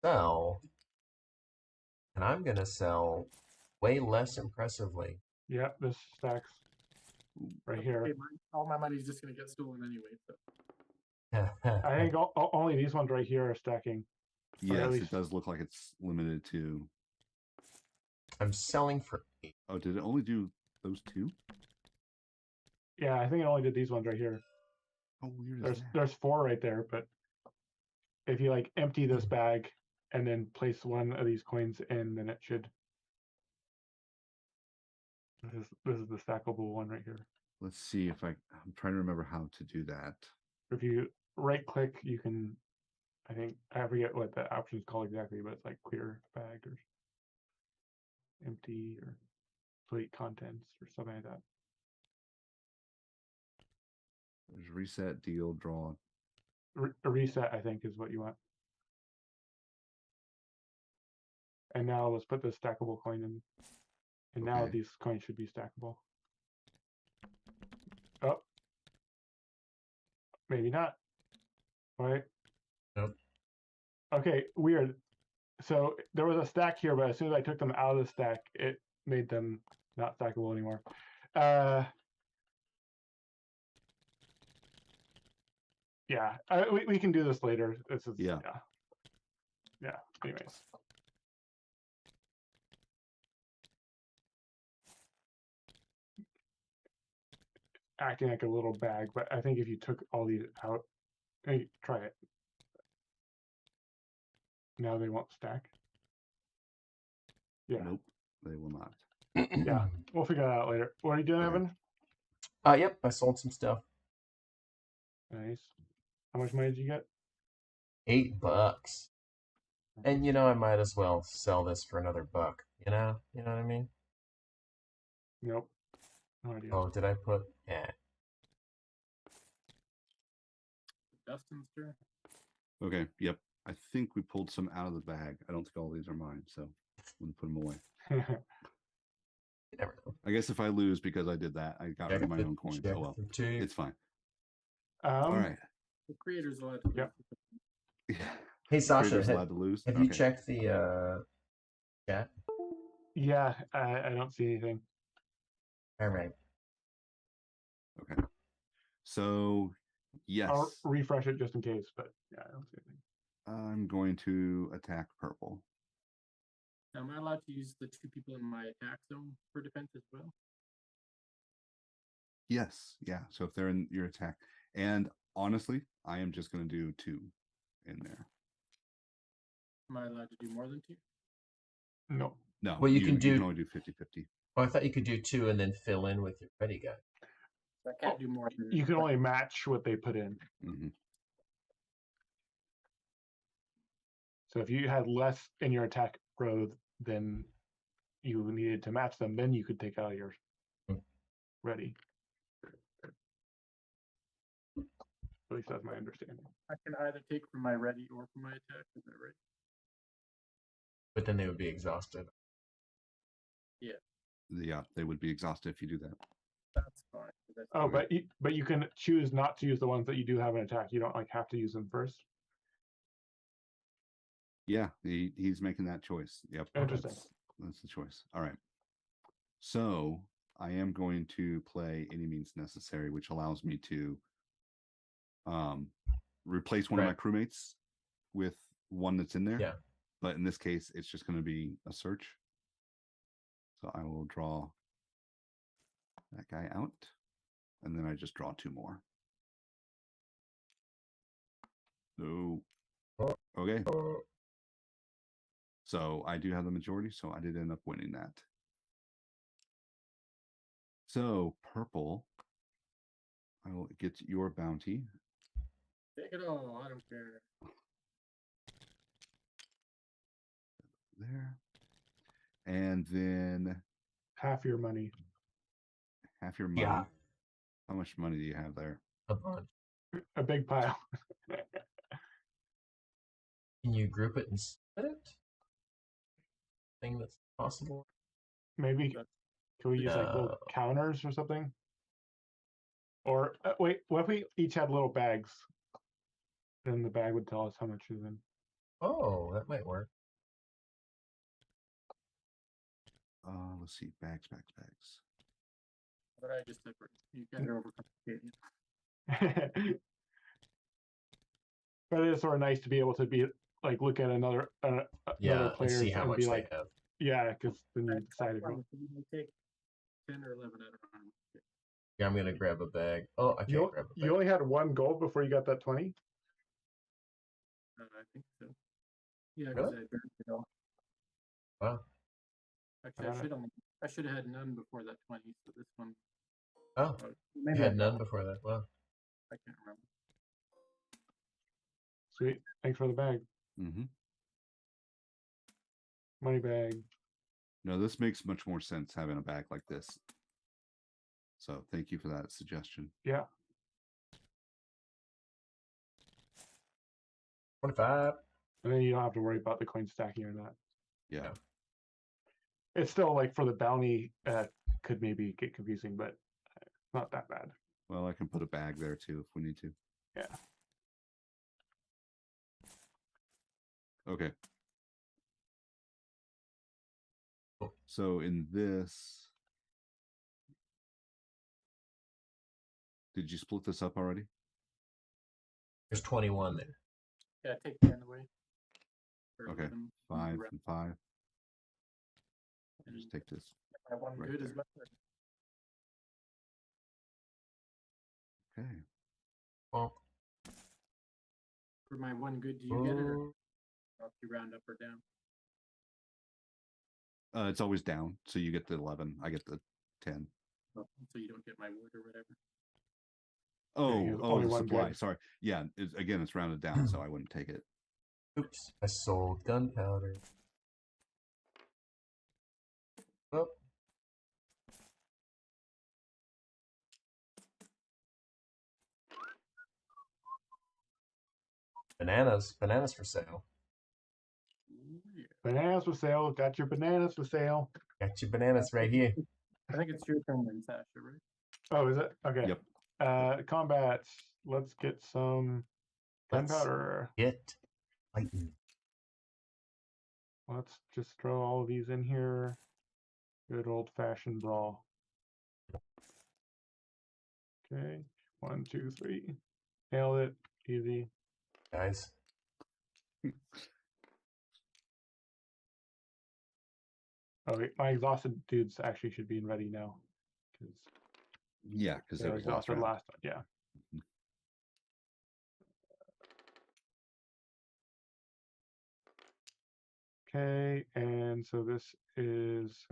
sell, and I'm gonna sell way less impressively. Yeah, this stacks right here. Okay, all my money's just gonna get stolen anyway. So. I think only these ones right here are stacking. Yes, least- it does look like it's limited to. I'm selling for 8. Oh, did it only do those 2? Yeah, I think it only did these ones right here. How weird is There's that? there's 4 right there, but if you like empty this bag and then place one of these coins in, then it should. This is the stackable one right here. Let's see if I'm trying to remember how to do that. If you right click, you can. I think I forget what the option is called exactly, but it's like clear bag or empty or delete contents or something like that. There's reset, deal, draw. A reset, I think, is what you want. And now let's put the stackable coin in. And now Okay. these coins should be stackable. Oh, maybe not. Right? Nope. Okay, weird. So there was a stack here, but as soon as I took them out of the stack, it made them not stackable anymore. Yeah, we can do this later. This is Yeah. Yeah. Anyways. Acting like a little bag, but I think if you took all these out, hey, try it. Now they won't stack. Yeah. Nope, they will not. Yeah, we'll figure that out later. What are you doing, Okay. Evan? Yep, I sold some stuff. Nice. How much money did you get? $8. And I might as well sell this for another $1. You know what I mean? Nope. No idea. Oh, did I put? Yeah. Dustin's turn. Okay, yep. I think we pulled some out of the bag. I don't think all these are mine, so I'm gonna put them away. You never know. I guess if I lose because I did that, I got rid of my own coins. Oh well, it's fine. All right. The creator's allowed to. Yep. Yeah. Hey Sasha, Creator's allowed to lose. have you checked the chat? Yeah, I don't see anything. All right. Okay. So, yes. I'll refresh it just in case, but yeah, I don't see anything. I'm going to attack purple. Now, am I allowed to use the 2 people in my attack zone for defense as well? Yes. Yeah. So if they're in your attack, and honestly, I am just going to do 2 in there. Am I allowed to do more than 2? No. No. Well, you can only do 50-50. Oh, I thought you could do 2 and then fill in with your ready guy. I can't do more than. You can only match what they put in. Mm-hmm. So if you had less in your attack row than you needed to match them, then you could take out your ready. At least that's my understanding. I can either take from my ready or from my attack. Is that right? But then they would be exhausted. Yeah, they would be exhausted if you do that. That's fine. That's Oh, Okay. but you can choose not to use the ones that you do have in attack. You don't have to use them first. Yeah, he's making that choice. Yep. Interesting. That's the choice. All right. So I am going to play Any Means Necessary, which allows me to replace one of my crewmates with one that's in there. Yeah. But in this case, it's just going to be a search. So I will draw that guy out, and then I just draw 2 more. No. Okay. So I do have the majority, so I did end up winning that. So purple, I will get your bounty. Take it all. I don't care. There. And then Half your money. half your money. Yeah. How much money do you have there? A bunch. A big pile. Can you group it and split it? Thing that's possible. Maybe can we use like little counters or something? Or wait, what if we each had little bags? Then the bag would tell us how much is in. Oh, that might work. Let's see, bags. But I just separate. You guys are overcomplicating. But it is sort of nice to be able to be like look at another Yeah, and players see how and much be they like, have. yeah, because then you decide. You may take 10 or 11 at a time. Yeah, I'm gonna grab a bag. Oh, I can't grab a bag. You only had 1 gold before you got that 20? I think so. Yeah, because Really? I burned it all. Wow. Actually, I should have had none before that 20. So this one. Oh, Maybe you I had got none before that. Wow. I can't remember. Sweet. Thanks for the bag. Mm-hmm. Money bag. No, this makes much more sense having a bag like this. So thank you for that suggestion. Yeah. 25. And then you don't have to worry about the coin stacking or not. Yeah. It's still like for the bounty, could maybe get confusing, but not that bad. Well, I can put a bag there too if we need to. Yeah. Okay. So in this, did you split this up already? There's 21 there. Yeah, take 10 away. Or Okay. 11, 5 around. and 5. And Just take this. my one right good as there. well. Okay. Well, For my one good, do you get it, or do you round up or down? It's always down, so you get the 11. I get the 10. Oh, so you don't get my wood or whatever. he has Oh, only the one supply. good. Sorry. Yeah, again, it's rounded down, so I wouldn't take it. oops. I sold gunpowder. Oh. Bananas. Bananas for sale. Ooh, yeah. Bananas for sale. Got your bananas for sale. Got your bananas right here. I think it's your turn then, Sasha, right? Oh, is it? Okay. Yep. Combat. Let's get some Let's gunpowder. get fighting. Let's just throw all of these in here. Good old fashioned brawl. Okay. 1, 2, 3. Nailed it. Easy. Guys. Oh, wait, my exhausted dudes actually should be ready now. Yeah, because They they were was last exhausted round. last time. Yeah. Okay, and so this is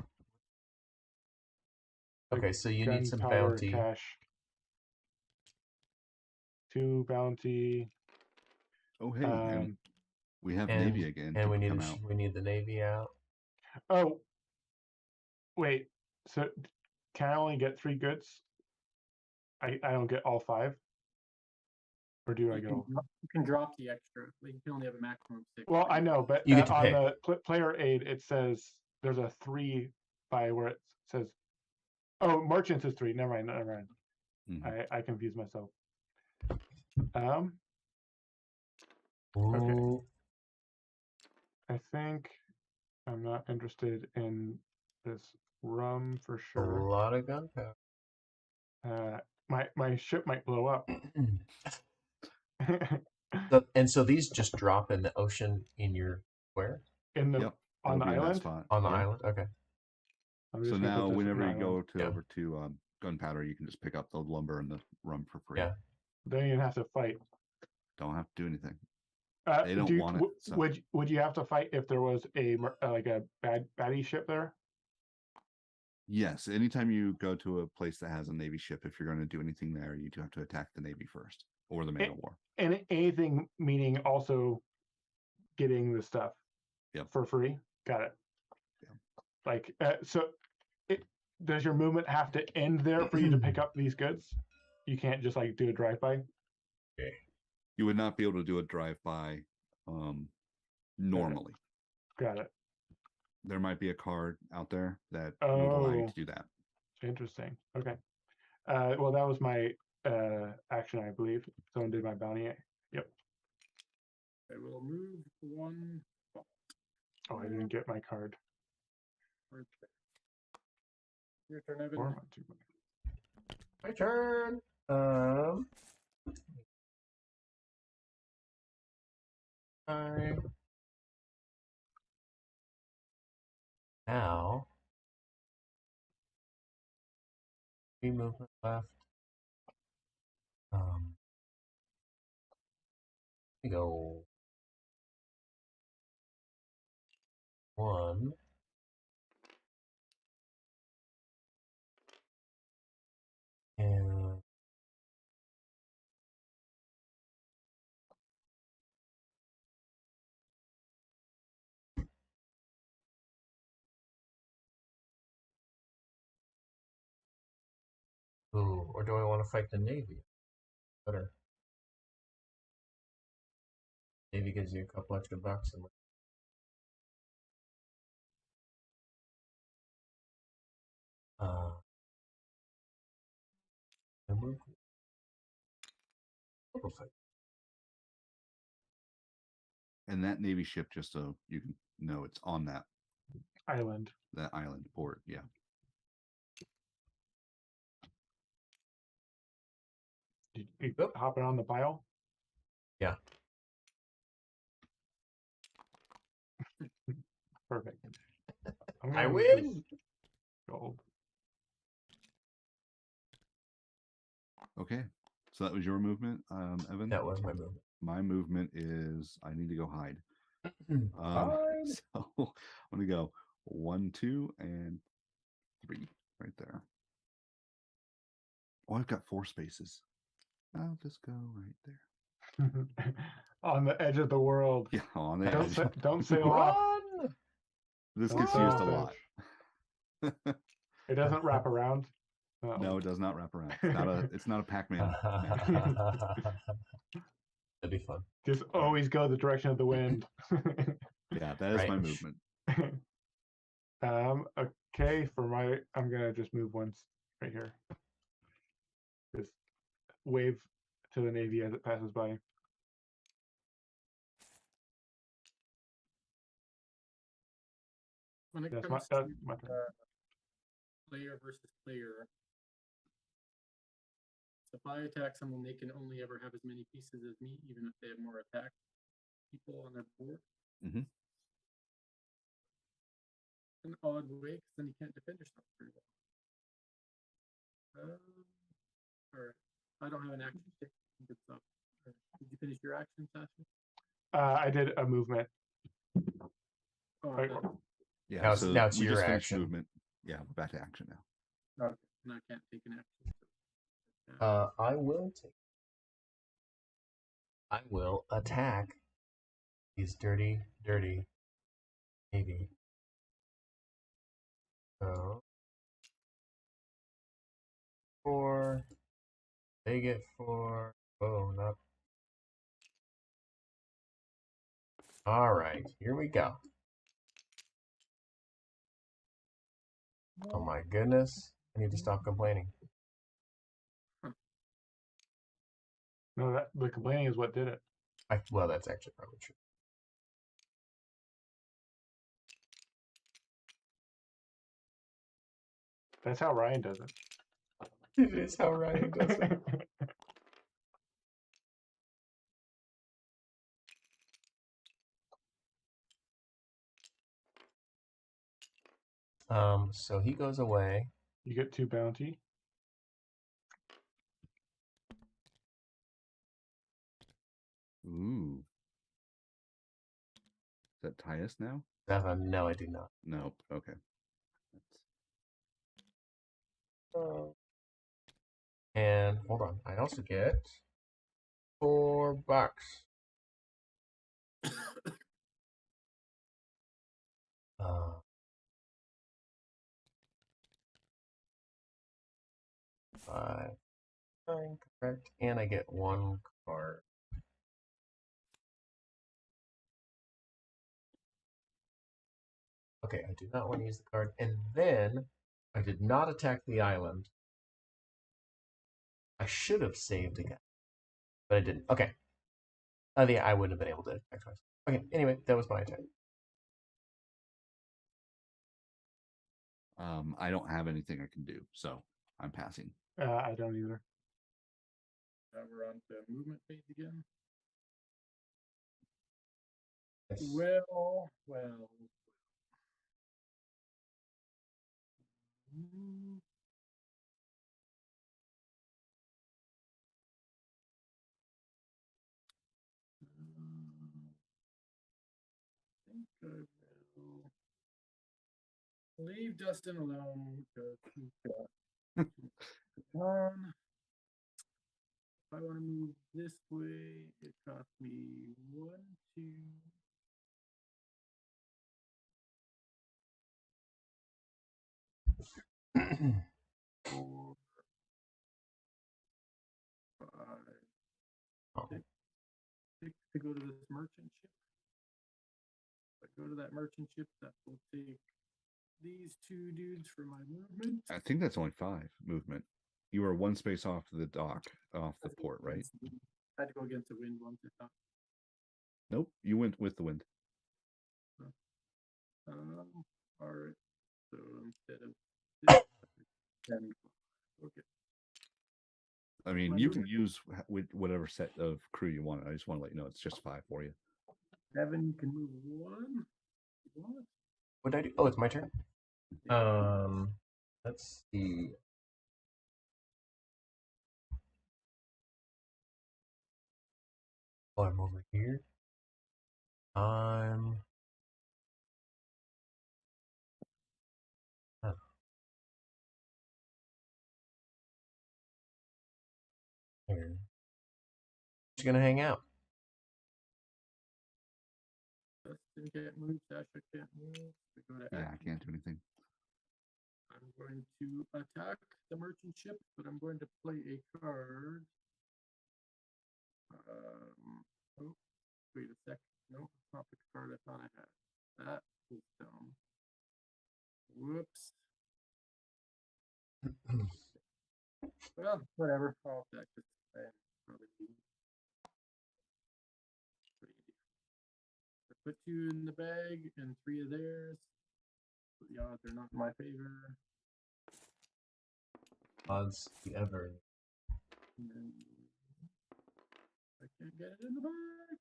Okay, so you need some gunpowder bounty. cache. 2 bounty. Oh, hey, and we have Navy again. And we to need come out. we need the Navy out. Oh, wait. So can I only get 3 goods? I don't get all 5? Or do I get all? You can drop the extra. Like, you can only have a maximum of 6. Well, I know, but You get to on pick. the player aid, it says there's a 3 by where it says, oh, merchants is 3. Never mind. Mhm. I confused myself. Ooh, Okay. I think I'm not interested in this rum for a sure. lot of gunpowder. My ship might blow up. So these just drop in the ocean in your where? In the Yep. on the It'll be in that island. spot. On the Yeah. island? Okay. I'm So just gonna now, put this on whenever the you go island. to over to gunpowder, you can just pick up the lumber and the rum for free. Yeah. Then you have to fight. Don't have to do anything. They don't want it. So. Would you have to fight if there was like a baddie ship there? Yes. Anytime you go to a place that has a Navy ship, if you're going to do anything there, you do have to attack the Navy first or the man of war. And anything meaning also getting the stuff for free. Got it. Yeah. Like so, does your movement have to end there for you to pick up these goods? You can't just like do a drive-by. Okay. You would not be able to do a drive-by normally. Got it. There might be a card out there that would allow you to do that. Interesting. Okay. Well, that was my action, I believe. Someone did my bounty. Yep. I will move 1. Oh, I didn't get my card. Your turn, Evan. My turn. Now 3 movement left. We go 1. And ooh, or do I want to fight the Navy? Better. Navy gives you a couple extra bucks. And I move. We'll fight. And that Navy ship, just so you can know, it's on that Island. port. Yeah. You hopping on the pile? Yeah. Perfect. I win. Gold. Okay. So that was your movement, Evan? That was my movement. My movement is I need to go hide. Hide. So I'm going to go 1, 2, and 3 right there. Oh, I've got 4 spaces. I'll just go right there. On the edge of the world. Yeah, on the Don't edge. don't sail off. Run! This Don't gets sail used a off lot. edge. It doesn't wrap around. Uh-oh. No, it does not wrap around. It's not a Pac-Man. That'd be fun. Just always go the direction of the wind. Yeah, that is Right. my movement. Okay, I'm gonna just move once right here. Just wave to the Navy as it passes by. When it That's comes my to turn. player versus player, so if I attack someone, they can only ever have as many pieces as me, even if they have more attack people on their board. Mhm. An odd way, because then you can't defend yourself very well. All right. I don't have an action to take. Good stuff. Did you finish your action, Sasha? I did a movement. Oh, Right. okay. Yeah, Now so it's we your just finished action. movement. Yeah, we're back to action now. Okay. And I can't take an action. I will attack these dirty Navy. So 4. They get 4. Oh, not. All right, here we go. Oh my goodness. I need to stop complaining. No, the complaining is what did it. Well, that's actually probably true. That's how Ryan does it. It is how Ryan does it. So he goes away. You get 2 bounty. Ooh. Does that tie us now? 7. No, I do not. Nope. Okay. And hold on, I also get $4. 5, 9, correct, and I get 1 card. Okay, I do not want to use the card, and then I did not attack the island. I should have saved again, but I didn't. Okay. Yeah, I wouldn't have been able to attack twice. Okay, anyway, that was my attack. I don't have anything I can do, so I'm passing. I don't either. Now we're on to movement phase again. Yes. Well. I will leave Dustin alone because he's got on. If I want to move this way, it costs me 1, 2, 4, 5, Oh. 6 to go to this merchant ship. If I go to that merchant ship, that will take these 2 dudes for my movement. I think that's only 5 movement. You are 1 space off the dock, off the port, right? I had to go against the wind once. I thought. Nope, you went with the wind. All right. So instead of this, 10, okay. I mean, My you can movement. use with whatever set of crew you want. I just want to let you know it's just 5 for you. Evan, you can move 1. You want? What did I do? Oh, it's my turn. Let's see. Oh, I'm over here. I'm. Huh. Here. Just gonna hang out. Dustin can't move. Sasha can't move. We go to Yeah, I action. can't do anything. I'm going to attack the merchant ship, but I'm going to play a card. Oh, wait a sec. No, it's not the card I thought I had. That is dumb. Whoops. Well, whatever. I'll attack this. I put 2 in the bag and 3 of theirs. But the odds are not in my favor. Odds ever. And then I can't get it in the bag.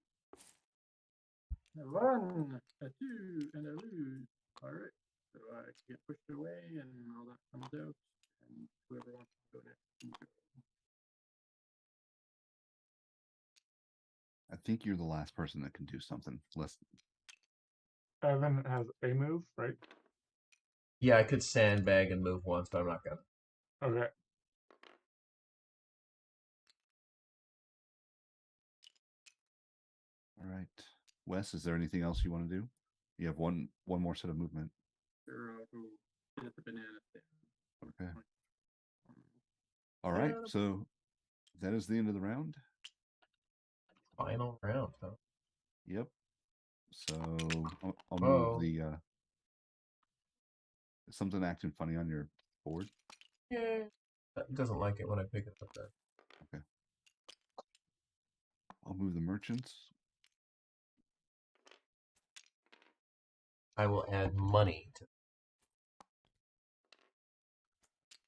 A 1, a 2, and a lose. All right. So I get pushed away, and all that comes out. And whoever wants to go next can go. I think you're the last person that can do something. Less. Evan has a move, right? Yeah, I could sandbag and move once, but I'm not gonna. Okay. All right, Wes. Is there anything else you want to do? You have one more set of movement. Sure, I'll go get the banana stand. Okay. All right. So that is the end of the round. Final round, huh? Yep. So I'll Whoa. move the. Is something acting funny on your board? Yeah. It doesn't like it when I pick it up there. Okay. I'll move the merchants. I will add money to.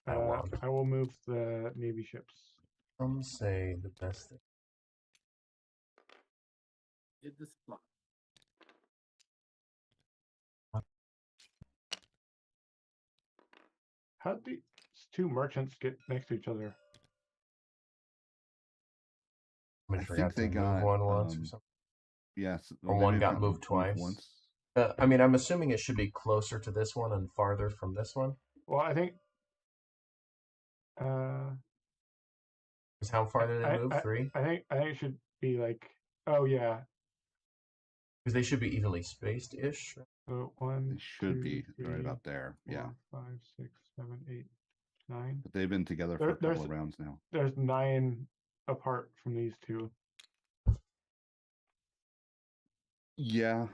I will move the Navy ships. Some say the best thing. Did the spot. How did these 2 merchants get next to each other? I forgot think they to move got, one once or something. Yes. Or one got moved twice. Once. I mean, I'm assuming it should be closer to this one and farther from this one. Well, I think. Is how far did they move? 3? I think it should be like. Oh yeah. Because they should be evenly spaced ish. So 1, They should 2, be 3, right about there. 4, Yeah. 5, 6, 7, 8, 9. But they've been together for a couple of rounds now. There's 9 apart from these 2. Yeah.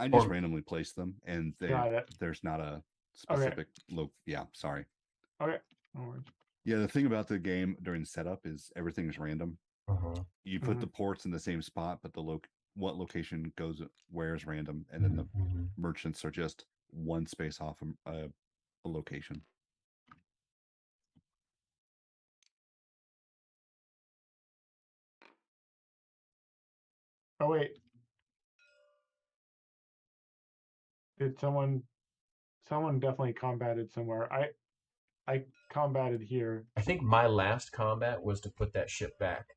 I just randomly placed them, and there's not a specific Yeah, sorry. Okay. No worries. Yeah, the thing about the game during setup is everything is random. You put the ports in the same spot, but what location goes where is random, and then the merchants are just 1 space off a location. Oh wait. Did someone definitely combated somewhere? I combated here. I think my last combat was to put that ship back.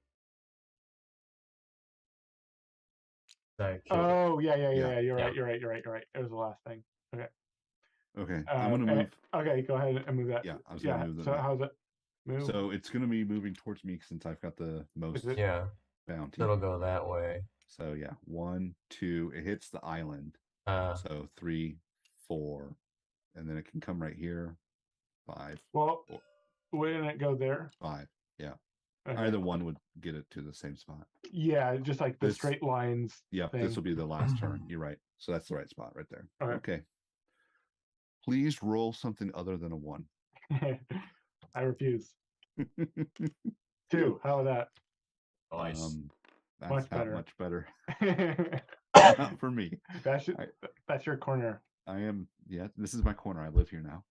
I killed it. Oh, yeah. Yeah. You're Yeah. right. It was the last thing. Okay. Okay. I'm gonna move. Okay, go ahead and move that. Yeah, I was gonna move So that. how's it move? So it's gonna be moving towards me since I've got the most Yeah. bounty. It'll go that way. So yeah, 1, 2. It hits the island. So 3, 4, and then it can come right here. 5. Well, 4, wouldn't it go there? 5. Yeah. Okay. Either one would get it to the same spot. Yeah, just like the straight lines. Yeah, thing. this will be the last turn. You're right. So that's the right spot right there. Okay. Please roll something other than a 1. I refuse. 2. How about that? Nice. That's Much not better. much better. That's Not for me. That's your corner. I am. Yeah, this is my corner. I live here now.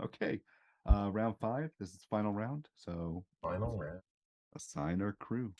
Okay. Round 5. This is the final round. So Final round. assign our crew.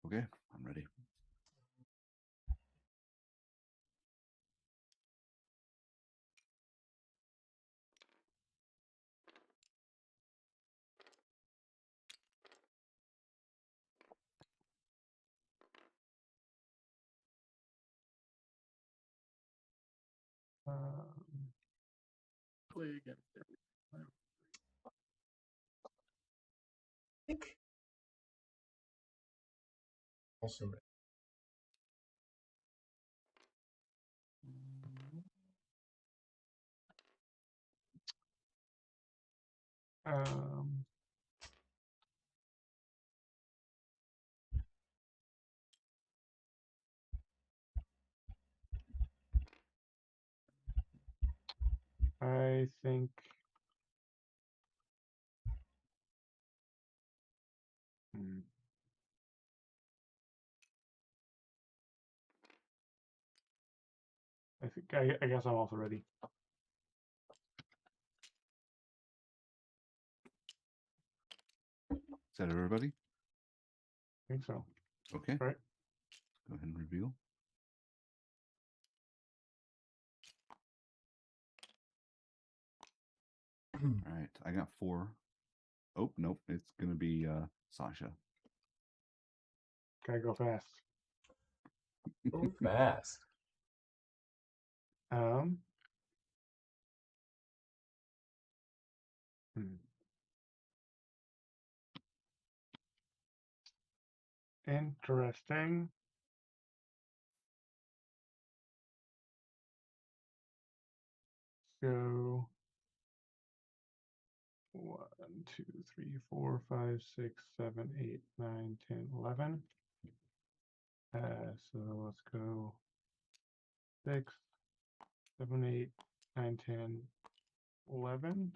Okay, I'm ready. Play against every time. I think. Also, Um, I think I guess I'm also ready. Is that everybody? I think so. Okay. All right. Go ahead and reveal. All right, I got 4. Oh, nope, it's gonna be Sasha. Gotta go fast. go fast. Interesting. So 1, 2, 3, 4, 5, 6, 7, 8, 9, 10, 11. So let's go 6, 7, 8, 9, 10, 11.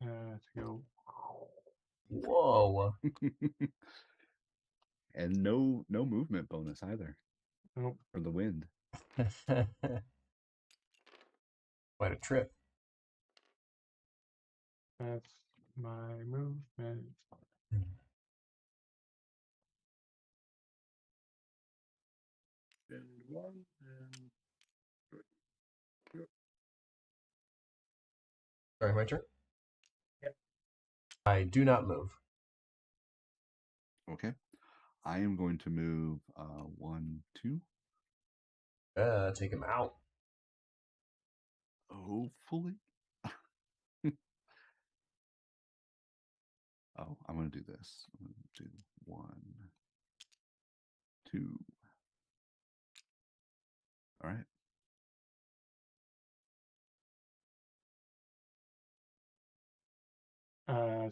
Let's go. Whoa. And no movement bonus either. Nope. For the wind. Quite a trip. That's my movement. And 1 and 3. Sorry, my turn? Yep. I do not move. Okay. I am going to move 1, 2. Take him out. Hopefully. Oh, I'm going to do this. I'm going to do 1, 2. All right.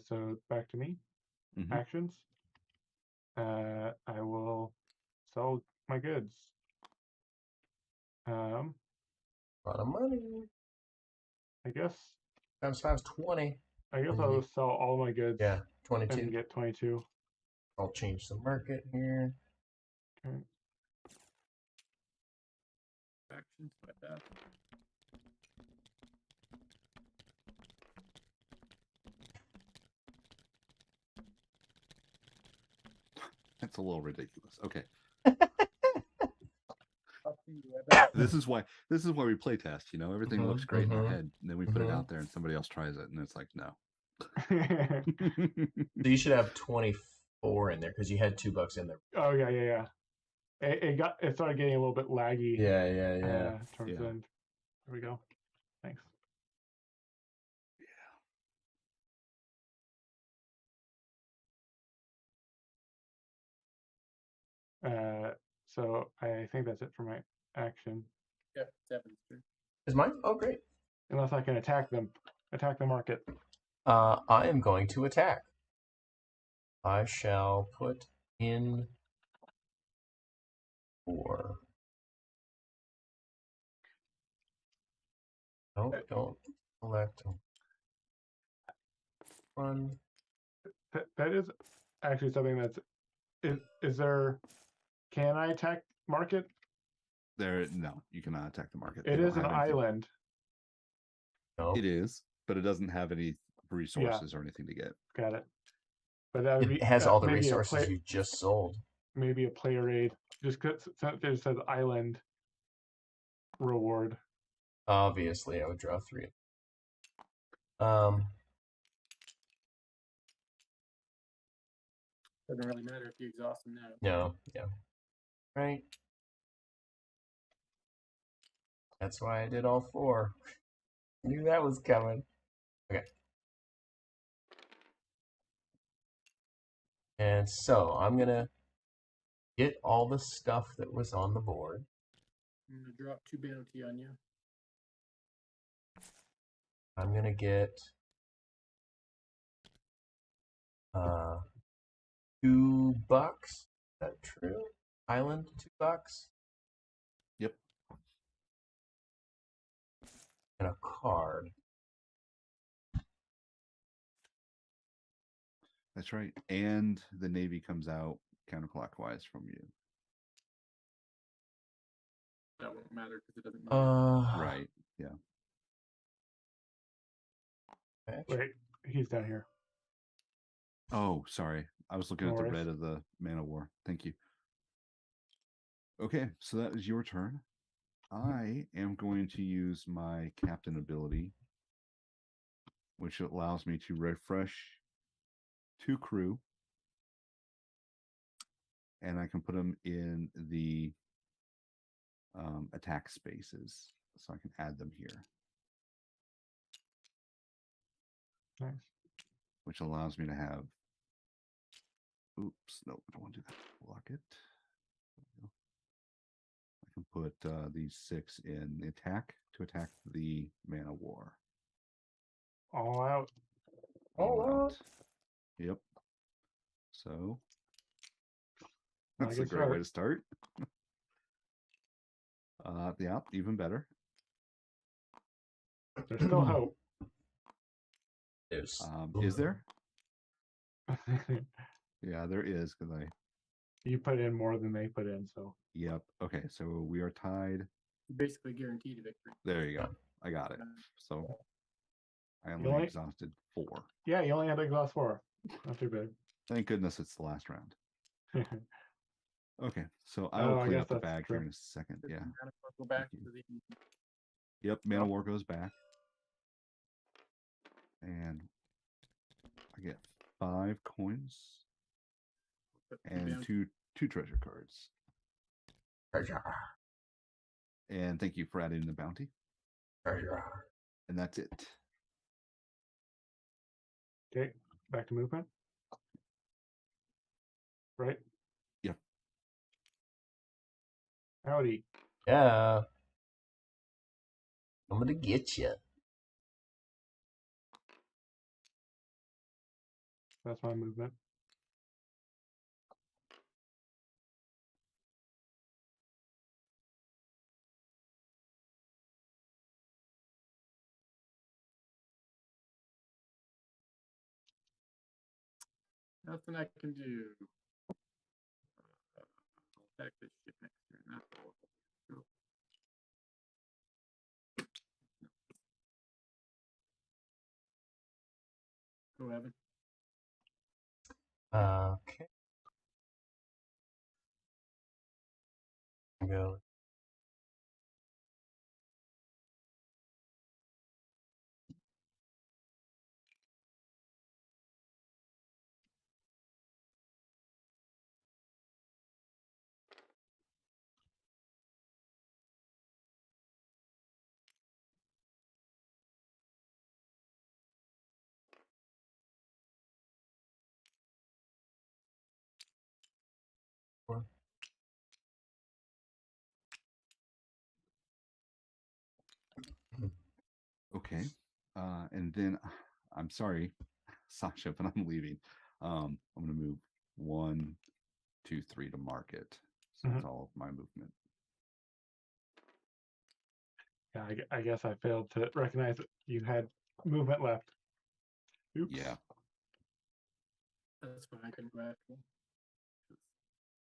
So back to me. Mhm. Actions. I will sell my goods. A lot of money. I guess Times 5 is 20. I'll just sell all my goods. Yeah, 22. And get 22. I'll change the market here. Okay. Actions like that. That's a little ridiculous. Okay. Up to you, Evan. This is why we play test, you know, everything looks great in our head, and then we put it out there and somebody else tries it and it's like, no. So you should have 24 in there because you had $2 in there. Oh yeah. It started getting a little bit laggy. Yeah. Towards the end. There we go. Thanks. So I think that's it for my action. Yeah, 7's turn. Is mine? Oh, great. Unless I can attack the market. I am going to attack. I shall put in 4. No, don't select 1. That is actually something that's. Is there? Can I attack market? No, you cannot attack the market. It is an island. No. It is, but it doesn't have any resources or anything to get. Got it. But that would be. It has all the maybe resources you just sold. Maybe a player aid. Just because it says island reward. Obviously, I would draw 3. Doesn't really matter if you exhaust them now. No, yeah. Right. That's why I did all 4. Knew that was coming. Okay. And so I'm going to get all the stuff that was on the board. I'm going to drop 2 bounty on you. I'm going to get $2. Is that true? Island, $2? Yep. And a card. That's right. And the Navy comes out counterclockwise from you. That won't matter because it doesn't matter. Right. Yeah. Wait, he's down here. Oh, sorry. I was looking at the red of the Man of War. Thank you. Okay, so that is your turn. I am going to use my captain ability, which allows me to refresh 2 crew. And I can put them in the attack spaces. So I can add them here. Nice. Which allows me to have. Oops, no, I don't want to do that. Block it. I can put these 6 in the attack to attack the Man of War. All out. All out. Yep. So that's a great way to start. Yeah, even better. There's still hope. Is there? Yeah, there is, because you put in more than they put in, so. Yep. Okay, so we are tied. You basically guaranteed a victory. There you go. I got it. So I only exhausted 4. Yeah, you only had to exhaust 4. Not too bad. Thank goodness it's the last round. Okay, so I will clean up the bag here in a second. Yeah. Go back to the... Yep, Man of War goes back. And I get 5 coins and two treasure cards. Treasure. And thank you for adding the bounty. And that's it. Okay, back to movement. Right? Yep. Howdy. Yeah. I'm gonna get you. That's my movement. Nothing I can do. I'll attack this shit next turn. That's all. Go Evan. Okay. Go. Okay. And then I'm sorry, Sasha, but I'm leaving. I'm gonna move 1, 2, 3 to market. So that's all of my movement. Yeah, I guess I failed to recognize that you had movement left. Oops. Yeah. That's fine. I can go after him.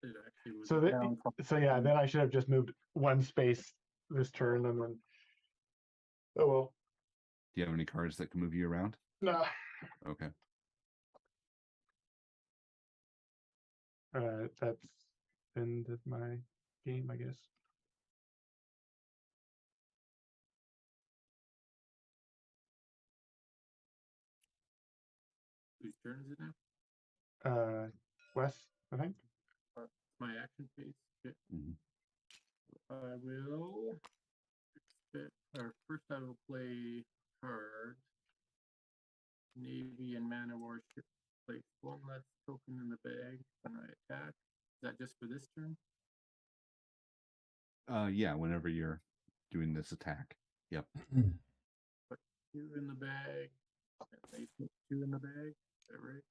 It actually was So down from yeah, then I should have just moved one space this turn and then. Oh well. Do you have any cards that can move you around? Nah. Okay. That's end of my game, I guess. whose turn is it now? Wes, I think. My action phase. Okay. Mhm. I will or first I will play card. Navy and Mana Warship. Place one less token in the bag when I attack. Is that just for this turn? Yeah, whenever you're doing this attack. Yep. Put 2 in the bag. And they put 2 in the bag. Is that right?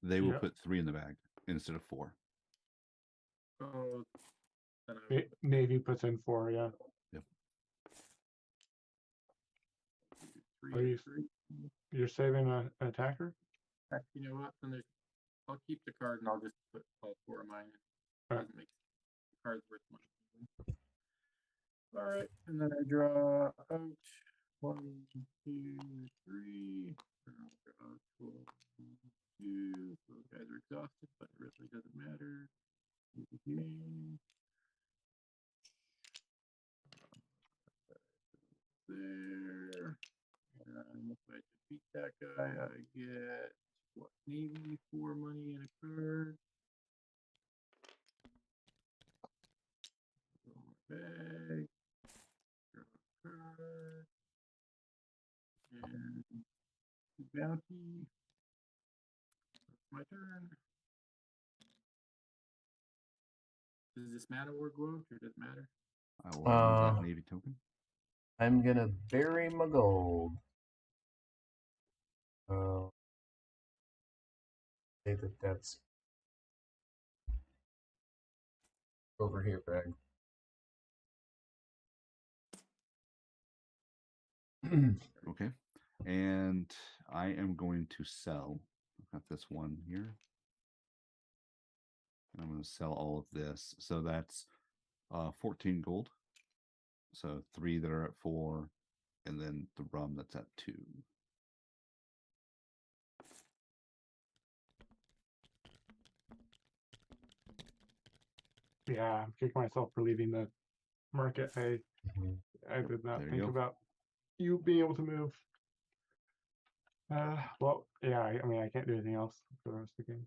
They will Yep. put 3 in the bag instead of 4. Oh, then I will Navy puts in 4, yeah. Yep. do 3 Are and you- 3. You're saving an attacker? You know what? Then I'll keep the card and I'll just put all 4 of mine in. Alright. Doesn't make the card's worth money. Alright, and then I draw out 1, 2, 3. And I'll draw 12, 2. So those guys are exhausted, but it really doesn't matter. There. And if I defeat that guy, I get what? Navy 4 money and a card. Throw my bag. Draw a card. And bounty. That's my turn. Does this mana war go out or does it matter? I will remove that Uh, Navy token. I'm gonna bury my gold. Say that's over here, Greg. Okay. And I am going to sell. I've got this one here. I'm going to sell all of this. So that's 14 gold. So 3 that are at 4, and then the rum that's at 2. Yeah, I'm kicking myself for leaving the market. I did not There you think go. about you being able to move. Well, yeah, I mean, I can't do anything else for the rest of the game.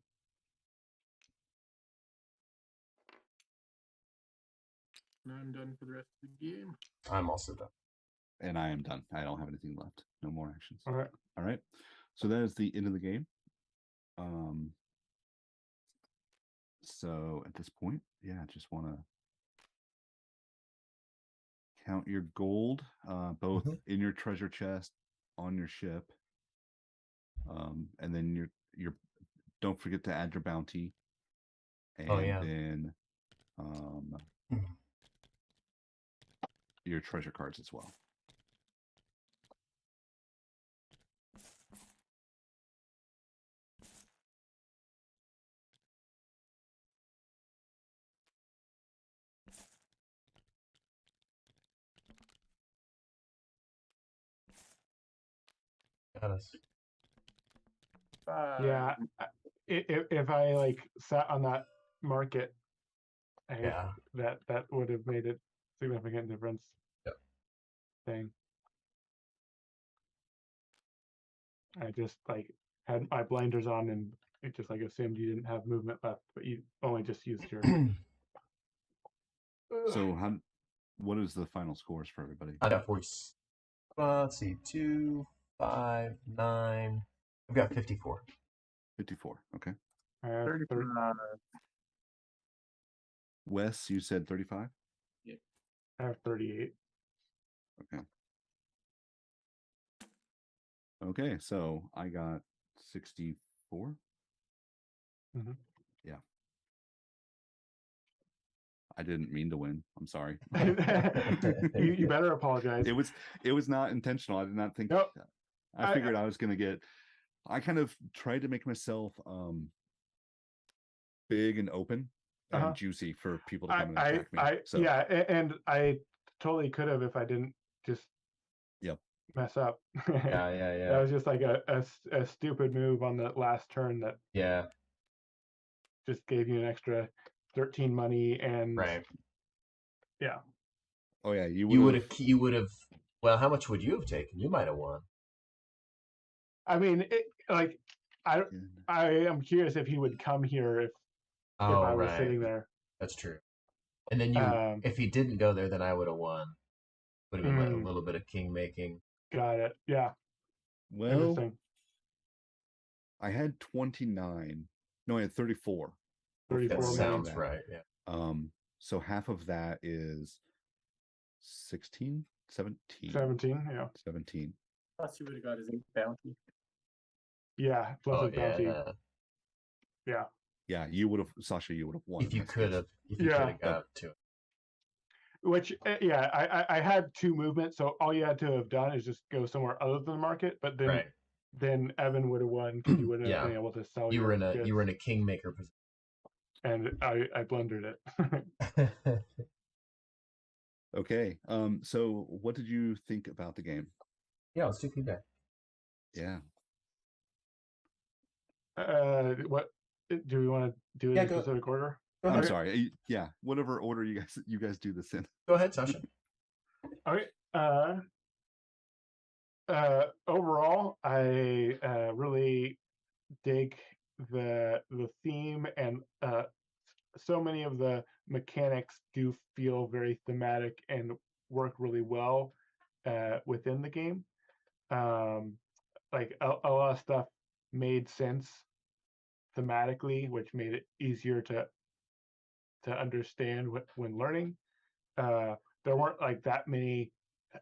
And I'm done for the rest of the game. I'm also done. And I am done. I don't have anything left. No more actions. All right. All right. So that is the end of the game. So at this point, yeah, I just want to count your gold, both in your treasure chest, on your ship, and then your. Don't forget to add your bounty, and then your treasure cards as well. Got us. Yeah, if I like sat on that market, that would have made a significant difference. Yep. Thing. I just like had my blinders on and it just like assumed you didn't have movement left, but you only just used your. So what is the final scores for everybody? I got 40. Let's see, 2, 5, 9. I've got 54. 54. Okay. I have 35. Wes, you said 35? Yeah. I have 38. Okay. Okay, so I got 64. Mm-hmm. Yeah. I didn't mean to win. I'm sorry. you better apologize. It was not intentional. I did not think. Nope. I figured I was going to get. I kind of tried to make myself big and open and juicy for people to come and attack me. Yeah, and I totally could have if I didn't just mess up. Yeah. That was just like a stupid move on the last turn that just gave you an extra 13 money and yeah. Oh yeah, you would have. Well, how much would you have taken? You might have won. I mean, I am curious if he would come here if I was sitting there. That's true. And then if he didn't go there, then I would have won. Would have been a little bit of king making. Got it. Yeah. Well, interesting. I had 29. No, I had 34. 34 that sounds right. Yeah. So half of that is 16, 17. 17, yeah. 17. Plus, you would have got his bounty. Yeah, plus his bounty. Yeah. Yeah, you would have, Sasha. You would have won if you could have. If you could have got to it. Which, I had 2 movements, so all you had to have done is just go somewhere other than the market. But then Evan would have won because you wouldn't have been able to sell. You were in a kingmaker position, and I blundered it. Okay. So what did you think about the game? Yeah, let's do feedback. Yeah. What do we want to do in a specific order? I'm sorry. Yeah, whatever order you guys do this in. Go ahead, Sasha. Okay. Overall, I really dig the theme, and so many of the mechanics do feel very thematic and work really well within the game. Like a lot of stuff made sense thematically, which made it easier to understand when learning. There weren't like that many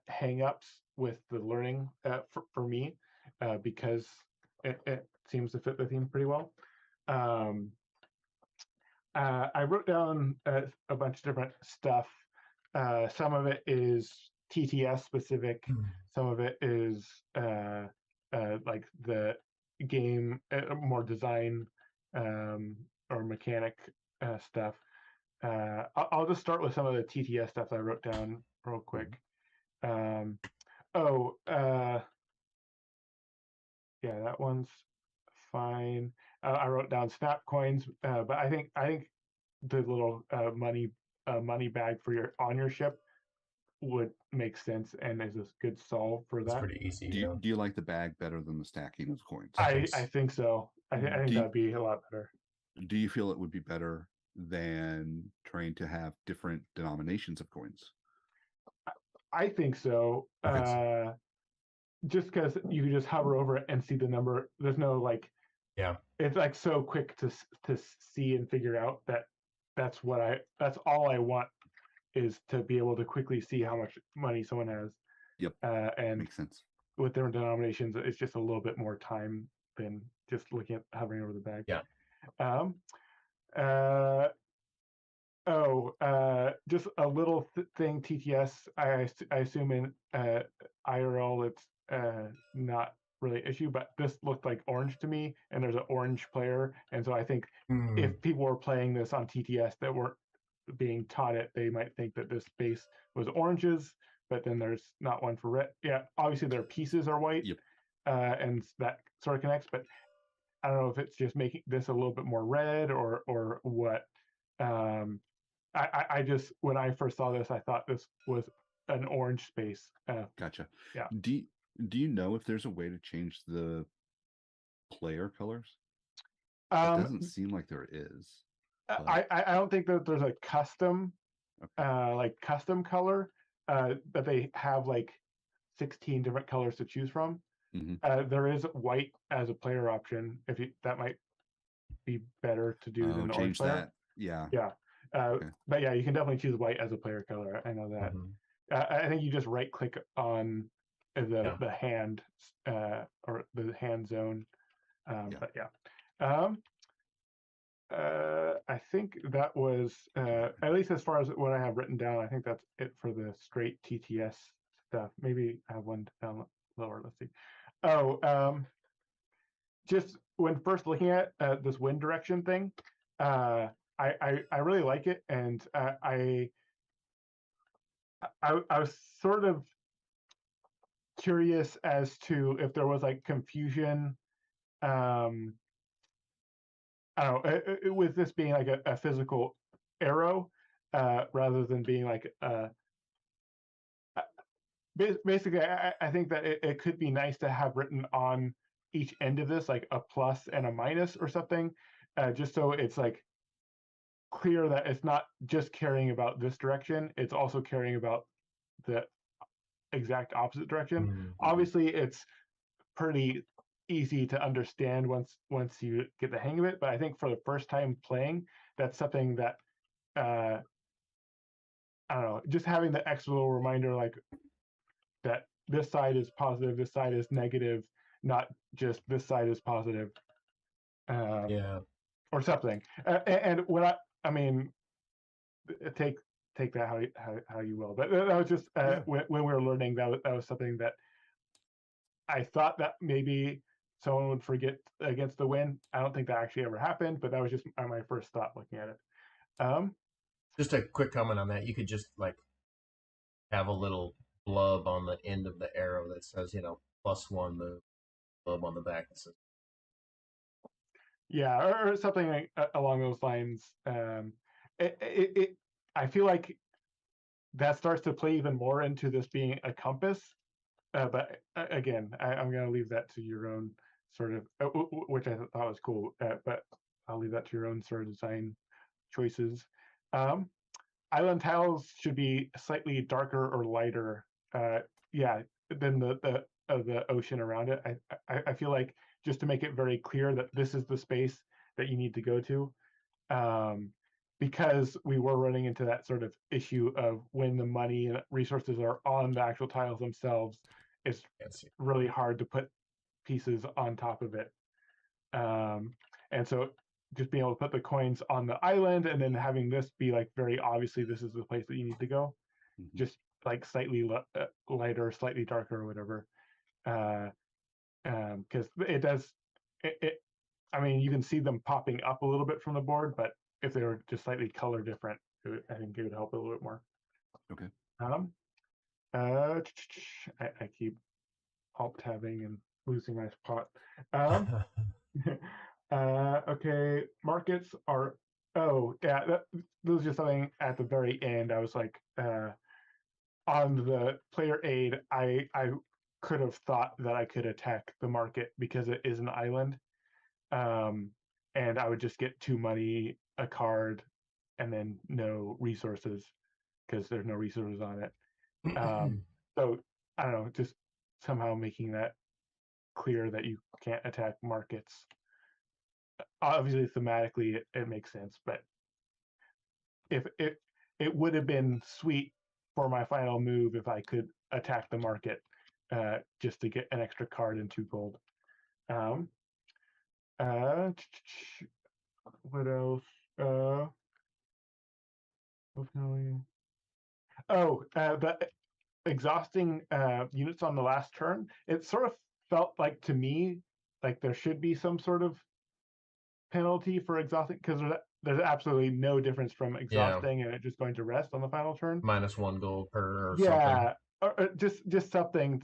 hang-ups with the learning for me because it seems to fit the theme pretty well. I wrote down a bunch of different stuff. Some of it is TTS specific. Some of it is like the game, more design or mechanic stuff. I'll just start with some of the TTS stuff I wrote down real quick. Yeah, that one's fine. I wrote down snap coins, but I think the little money bag for on your ship would make sense and is a good solve for that. It's pretty easy. Do you like the bag better than the stacking of coins? I think so. I think that'd be a lot better. Do you feel it would be better than trying to have different denominations of coins. I think so. Okay. Just because you can just hover over it and see the number. There's no like, Yeah. it's like so quick to see and figure out that that's all I want is to be able to quickly see how much money someone has. Yep. And Makes sense. with different denominations, it's just a little bit more time than just looking at hovering over the bag. Yeah. Just a little thing. TTS. I assume in IRL it's not really an issue, but this looked like orange to me, and there's an orange player, and so I think if people were playing this on TTS that weren't being taught it, they might think that this space was oranges, but then there's not one for red. Yeah, obviously their pieces are white, Yep. and that sort of connects, but I don't know if it's just making this a little bit more red or what. I just, when I first saw this, I thought this was an orange space. Gotcha. Yeah. Do you know if there's a way to change the player colors? It doesn't seem like there is. I don't think that there's a custom, like custom color, that they have like 16 different colors to choose from. There is white as a player option. That might be better to do than the orange player. That. Yeah. Yeah. Okay. But yeah, you can definitely choose white as a player color. I know that. I think you just right click on the hand or the hand zone. But yeah. I think that was at least as far as what I have written down. I think that's it for the straight TTS stuff. Maybe I have one down lower. Let's see. Just when first looking at this wind direction thing, I really like it, and I was sort of curious as to if there was like confusion. I don't know, with this being like a physical arrow rather than being like basically, I think that it could be nice to have written on each end of this like a plus and a minus or something, just so it's like clear that it's not just caring about this direction, it's also caring about the exact opposite direction. Obviously, it's pretty easy to understand once you get the hang of it, but I think for the first time playing, that's something that I don't know, just having the extra little reminder like that this side is positive, this side is negative, not just this side is positive, or something. And when I mean, take that how you will. But that was just when we were learning, that was something that I thought that maybe someone would forget against the wind. I don't think that actually ever happened, but that was just my first thought looking at it. Just a quick comment on that. You could just like have a little blub on the end of the arrow that says, +1 move, blub on the back that says. Yeah, or something like, along those lines. I feel like that starts to play even more into this being a compass. But again, I'm going to leave that to your own sort of, which I thought was cool. But I'll leave that to your own sort of design choices. Island tiles should be slightly darker or lighter, than the ocean around it. I feel like just to make it very clear that this is the space that you need to go to, because we were running into that sort of issue of when the money and resources are on the actual tiles themselves, it's really hard to put pieces on top of it. And so just being able to put the coins on the island and then having this be like very obviously this is the place that you need to go, just like slightly lighter, slightly darker or whatever, because it does I mean, you can see them popping up a little bit from the board, but if they were just slightly color different, I think it would help a little bit more. Okay. I keep alt tabbing and losing my spot. Okay, markets are. Oh yeah, that was just something at the very end. I was like, on the player aid, I could have thought that I could attack the market because it is an island, and I would just get 2 money, a card, and then no resources because there's no resources on it. So I don't know, just somehow making that clear that you can't attack markets. Obviously, thematically, it makes sense, but if it would have been sweet for my final move if I could attack the market just to get an extra card and 2 gold. What else? The exhausting units on the last turn. It sort of felt like to me like there should be some sort of penalty for exhausting, because there's absolutely no difference from exhausting and it just going to rest on the final turn. -1 gold per or something. Yeah, or just something,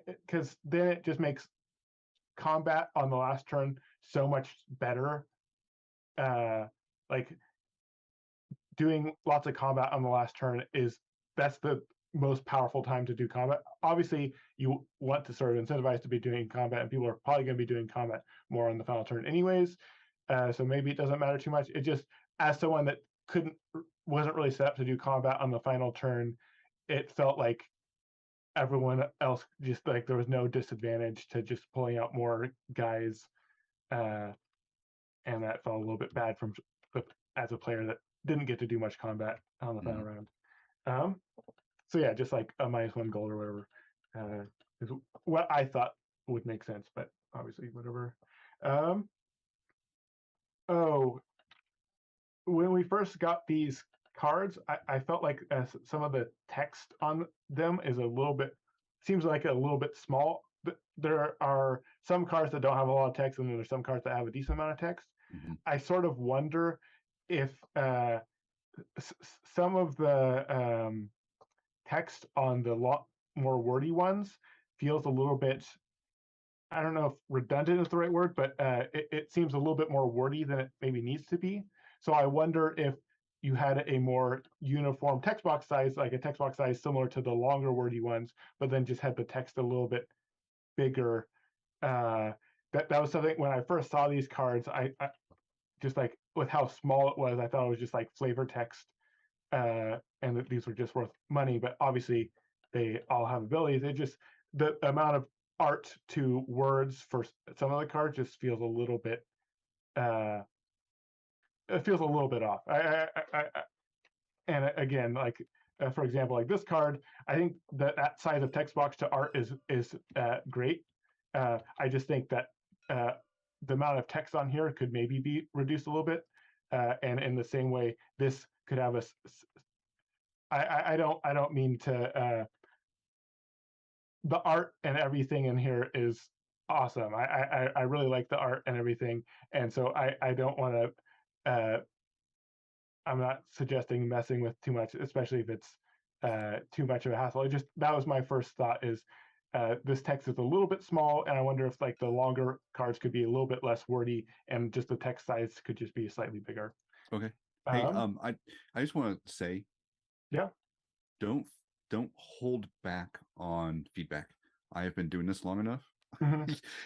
because then it just makes combat on the last turn so much better. Like doing lots of combat on the last turn that's the most powerful time to do combat. Obviously, you want to sort of incentivize to be doing combat, and people are probably going to be doing combat more on the final turn anyways. So maybe it doesn't matter too much. It just, as someone that wasn't really set up to do combat on the final turn, it felt like everyone else just like there was no disadvantage to just pulling out more guys, and that felt a little bit bad from as a player that didn't get to do much combat on the final round. So yeah, just like a -1 gold or whatever is what I thought would make sense, but obviously whatever. When we first got these cards, I felt like some of the text on them seems like a little bit small. But there are some cards that don't have a lot of text, and then there's some cards that have a decent amount of text. I sort of wonder if some of the text on the lot more wordy ones feels a little bit, I don't know if redundant is the right word, but it seems a little bit more wordy than it maybe needs to be. So I wonder if you had a more uniform text box size, like a text box size similar to the longer wordy ones, but then just had the text a little bit bigger. That was something when I first saw these cards, I just like with how small it was, I thought it was just like flavor text, and that these were just worth money. But obviously, they all have abilities. It just, the amount of art to words for some of the cards just feels a little bit. It feels a little bit off. And again, like for example, like this card, I think that size of text box to art is great. I just think that the amount of text on here could maybe be reduced a little bit, and in the same way, this could have a. I don't mean to. The art and everything in here is awesome. I really like the art and everything, and so I don't want to. I'm not suggesting messing with too much, especially if it's too much of a hassle. That was my first thought is. This text is a little bit small, and I wonder if like the longer cards could be a little bit less wordy, and just the text size could just be slightly bigger. Okay. Hey, I just want to say, yeah, don't hold back on feedback. I have been doing this long enough.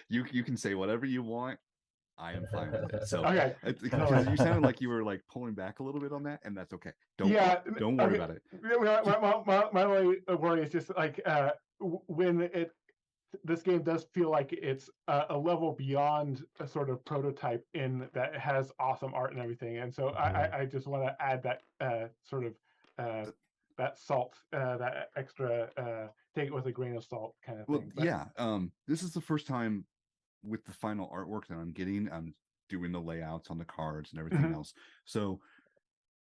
You can say whatever you want. I am fine with it. So okay, because you sounded like you were like pulling back a little bit on that, and that's okay. Don't worry about it. My only worry is just like when this game does feel like it's a level beyond a sort of prototype in that it has awesome art and everything, and so I just want to add that sort of that salt, that extra take it with a grain of salt kind of thing. But, yeah, this is the first time with the final artwork that I'm doing the layouts on the cards and everything else. So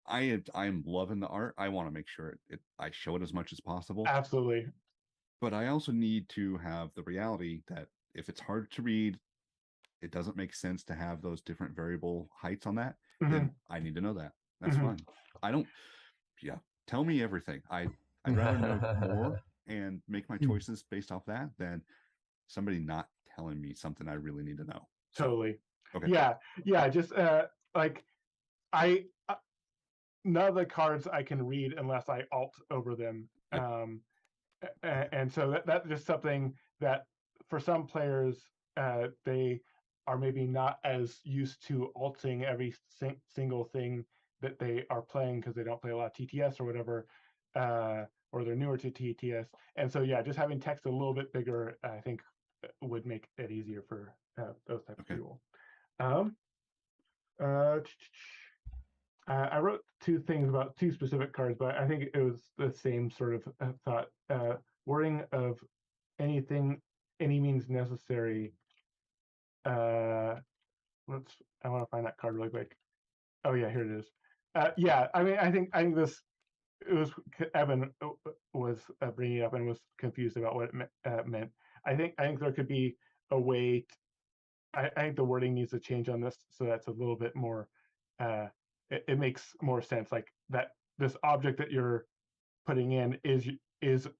I am loving the art. I want to make sure I show it as much as possible. Absolutely. But I also need to have the reality that if it's hard to read, it doesn't make sense to have those different variable heights on that, then I need to know that. That's fine. Tell me everything. I'd rather know more and make my choices based off that than somebody not telling me something I really need to know. Totally. Okay. Yeah. Just like none of the cards I can read unless I alt over them. Yep. And so that's just something that for some players, they are maybe not as used to alting every single thing that they are playing because they don't play a lot of TTS or whatever, or they're newer to TTS. And so, yeah, just having text a little bit bigger, I think, would make it easier for those types of people. I wrote two things about two specific cards, but I think it was the same sort of thought. Wording of anything, any means necessary. I want to find that card really quick. Oh yeah, here it is. Yeah, I mean, I think this, it was Evan was bringing it up and was confused about what it meant. I think there could be a way. I think the wording needs to change on this so that's a little bit more. It makes more sense. Like that, this object that you're putting in is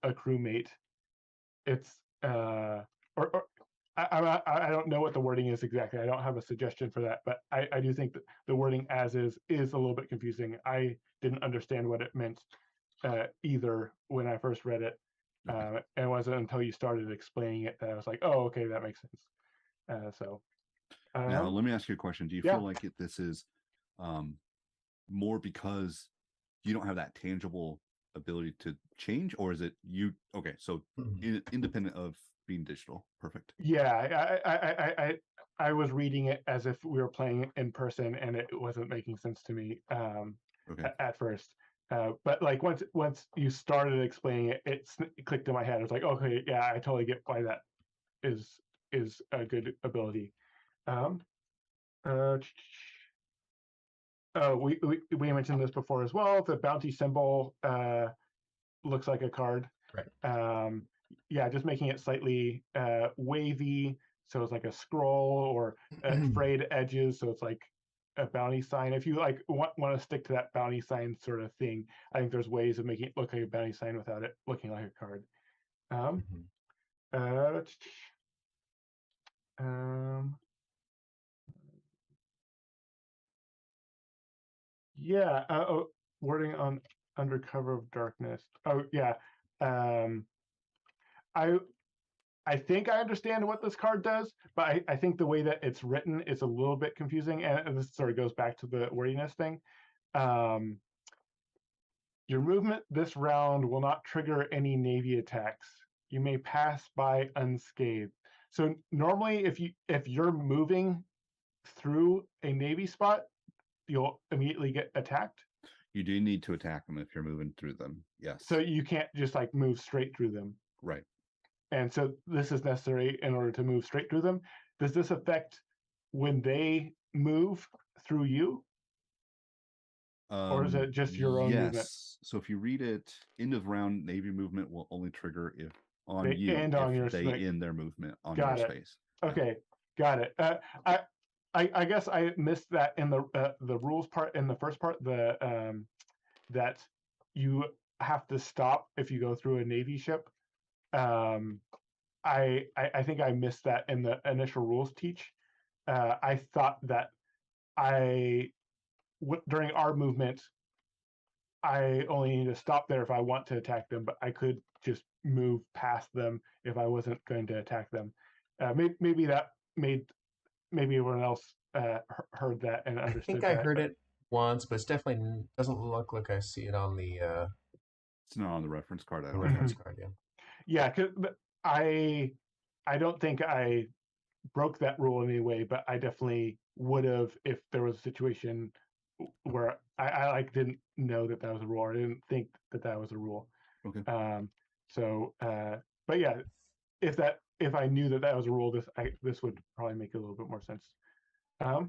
a crewmate. It's or I don't know what the wording is exactly. I don't have a suggestion for that, but I do think that the wording as is a little bit confusing. I didn't understand what it meant either when I first read it, and it wasn't until you started explaining it that I was like, oh, okay, that makes sense. Now, let me ask you a question. Do you yeah. feel like this is more because you don't have that tangible ability to change, or is it you? Okay, so independent of being digital. Perfect. Yeah, I was reading it as if we were playing in person, and it wasn't making sense to me at first. But like once you started explaining it, it clicked in my head. I was like, okay, yeah, I totally get why that is a good ability. We mentioned this before as well. The bounty symbol looks like a card. Right. Yeah, just making it slightly wavy, so it's like a scroll, or frayed edges, so it's like a bounty sign. If you like want to stick to that bounty sign sort of thing, I think there's ways of making it look like a bounty sign without it looking like a card. Yeah, wording on Under Cover of Darkness. Oh yeah, I think I understand what this card does, but I think the way that it's written is a little bit confusing, and this sort of goes back to the wordiness thing. Your movement this round will not trigger any Navy attacks. You may pass by unscathed. So normally, if you're moving through a Navy spot, you'll immediately get attacked. You do need to attack them if you're moving through them. Yes. So you can't just like move straight through them. Right. And so this is necessary in order to move straight through them. Does this affect when they move through you? Or is it just your own movement? Yes. So if you read it, end of round Navy movement will only trigger if on They you end if on your they space. end their movement on Got your it. space. Okay, got it. I guess I missed that in the rules part, in the first part, that you have to stop if you go through a Navy ship. I think I missed that in the initial rules teach. I thought that during our movement, I only need to stop there if I want to attack them, but I could just move past them if I wasn't going to attack them. Maybe everyone else heard that and understood that. I think I heard it once, but it's definitely doesn't look like I see it on the It's not on the reference card. the reference card. Yeah. Yeah, because I don't think I broke that rule in any way, but I definitely would have if there was a situation where I like didn't know that was a rule, or I didn't think that was a rule. Okay. But yeah, if I knew that was a rule, this would probably make a little bit more sense. I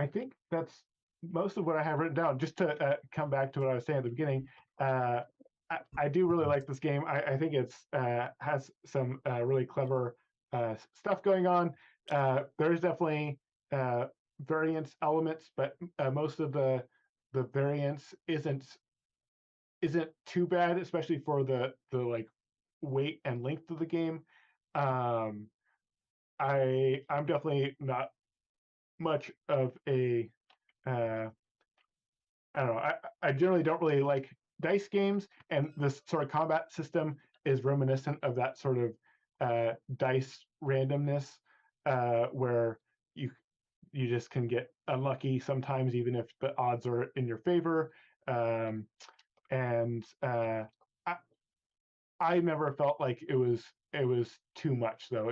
think that's most of what I have written down. Just to come back to what I was saying at the beginning, I do really like this game. I think it's has some really clever stuff going on. There's definitely variance elements, but most of the variance isn't too bad, especially for the like weight and length of the game. I'm definitely not much of a I don't know. I generally don't really like dice games, and this sort of combat system is reminiscent of that sort of dice randomness, where you just can get unlucky sometimes, even if the odds are in your favor. And I never felt like it was too much though.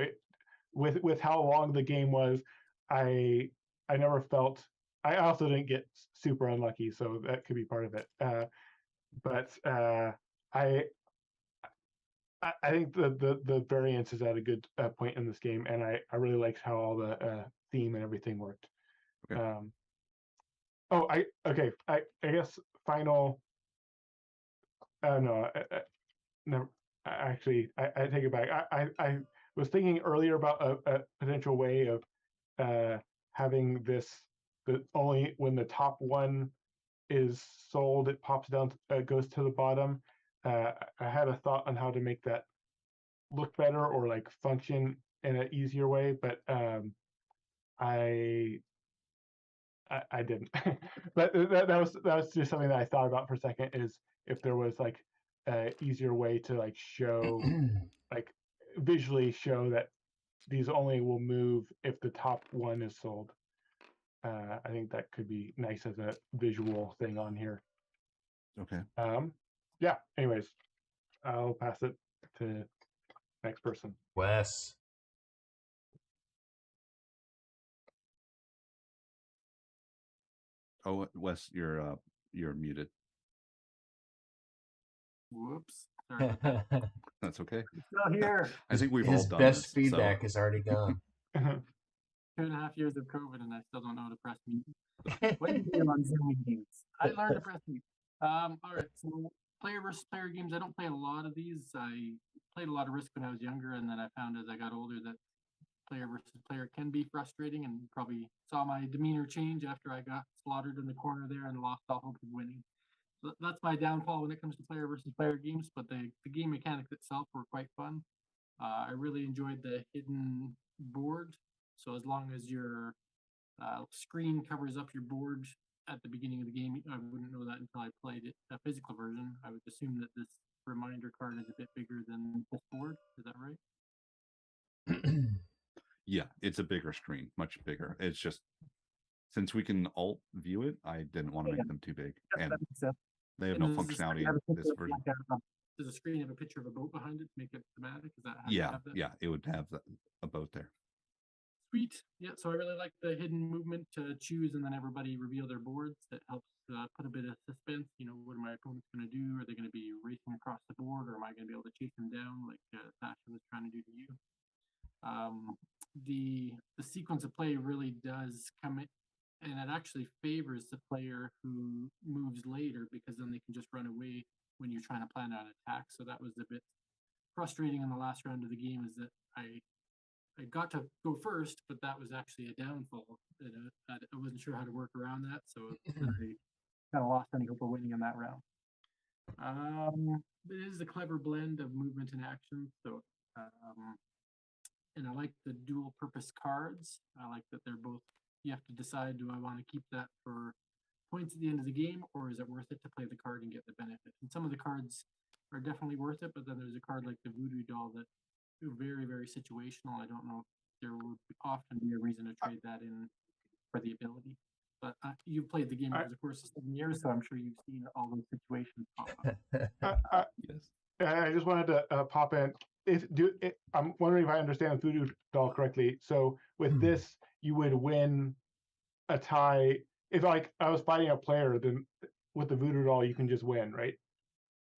With how long the game was, I never felt. I also didn't get super unlucky, so that could be part of it. But I I think the variance is at a good point in this game, and I really liked how all the theme and everything worked. Okay. I guess final. No, no. Actually, I take it back. I was thinking earlier about a potential way of having this that only when the top one is sold, it pops down, goes to the bottom. I had a thought on how to make that look better or like function in an easier way, but I didn't. But that was just something that I thought about for a second. Is if there was like an easier way to like show, like visually show that these only will move if the top one is sold. I think that could be nice as a visual thing on here. Okay. Yeah. Anyways, I'll pass it to next person. Wes. Oh, Wes, you're muted. Whoops. Sorry about that. That's okay. Still here. I think we've His all done best this, feedback so. is already gone. 2.5 years of COVID, and I still don't know how to press mute. What do you do on Zoom meetings? I learned to press mute. All right, so player versus player games. I don't play a lot of these. I played a lot of Risk when I was younger, and then I found as I got older that player versus player can be frustrating, and probably saw my demeanor change after I got slaughtered in the corner there and lost all hope of winning. So that's my downfall when it comes to player versus player games, but the game mechanics itself were quite fun. I really enjoyed the hidden board. So as long as your screen covers up your board at the beginning of the game, I wouldn't know that until I played it, a physical version. I would assume that this reminder card is a bit bigger than this board. Is that right? Yeah, it's a bigger screen, much bigger. It's just since we can alt view it, I didn't want to make them too big, and they have no functionality in this version. Does the screen have a picture of a boat behind it to make it thematic? Is that how Yeah, yeah, it would have a boat there. Sweet. Yeah, so I really like the hidden movement to choose and then everybody reveal their boards. That helps put a bit of suspense. You know, what are my opponents going to do? Are they going to be racing across the board, or am I going to be able to chase them down like Sasha was trying to do to you? The sequence of play really does come in, and it actually favors the player who moves later because then they can just run away when you're trying to plan out an attack. So that was a bit frustrating in the last round of the game, is that I got to go first, but that was actually a downfall. I wasn't sure how to work around that, so I kind of lost any hope of winning in that round. It is a clever blend of movement and action, so and I like the dual purpose cards. I like that they're both, you have to decide, do I want to keep that for points at the end of the game, or is it worth it to play the card and get the benefit? And some of the cards are definitely worth it, but then there's a card like the Voodoo Doll that is very, very situational. I don't know if there would often be a reason to trade that in for the ability. But you've played the game over the course of 7 years, so I'm sure you've seen all those situations pop up. Yes. I just wanted to pop in. I'm wondering if I understand Voodoo Doll correctly. So with this, you would win a tie. If like I was fighting a player, then with the Voodoo Doll, you can just win, right?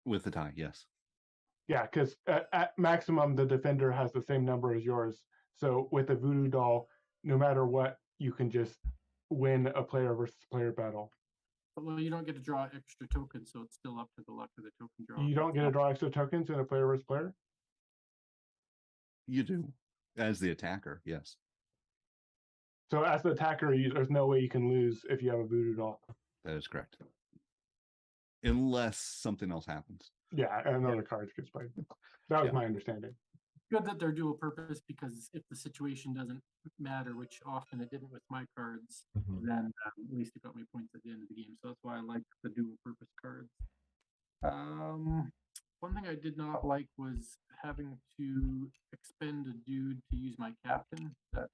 With the tie, yes. Yeah, because at maximum, the defender has the same number as yours. So with the Voodoo Doll, no matter what, you can just win a player versus player battle. Well, you don't get to draw extra tokens, so it's still up to the luck of the token draw. You don't get to draw extra tokens in a player versus player? You do. As the attacker, yes. So as the attacker, there's no way you can lose if you have a Voodoo Doll. That is correct. Unless something else happens. Yeah, and another card gets played. That was my understanding. Good that they're dual purpose, because if the situation doesn't matter, which often it didn't with my cards, then at least it got me points at the end of the game. So that's why I like the dual purpose cards. One thing I did not like was having to expend a dude to use my captain. That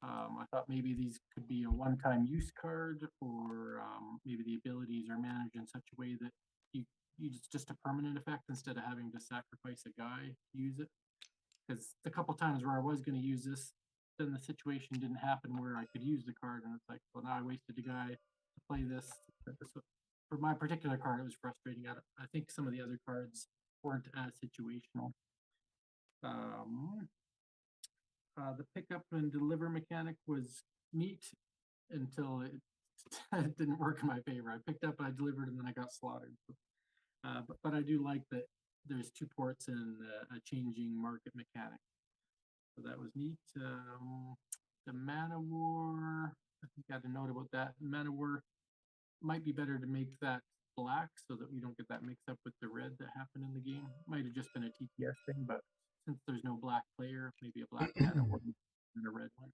I thought maybe these could be a one-time use card, or maybe the abilities are managed in such a way that you it's just a permanent effect instead of having to sacrifice a guy to use it. Because the couple times where I was going to use this, then the situation didn't happen where I could use the card, and it's like, well, now I wasted a guy to play this. For my particular card, it was frustrating. I think some of the other cards weren't as situational. The pickup and deliver mechanic was neat until it, it didn't work in my favor. I picked up, I delivered, and then I got slaughtered. But I do like that there's 2 ports and a changing market mechanic. So that was neat. The Mana War, I think I had a note about that. Mana War might be better to make that black so that we don't get that mixed up with the red that happened in the game. Might have just been a TTS thing, but since there's no black player, maybe a black Mana War and a red one.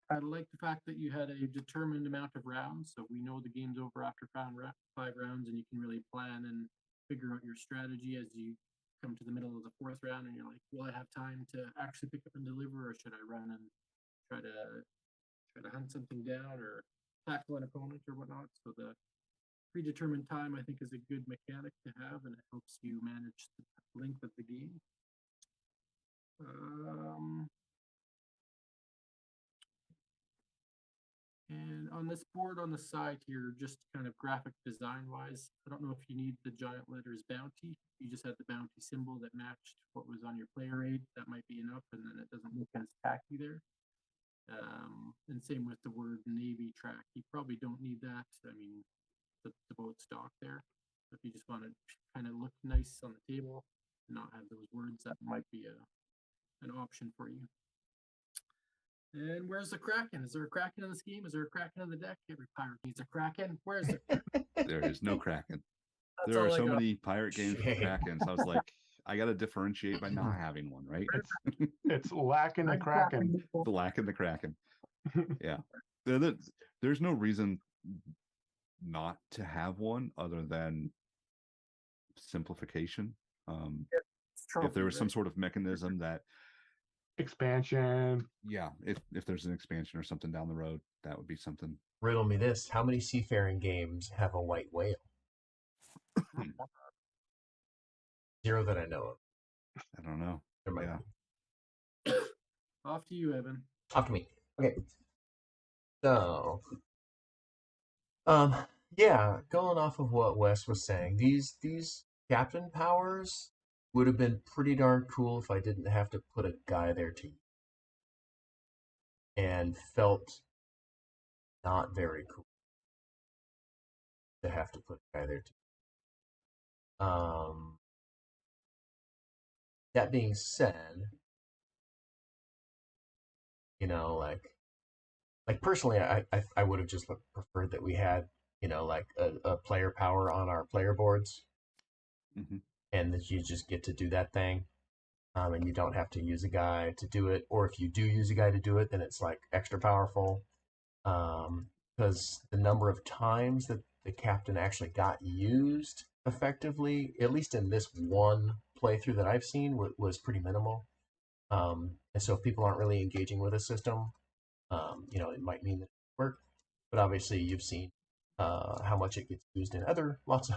I like the fact that you had a determined amount of rounds, so we know the game's over after 5 rounds, and you can really plan and figure out your strategy as you come to the middle of the 4th round, and you're like, will I have time to actually pick up and deliver, or should I run and try to hunt something down or tackle an opponent or whatnot? So the predetermined time, I think, is a good mechanic to have, and it helps you manage the length of the game. And on this board on the side here, just kind of graphic design wise, I don't know if you need the giant letters bounty. You just had the bounty symbol that matched what was on your player aid. That might be enough, and then it doesn't look as tacky there. And same with the word Navy track. You probably don't need that. I mean, the boat stock there. If you just want to kind of look nice on the table and not have those words, that might be an option for you. And where's the Kraken? Is there a Kraken in this game? Is there a Kraken in the deck? Every pirate needs a Kraken. Where's it? There is no Kraken. There are so many pirate games with Krakens. I was like, I got to differentiate by not having one, right? It's lacking the Kraken. The lack of the Kraken. Yeah. There's no reason not to have one other than simplification. If there was some sort of mechanism that expansion, yeah, if there's an expansion or something down the road, that would be something. Riddle me this: how many seafaring games have a white whale? 0 that I know of. I don't know. There might be. Off to you, Evan. Off to me. Okay. So, yeah, going off of what Wes was saying, these captain powers would have been pretty darn cool if I didn't have to put a guy there to use. And felt not very cool to have to put a guy there to use. That being said, you know, like personally, I would have just preferred that we had, you know, like a player power on our player boards, and that you just get to do that thing, and you don't have to use a guy to do it. Or if you do use a guy to do it, then it's like extra powerful, because the number of times that the captain actually got used effectively, at least in this one playthrough that I've seen, was pretty minimal. And so if people aren't really engaging with a system, you know, it might mean that it work. But obviously, you've seen how much it gets used in lots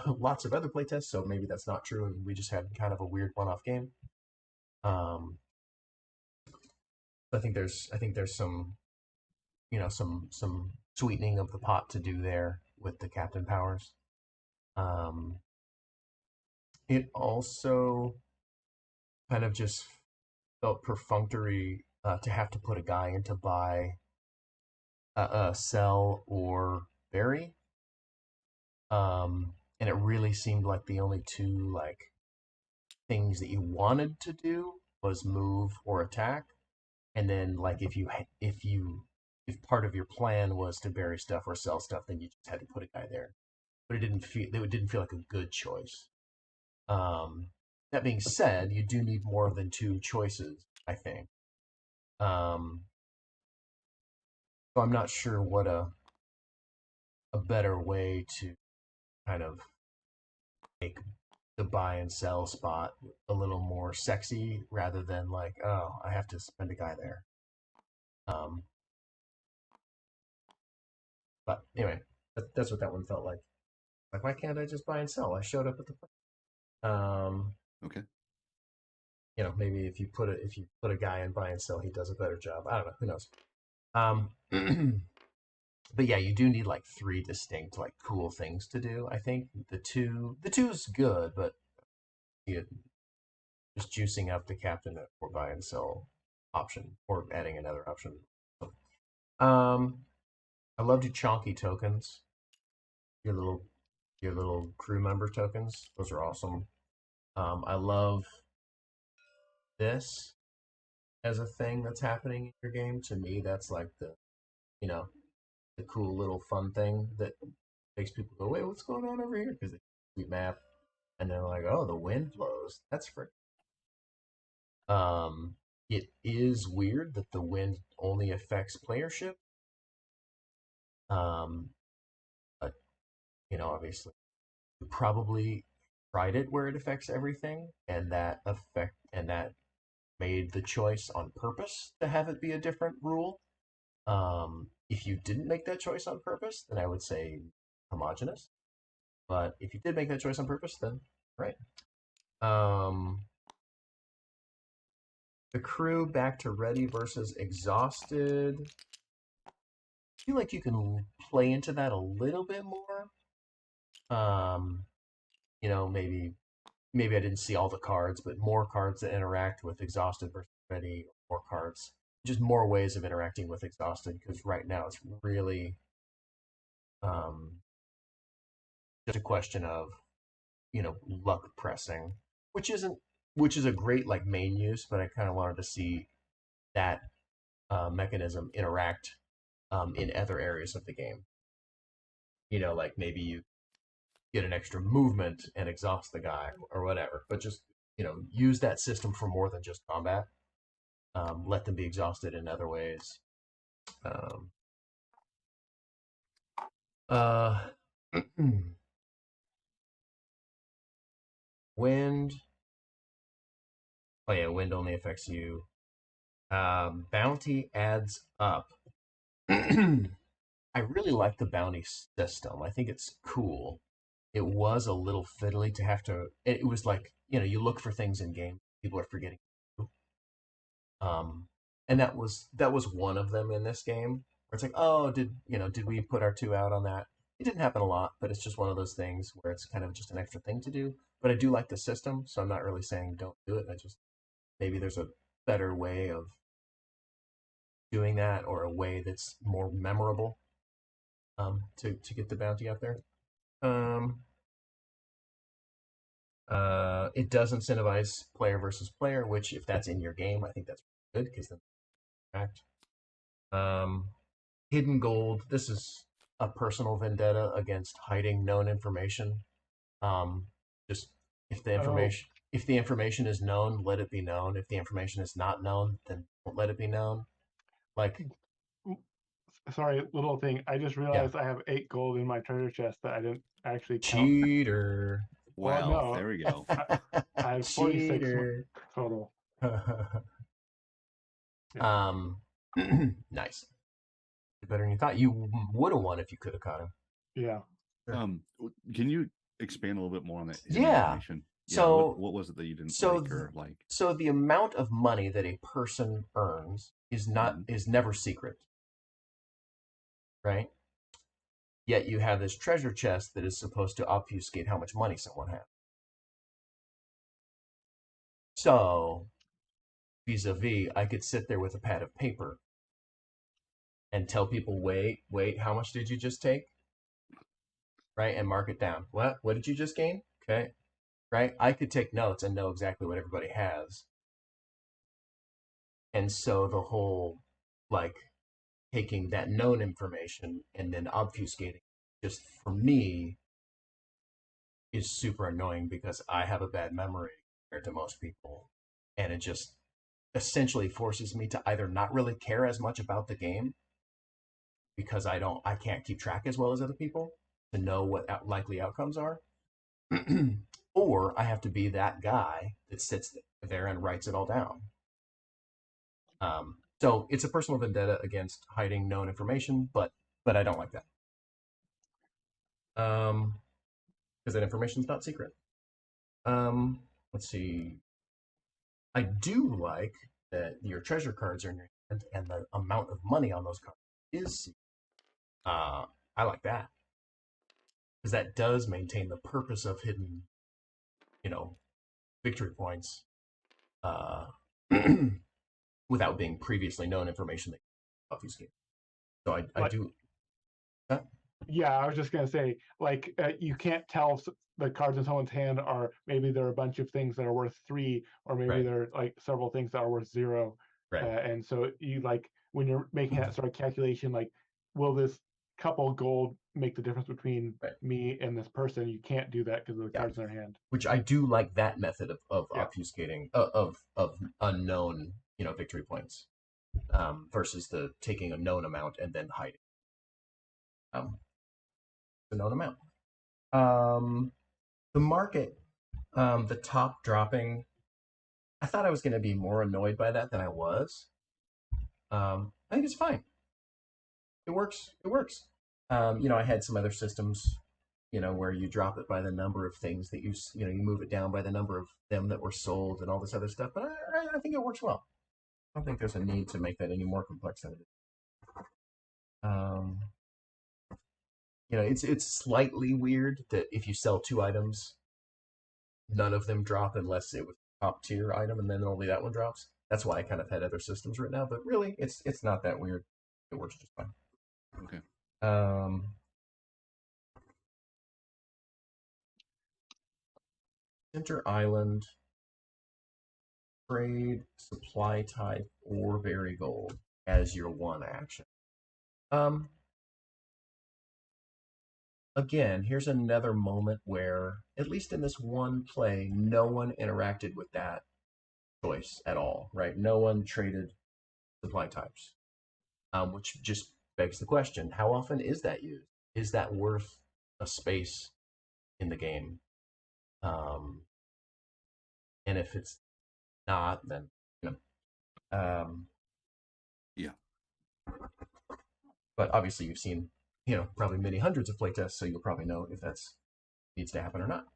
of other playtests. So maybe that's not true, and we just had kind of a weird one-off game. I think there's some, you know, some sweetening of the pot to do there with the captain powers. It also kind of just felt perfunctory to have to put a guy in to buy a sell or bury. And it really seemed like the only 2 like things that you wanted to do was move or attack. And then like if part of your plan was to bury stuff or sell stuff, then you just had to put a guy there. But it didn't feel like a good choice. That being said, you do need more than 2 choices, I think. So I'm not sure what a better way to kind of make the buy and sell spot a little more sexy rather than like, oh, I have to spend a guy there. But anyway, that's what that one felt like. Like, why can't I just buy and sell? I showed up at the Okay. You know, maybe if you put a guy in buy and sell, he does a better job. I don't know. Who knows? But yeah, you do need like 3 distinct like cool things to do. I think the two is good, but you just juicing up the captain or buy and sell option or adding another option. I loved your chonky tokens, your little crew member tokens. Those are awesome. I love this as a thing that's happening in your game. To me, that's like the the cool little fun thing that makes people go, wait, what's going on over here? Because they see map and they're like, oh, the wind blows. That's for. It is weird that the wind only affects playership. But obviously, you probably tried it where it affects everything, and that made the choice on purpose to have it be a different rule. If you didn't make that choice on purpose, then I would say homogenous. But if you did make that choice on purpose, then right. The crew back to ready versus exhausted. I feel like you can play into that a little bit more. Maybe I didn't see all the cards, but more cards that interact with exhausted versus ready, more cards. Just more ways of interacting with exhausted, because right now it's really just a question of luck pressing, which is a great like main use, but I kind of wanted to see that mechanism interact in other areas of the game. Like maybe you get an extra movement and exhaust the guy or whatever, but just use that system for more than just combat. Let them be exhausted in other ways. Wind. Oh yeah, wind only affects you. Bounty adds up. I really like the bounty system. I think it's cool. It was a little fiddly to have to. It was like you look for things in game. People are forgetting. And that was one of them in this game. Where it's like, oh, did we put our 2 out on that? It didn't happen a lot, but it's just one of those things where it's kind of just an extra thing to do. But I do like the system, so I'm not really saying don't do it. I just maybe there's a better way of doing that, or a way that's more memorable to get the bounty out there. It does incentivize player versus player, which if that's in your game, I think that's good, because then fact. Hidden gold. This is a personal vendetta against hiding known information. Just if the information is known, let it be known. If the information is not known, then don't let it be known. Like, sorry, little thing. I just realized I have 8 gold in my treasure chest that I didn't actually count. Cheater. Well, no, there we go. I have 46 Cheater. total. Nice. Better than you thought. You would have won if you could have caught him. Yeah. Can you expand a little bit more on that Yeah. information? So what was it that you didn't like? So the amount of money that a person earns is never secret, right? Yet you have this treasure chest that is supposed to obfuscate how much money someone has. So, vis-a-vis, I could sit there with a pad of paper and tell people, wait, how much did you just take? Right? And mark it down. What did you just gain? Okay. Right? I could take notes and know exactly what everybody has. And so the whole, like, taking that known information and then obfuscating, just for me, is super annoying, because I have a bad memory compared to most people. And it just essentially forces me to either not really care as much about the game, because I can't keep track as well as other people to know what likely outcomes are. or I have to be that guy that sits there and writes it all down. So it's a personal vendetta against hiding known information, but I don't like that. Because that information is not secret. Let's see. I do like that your treasure cards are in your hand and the amount of money on those cards is secret. I like that because that does maintain the purpose of hidden, victory points, uh, without being previously known information that obfuscate. So I do. That. Yeah, I was just gonna say, like, you can't tell if the cards in someone's hand are maybe there are a bunch of things that are worth 3, or maybe Right. there are like several things that are worth 0. Right. And so you like when you're making that sort of calculation, like, will this couple gold make the difference between Right. me and this person? You can't do that because of the Yeah. cards in their hand. Which I do like that method of Yeah. obfuscating of unknown victory points, versus the taking a known amount and then hiding. The known amount. The market, the top dropping. I thought I was going to be more annoyed by that than I was. I think it's fine. It works. It works. I had some other systems, where you drop it by the number of things that you move it down by the number of them that were sold and all this other stuff. But I think it works well. I don't think there's a need to make that any more complex than it is. It's slightly weird that if you sell 2 items, none of them drop unless it was a top tier item, and then only that one drops. That's why I kind of had other systems written out. But really, it's not that weird. It works just fine. Okay. Center island, trade, supply type, or vary gold as your one action. Again, here's another moment where, at least in this one play, no one interacted with that choice at all, right? No one traded supply types, which just begs the question: how often is that used? Is that worth a space in the game? And if it's not, then yeah. But obviously, you've seen probably many hundreds of playtests, so you'll probably know if that's needs to happen or not.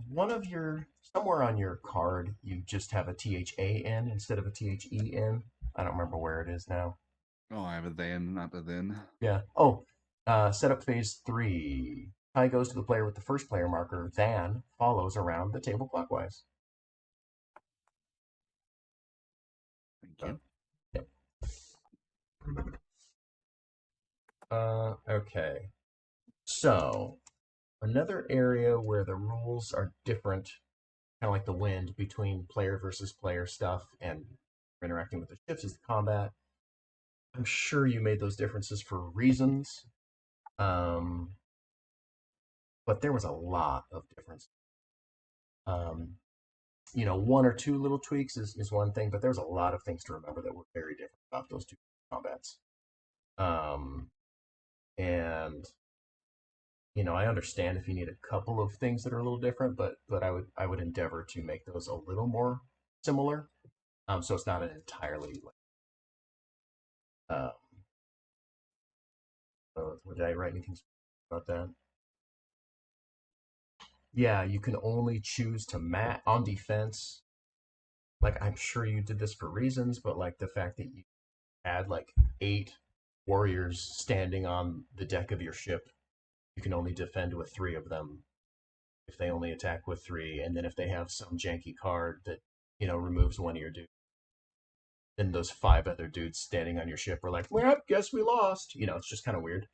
One of your somewhere on your card, you just have a THAN instead of a THEN. I don't remember where it is now. Oh, I have a then, not a then. Yeah. Oh, setup phase 3. Tie goes to the player with the first player marker. Than follows around the table clockwise. Thank you. Yep. Okay. So, another area where the rules are different, kind of like the wind, between player versus player stuff and interacting with the ships is the combat. I'm sure you made those differences for reasons, but there was a lot of difference. 1 or 2 little tweaks is one thing, but there's a lot of things to remember that were very different about those 2 combats. And I understand if you need a couple of things that are a little different, but I would endeavor to make those a little more similar, so it's not an entirely did I write anything about that? Yeah, you can only choose to mat on defense. Like, I'm sure you did this for reasons, but like the fact that you had like 8 warriors standing on the deck of your ship, you can only defend with 3 of them if they only attack with 3, and then if they have some janky card that removes one of your dudes, then those 5 other dudes standing on your ship are like, well, guess we lost. It's just kind of weird.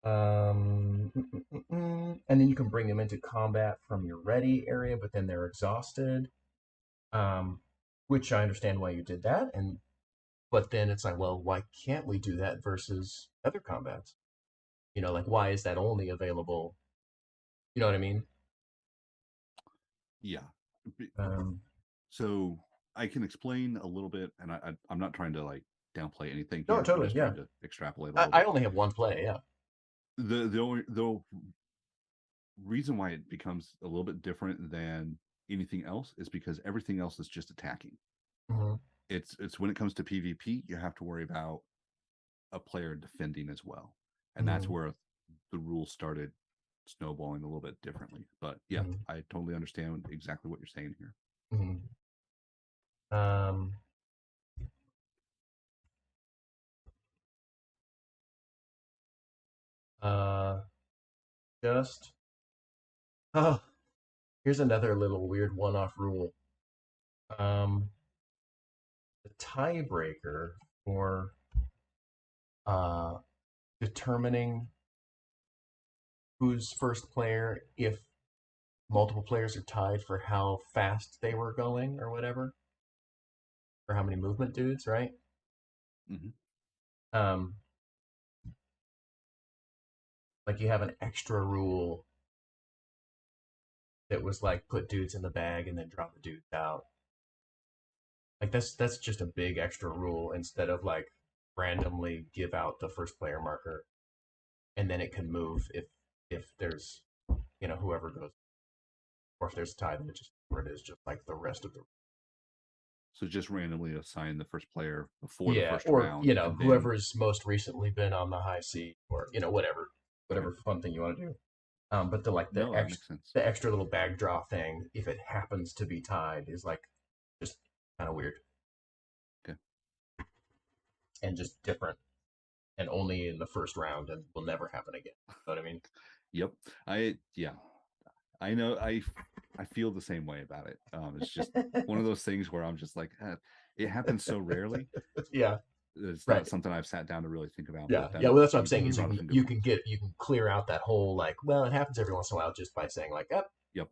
And then you can bring them into combat from your ready area, but then they're exhausted. Which I understand why you did that, but then it's like, well, why can't we do that versus other combats? Like, why is that only available? You know what I mean? Yeah. Um, So I can explain a little bit, and I'm not trying to like downplay anything No, here. totally, I'm just yeah. trying to extrapolate a I, little I bit. only have one play, yeah. The reason why it becomes a little bit different than anything else is because everything else is just attacking. Mm-hmm. It's when it comes to PvP, you have to worry about a player defending as well, and Mm-hmm. that's where the rules started snowballing a little bit differently. But yeah, Mm-hmm. I totally understand exactly what you're saying here. Mm-hmm. Just here's another little weird one-off rule. The tiebreaker for determining who's first player if multiple players are tied for how fast they were going or whatever, or how many movement dudes, right? Mm-hmm. Like you have an extra rule that was like put dudes in the bag and then drop the dudes out. Like that's just a big extra rule instead of like randomly give out the first player marker and then it can move if there's whoever goes, or if there's a tie, then it just where it is just like the rest of the. So just randomly assign the first player before the Yeah, first or round, and then whoever's most recently been on the high seat, or whatever okay. fun thing you want to do. But No, that makes sense. the extra little bag draw thing, if it happens to be tied, is like just kind of weird. Okay. And just different, and only in the first round, and will never happen again. You know what I mean? Yep. I know. I feel the same way about it. It's just one of those things where I'm just like, it happens so rarely. Yeah. It's Right. not something I've sat down to really think about. Yeah, But yeah. Well, that's what I'm saying. you Is brought up some good you points. can clear out that whole like, well, it happens every once in a while just by saying like, Yep.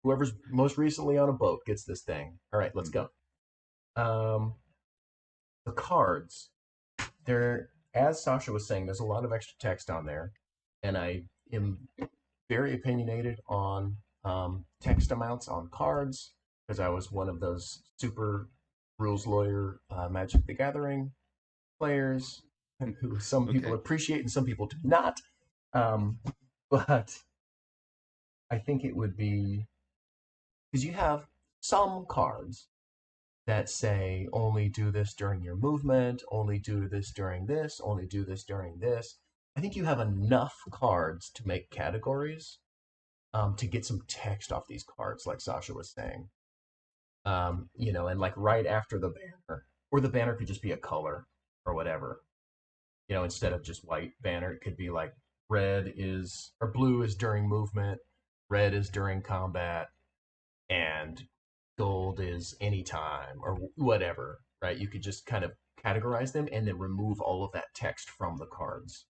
whoever's most recently on a boat gets this thing. All right, let's Mm-hmm. go. The cards, there, as Sasha was saying, there's a lot of extra text on there, and I am very opinionated on text amounts on cards because I was one of those super rules lawyer Magic the Gathering players who some people Okay. appreciate and some people do not. But I think it would be because you have some cards that say only do this during your movement, only do this during this, only do this during this. I think you have enough cards to make categories to get some text off these cards, like Sasha was saying. And like right after the banner, or the banner could just be a color or whatever. Instead of just white banner, it could be like blue is during movement, red is during combat, and gold is anytime or whatever, right? You could just kind of categorize them and then remove all of that text from the cards.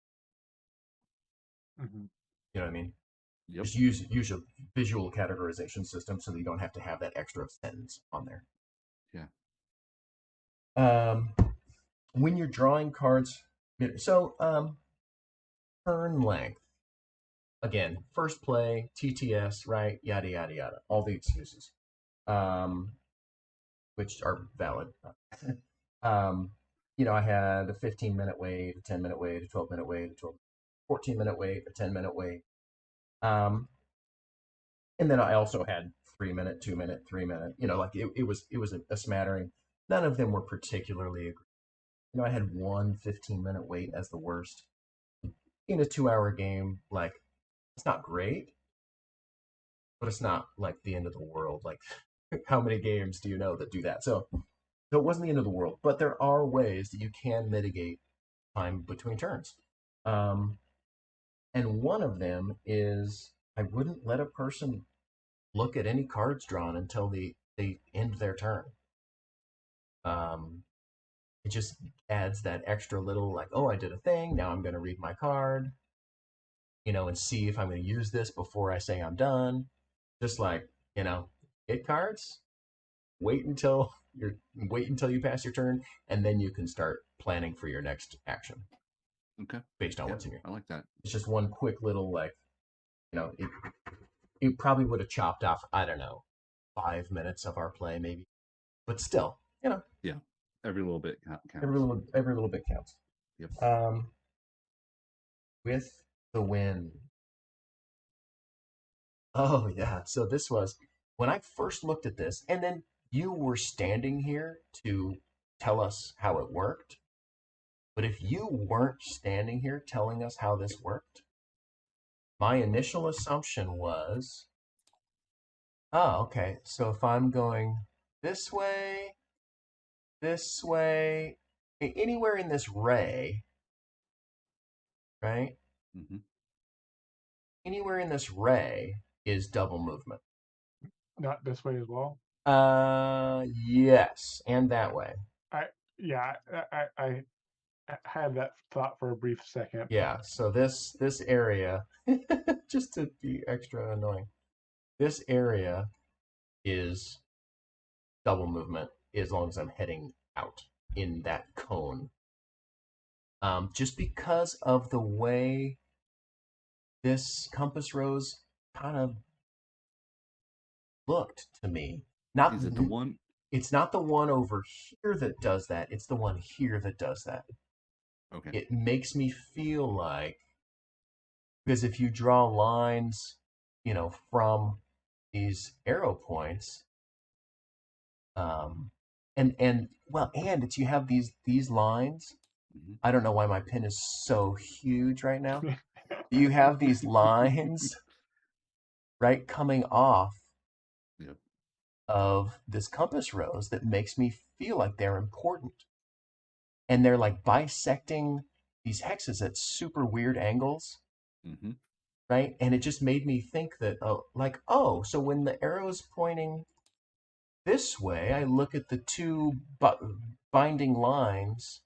Mm-hmm. You know what I mean? Yep. Just use a visual categorization system so that you don't have to have that extra sentence on there. Yeah. When you're drawing cards, so turn length. Again, first play, TTS, right? Yada yada yada. All the excuses, which are valid. I had a 15-minute wait, a 10-minute wait, a 12-minute wait, a 14-minute wait, a 10-minute wait. And then I also had 3-minute, 2-minute, 3-minute. Like it was a smattering. None of them were particularly agreeable. I had one 15-minute wait as the worst. In a 2-hour game, like it's not great, but it's not like the end of the world. Like how many games do you know that do that? So it wasn't the end of the world, but there are ways that you can mitigate time between turns. And one of them is I wouldn't let a person look at any cards drawn until they end their turn. It just adds that extra little like, oh, I did a thing. Now I'm going to read my card, and see if I'm going to use this before I say I'm done. Just like, get cards. Wait until you pass your turn, and then you can start planning for your next action. Okay. Based on what's in your. I like that. It's just one quick little like, it probably would have chopped off, I don't know, 5 minutes of our play maybe, but still. Yeah. Every little bit counts. Every little bit counts. Yep. With the wind. Oh yeah. So this was when I first looked at this, and then you were standing here to tell us how it worked. But if you weren't standing here telling us how this worked, my initial assumption was, oh, okay. So if I'm going this way, anywhere in this ray, right? Mm-hmm. Anywhere in this ray is double movement. Not this way as well. Yes, and that way. I had that thought for a brief second. Yeah, so this area, just to be extra annoying, this area is double movement as long as I'm heading out in that cone. Just because of the way this compass rose kind of looked to me. Not Is it the one? It's not the one over here that does that. It's the one here that does that. Okay. It makes me feel like, because if you draw lines, from these arrow points, and it's you have these lines. Mm-hmm. I don't know why my pen is so huge right now. You have these lines, right, coming off Yep. of this compass rose that makes me feel like they're important. And they're like bisecting these hexes at super weird angles, Mm-hmm. right? And it just made me think that, so when the arrow's pointing this way, I look at the two binding lines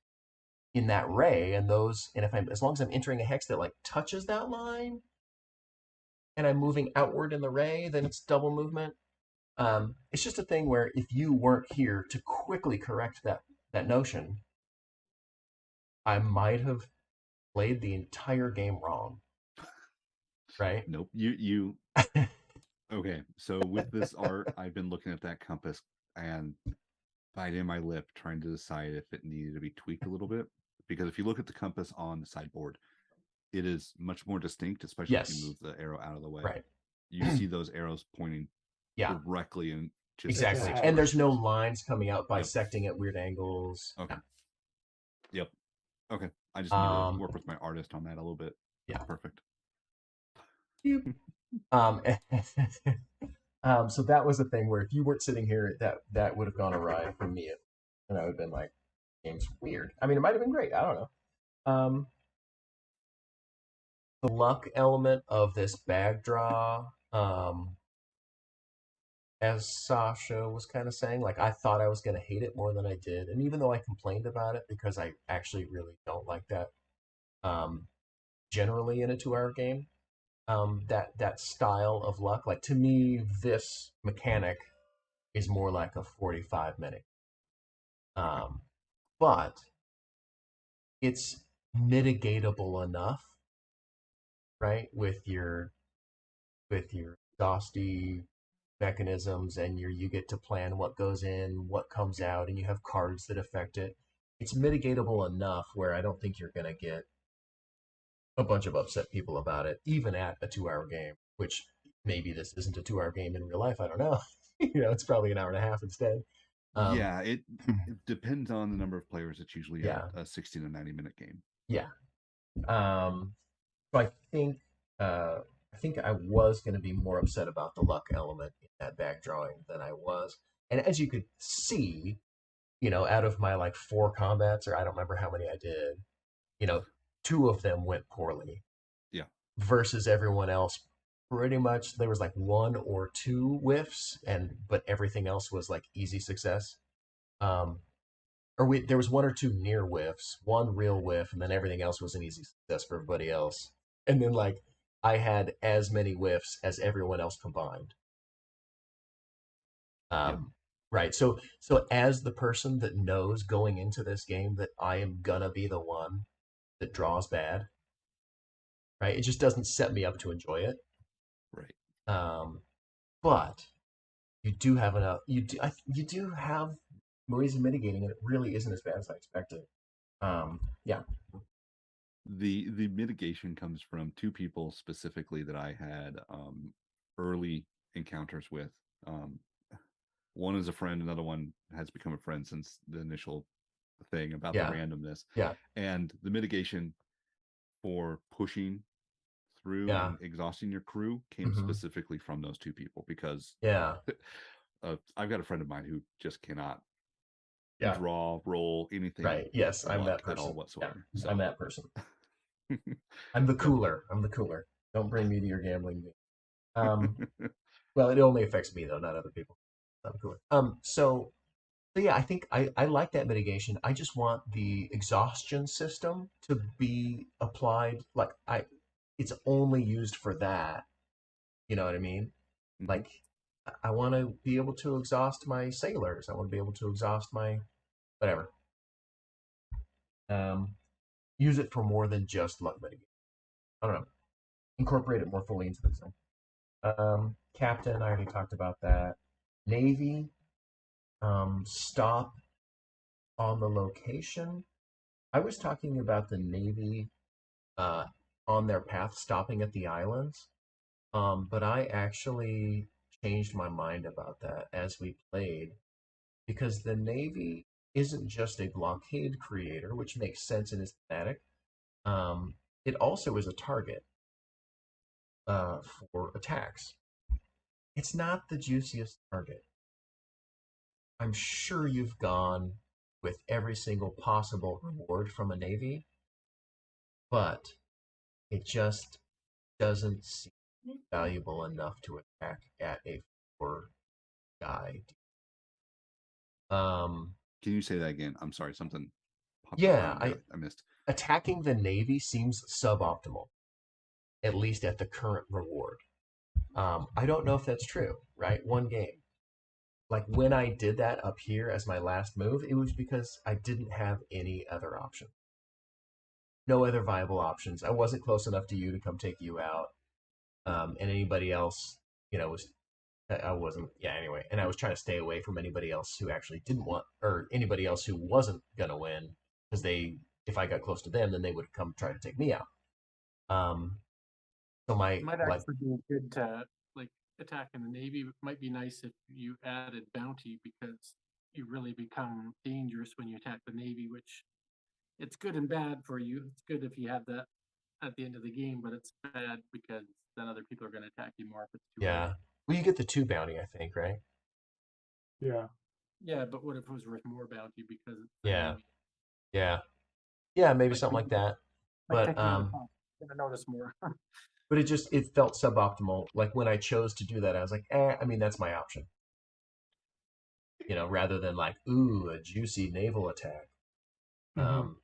in that ray, and as long as I'm entering a hex that like touches that line, and I'm moving outward in the ray, then it's double movement. It's just a thing where if you weren't here to quickly correct that notion, I might have played the entire game wrong. Right? Nope. You okay. So with this art, I've been looking at that compass and biting my lip trying to decide if it needed to be tweaked a little bit. Because if you look at the compass on the sideboard, it is much more distinct, especially if you Yes. move the arrow out of the way. Right. You see those arrows pointing Yeah. directly in just Exactly. It's a And there's no directions. lines coming out bisecting at weird angles. Okay. No. Yep. Okay. I just need to work with my artist on that a little bit. Yeah. Perfect. So that was the thing where if you weren't sitting here, that would have gone awry for me, and I would have been like, "Game's weird." I mean, it might have been great. I don't know. The luck element of this bag draw, as Sasha was kind of saying, like I thought I was going to hate it more than I did, and even though I complained about it because I actually really don't like that, generally in a 2-hour game. That style of luck. Like to me, this mechanic is more like a 45-minute. But it's mitigatable enough, right? With your Dosty mechanisms, and you get to plan what goes in, what comes out, and you have cards that affect it. It's mitigatable enough where I don't think you're gonna get a bunch of upset people about it, even at a 2-hour game, which maybe this isn't a 2-hour game in real life. I don't know. It's probably an hour and a half instead. Yeah, it depends on the number of players. It's usually a 60 to 90-minute game. Yeah. So I think I was going to be more upset about the luck element in that back drawing than I was. And as you could see, out of my like 4 combats, or I don't remember how many I did, 2 of them went poorly. Yeah. Versus everyone else, pretty much there was like 1 or 2 whiffs, but everything else was like easy success. There was 1 or 2 near whiffs, 1 real whiff, and then everything else was an easy success for everybody else. And then like I had as many whiffs as everyone else combined. Right. So as the person that knows going into this game that I am gonna be the one that draws bad, right? It just doesn't set me up to enjoy it. Right. But you do have enough. You do have ways of mitigating it, it really isn't as bad as I expected. Yeah. The mitigation comes from two people specifically that I had early encounters with. Um, one is a friend, another one has become a friend since the initial thing about the Yeah. randomness. Yeah. And the mitigation for pushing through Yeah. and exhausting your crew came specifically from those two people because Yeah. I've got a friend of mine who just cannot Yeah. draw, roll, anything Right. Yes, with I'm luck that person. at all Yeah. whatsoever. So I'm that person. I'm the Yep. cooler. I'm the cooler. Don't bring me to your gambling game. Well, it only affects me though, not other people. I'm cooler. So yeah, I think I like that mitigation. I just want the exhaustion system to be applied. Like it's only used for that. You know what I mean? Like I want to be able to exhaust my sailors. I want to be able to exhaust my whatever. Um, use it for more than just luck mitigation. I don't know. Incorporate it more fully into the design. Captain, I already talked about that. Navy, stop on the location. I was talking about the Navy on their path stopping at the islands, but I actually changed my mind about that as we played because the Navy isn't just a blockade creator, which makes sense in its thematic. It also is a target for attacks. It's not the juiciest target. I'm sure you've gone with every single possible reward from a Navy, but it just doesn't seem valuable enough to attack at a 4 guy. Can you say that again? I'm sorry, something popped up Yeah, behind me. I missed. attacking the Navy seems suboptimal, at least at the current reward. I don't know if that's true, right? One game. Like when I did that up here as my last move, it was because I didn't have any other option. No other viable options. I wasn't close enough to you to come take you out. And anybody else, was I wasn't. Yeah. Anyway, and I was trying to stay away from anybody else who actually didn't want, or anybody else who wasn't gonna win, because if I got close to them, then they would come try to take me out. Um, so It might like, actually be good to like attack in the Navy. It might be nice if you added bounty because you really become dangerous when you attack the Navy, which it's good and bad for you. It's good if you have that at the end of the game, but it's bad because then other people are going to attack you more if it's too yeah. late. Well, you get the 2 bounty, I think, right? Yeah. Yeah, but what if it was worth more bounty because it's the Yeah. Navy? Yeah. Yeah. Maybe Like, something like that. like But taking out a pump, you're going to notice more. it felt suboptimal. Like when I chose to do that, I was like, I mean, that's my option. Rather than like, ooh, a juicy naval attack. Um,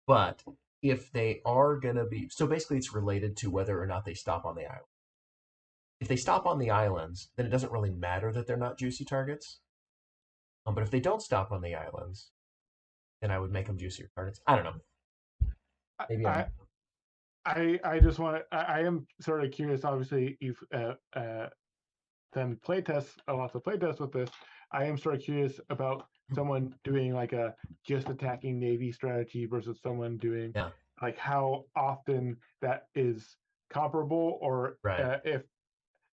but if they are gonna be, so basically, it's related to whether or not they stop on the island. If they stop on the islands, then it doesn't really matter that they're not juicy targets. But if they don't stop on the islands, then I would make them juicier targets. I don't know. Maybe I'm. I just want to. I am sort of curious. Obviously, you've done playtests, lots of playtests with this. I am sort of curious about someone doing like a just attacking Navy strategy versus someone doing Yeah. like how often that is comparable, or Right. if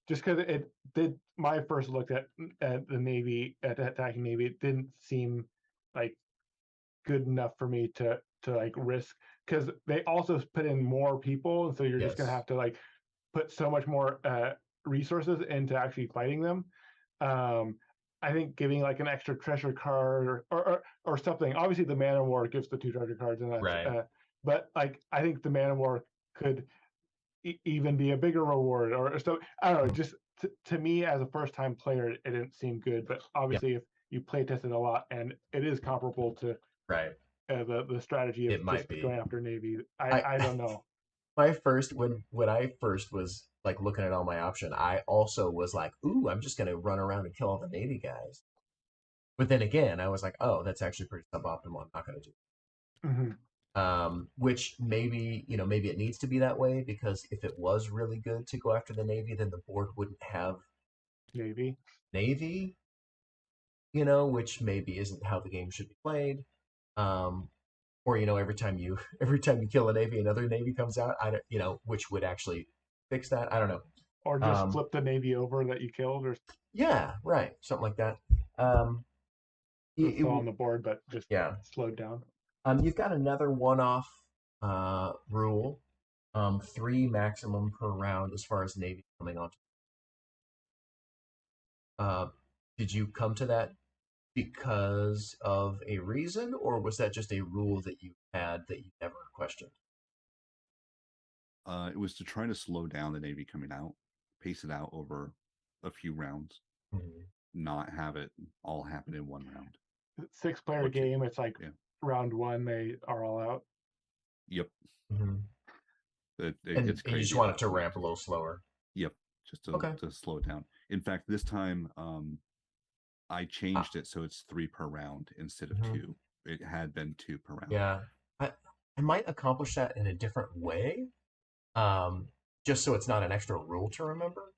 just because it did my first look at the Navy at attacking Navy, it didn't seem like good enough for me to like risk because they also put in more people, and so you're just gonna Yes. have to like put so much more resources into actually fighting them. Um, I think giving like an extra treasure card or something. Obviously, the Man of War gives the 2 treasure cards, and that's. Right. But like, I think the Man of War could even be a bigger reward, or so. I don't know. Just to me, as a first-time player, it didn't seem good. But Yeah. obviously, if you play tested a lot, and it is comparable to Right. the strategy of It might just be. going after Navy. I I don't know. my first when I first was like looking at all my option, I also was like, ooh, I'm just gonna run around and kill all the Navy guys. But then again, I was like, oh, that's actually pretty suboptimal. I'm not gonna do. Mm-hmm. Which maybe it needs to be that way because if it was really good to go after the Navy, then the board wouldn't have Navy. Navy. which maybe isn't how the game should be played. Or every time you kill a navy, another navy comes out. I don't, which would actually fix that. I don't know. Or just flip the navy over that you killed, or Yeah, right, something like that. Um, it's still on the board, but just yeah. slowed down. You've got another one-off rule, 3 maximum per round as far as navy coming on. Did you come to that because of a reason, or was that just a rule that you had that you never questioned? It was to try to slow down the navy coming out, pace it out over a few rounds, not have it all happen in one round. 6-player game. It's like round 1, they are all out. Yep. It And gets crazy. You just want it to ramp a little slower. Yep, just to slow it down. In fact, this time I changed it so it's 3 per round instead of 2. It had been 2 per round. Yeah, I might accomplish that in a different way, just so it's not an extra rule to remember.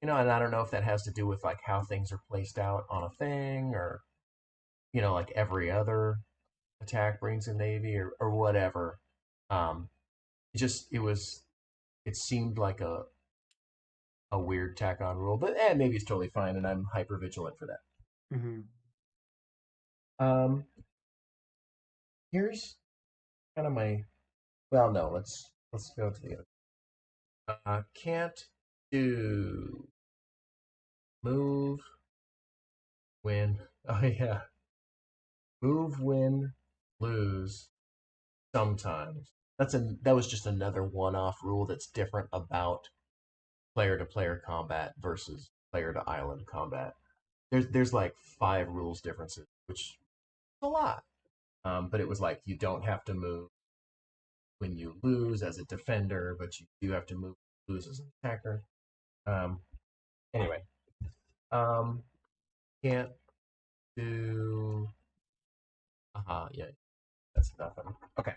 And I don't know if that has to do with like how things are placed out on a thing, or like every other attack brings a navy, or whatever. It seemed like a weird tack on rule, but maybe it's totally fine, and I'm hyper vigilant for that. Here's kind of my. Well, no, let's go to the other. Can't do move win. Oh yeah, move win lose sometimes. That was just another one-off rule that's different about player-to-player combat versus player-to-island combat. There's like 5 rules differences, which is a lot. But it was like you don't have to move when you lose as a defender, but you do have to lose as an attacker. Anyway, can't do. Yeah, that's nothing. Okay,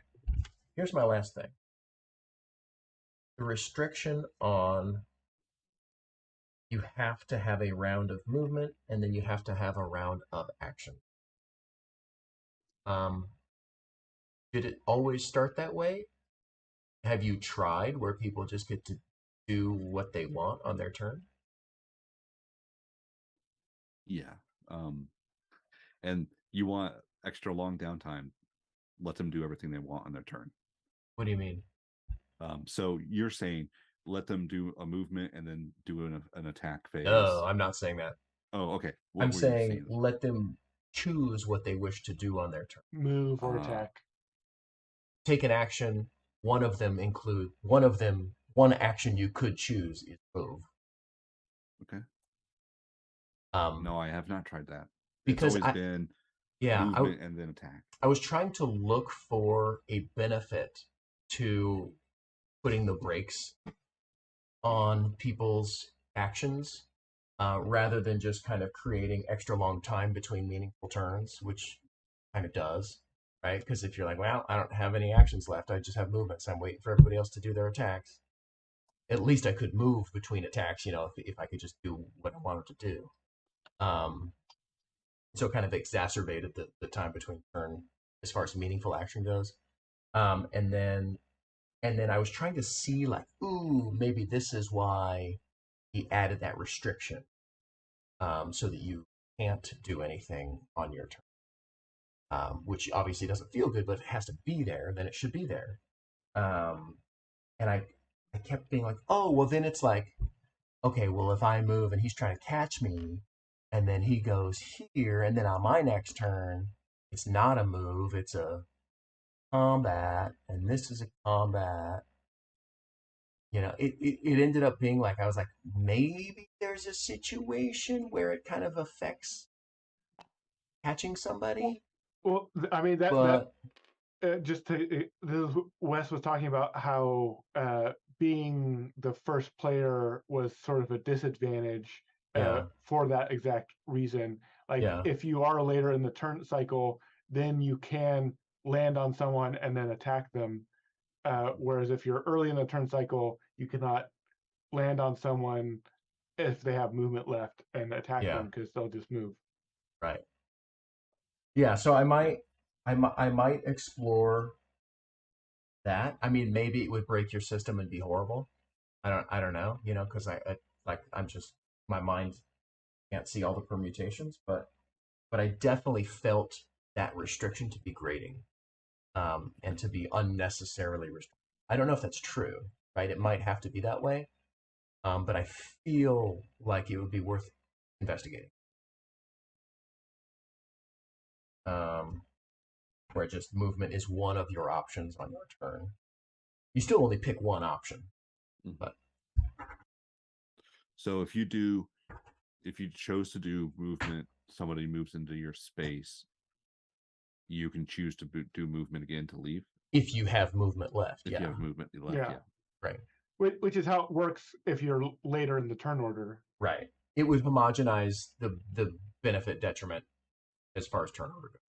here's my last thing. The restriction on you have to have a round of movement, and then you have to have a round of action. Did it always start that way? Have you tried where people just get to do what they want on their turn? Yeah. And you want extra long downtime, let them do everything they want on their turn. What do you mean? So you're saying let them do a movement and then do an attack phase? No, I'm not saying that. Oh, okay. I'm saying let them choose what they wish to do on their turn. Move or attack. Take an action. One action you could choose is move. Okay. No, I have not tried that. Because it's always been movement and then attack. I was trying to look for a benefit to putting the brakes on people's actions, rather than just kind of creating extra long time between meaningful turns, which kind of does, right? Because if you're like, well, I don't have any actions left, I just have movements, I'm waiting for everybody else to do their attacks. At least I could move between attacks, if I could just do what I wanted to do. So it kind of exacerbated the time between turn as far as meaningful action goes. And then I was trying to see like, maybe this is why he added that restriction, so that you can't do anything on your turn, which obviously doesn't feel good, but it has to be there. Then it should be there. And I kept being like, oh, well, then it's like, okay, well, if I move and he's trying to catch me, and then he goes here, and then on my next turn, it's not a move, it's a combat, and this is a combat. It ended up being like, I was like, maybe there's a situation where it kind of affects catching somebody. Well, I mean, Wes was talking about how being the first player was sort of a disadvantage for that exact reason. Like, if you are later in the turn cycle, then you can land on someone and then attack them. Whereas if you're early in the turn cycle, you cannot land on someone if they have movement left and attack them because they'll just move. Right. Yeah. So I might explore that. I mean, maybe it would break your system and be horrible. I don't know. You know, because I'm just my mind can't see all the permutations, but I definitely felt that restriction to be grating, and to be unnecessarily restricted. I don't know if that's true, right? It might have to be that way, but I feel like it would be worth investigating. Um, where just movement is one of your options on your turn. You still only pick one option, but So if you chose to do movement, somebody moves into your space, you can choose to do movement again to leave. if you have movement left, If yeah, you have movement left, Yeah. yeah. right, Which is how it works if you're later in the turn order. right. It would homogenize the benefit detriment as far as turn order goes.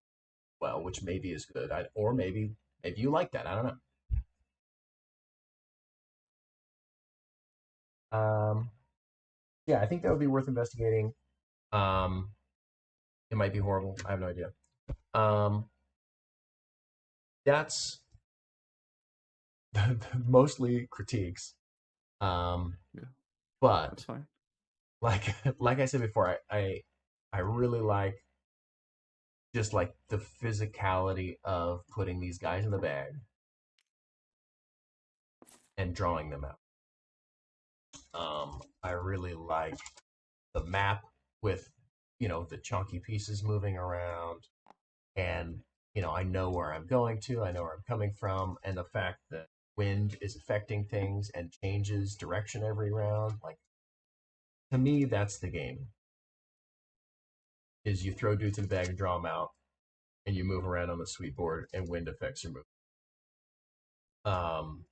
Well, which maybe is good, or maybe you like that. I don't know. Yeah, I think that would be worth investigating. Um, it might be horrible. I have no idea. That's mostly critiques. Yeah, But that's fine. like I said before, I really like just like the physicality of putting these guys in the bag and drawing them out. I really like the map with, the chunky pieces moving around, and I know where I'm going to, I know where I'm coming from, and the fact that wind is affecting things and changes direction every round. Like, to me, that's the game. Is you throw dudes in the bag and draw them out, and you move around on the sweep board, and wind affects your move. Um,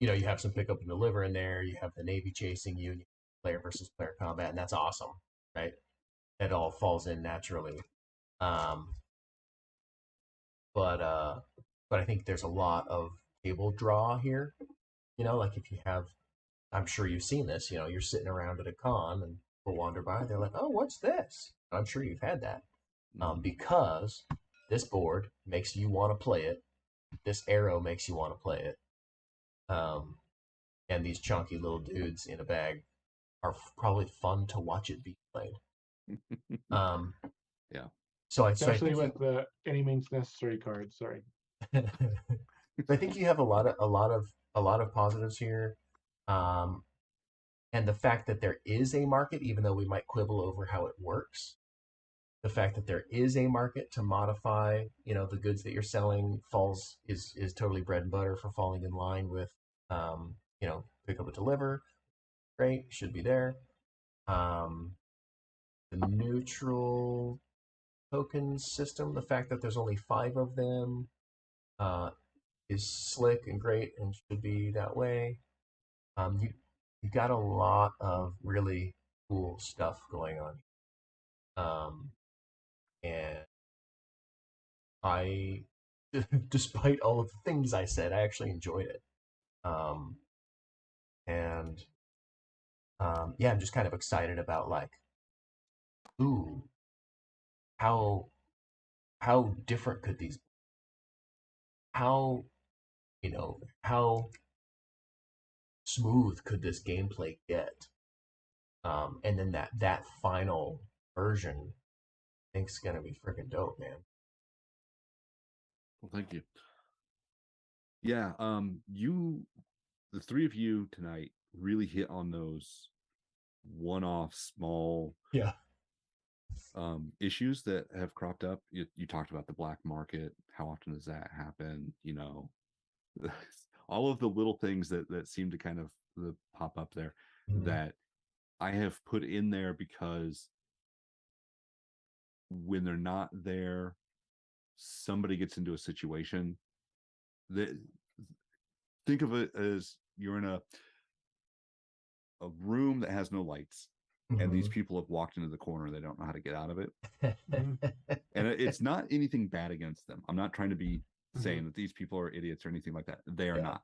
you have some pick up and deliver in there. You have the Navy chasing you, player versus player combat, and that's awesome, right? It all falls in naturally. Um, but I think there's a lot of table draw here. Like if you have, I'm sure you've seen this. You're sitting around at a con and people wander by. They're like, "Oh, what's this?" I'm sure you've had that, because this board makes you want to play it. This arrow makes you want to play it. And these chunky little dudes in a bag are probably fun to watch it be played. Yeah. So I Especially think with the any means necessary card. Sorry. I think you have a lot of positives here, and the fact that there is a market, even though we might quibble over how it works. The fact that there is a market to modify, the goods that you're selling is totally bread and butter for falling in line with, pick up and deliver. Great, should be there. The neutral token system, the fact that there's only 5 of them, is slick and great and should be that way. You got a lot of really cool stuff going on, and I, despite all of the things I said, I actually enjoyed it, um, and yeah, I'm just kind of excited about, like, ooh, how different could these, how how smooth could this gameplay get? And then that final version, I think, is gonna be freaking dope, man. Well, thank you. Yeah, the three of you tonight really hit on those one-off small Yeah. issues that have cropped up. You talked about the black market. How often does that happen? All of the little things that seem to kind of pop up there, that I have put in there because when they're not there, somebody gets into a situation that, think of it as you're in a room that has no lights, and these people have walked into the corner. They don't know how to get out of it. And it's not anything bad against them. I'm not trying to be saying that these people are idiots or anything like that. They are not.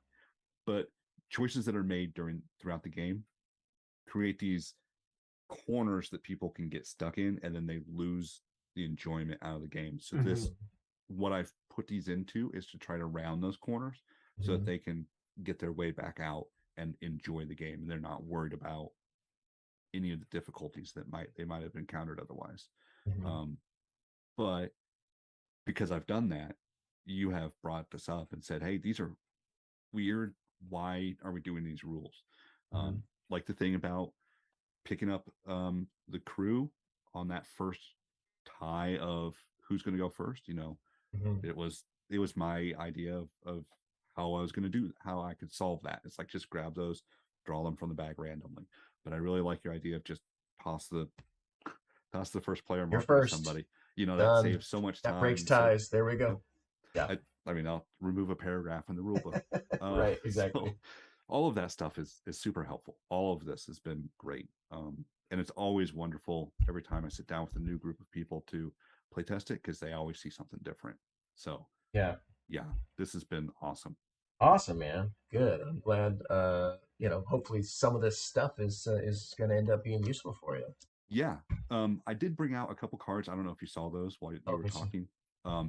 But choices that are made throughout the game create these corners that people can get stuck in, and then they lose the enjoyment out of the game. So Mhm. this, what I've put these into is to try to round those corners so that they can get their way back out and enjoy the game. And they're not worried about any of the difficulties that they might have encountered otherwise. But because I've done that, you have brought this up and said, hey, these are weird. Why are we doing these rules? Like the thing about picking up the crew on that first tie of who's going to go first. It was my idea of how I was going to how I could solve that. It's like, just grab those, draw them from the bag randomly. But I really like your idea of just toss the first player You're marker to first. somebody. That Done. saves so much time. That breaks ties. There we go. Yeah. I mean, I'll remove a paragraph in the rule book. Right, exactly. So all of that stuff is super helpful. All of this has been great. And it's always wonderful every time I sit down with a new group of people to play test it, because they always see something different. So yeah, this has been awesome. Awesome, man. Good. I'm glad. Hopefully some of this stuff is going to end up being useful for you. Yeah. I did bring out a couple cards. I don't know if you saw those while you were talking.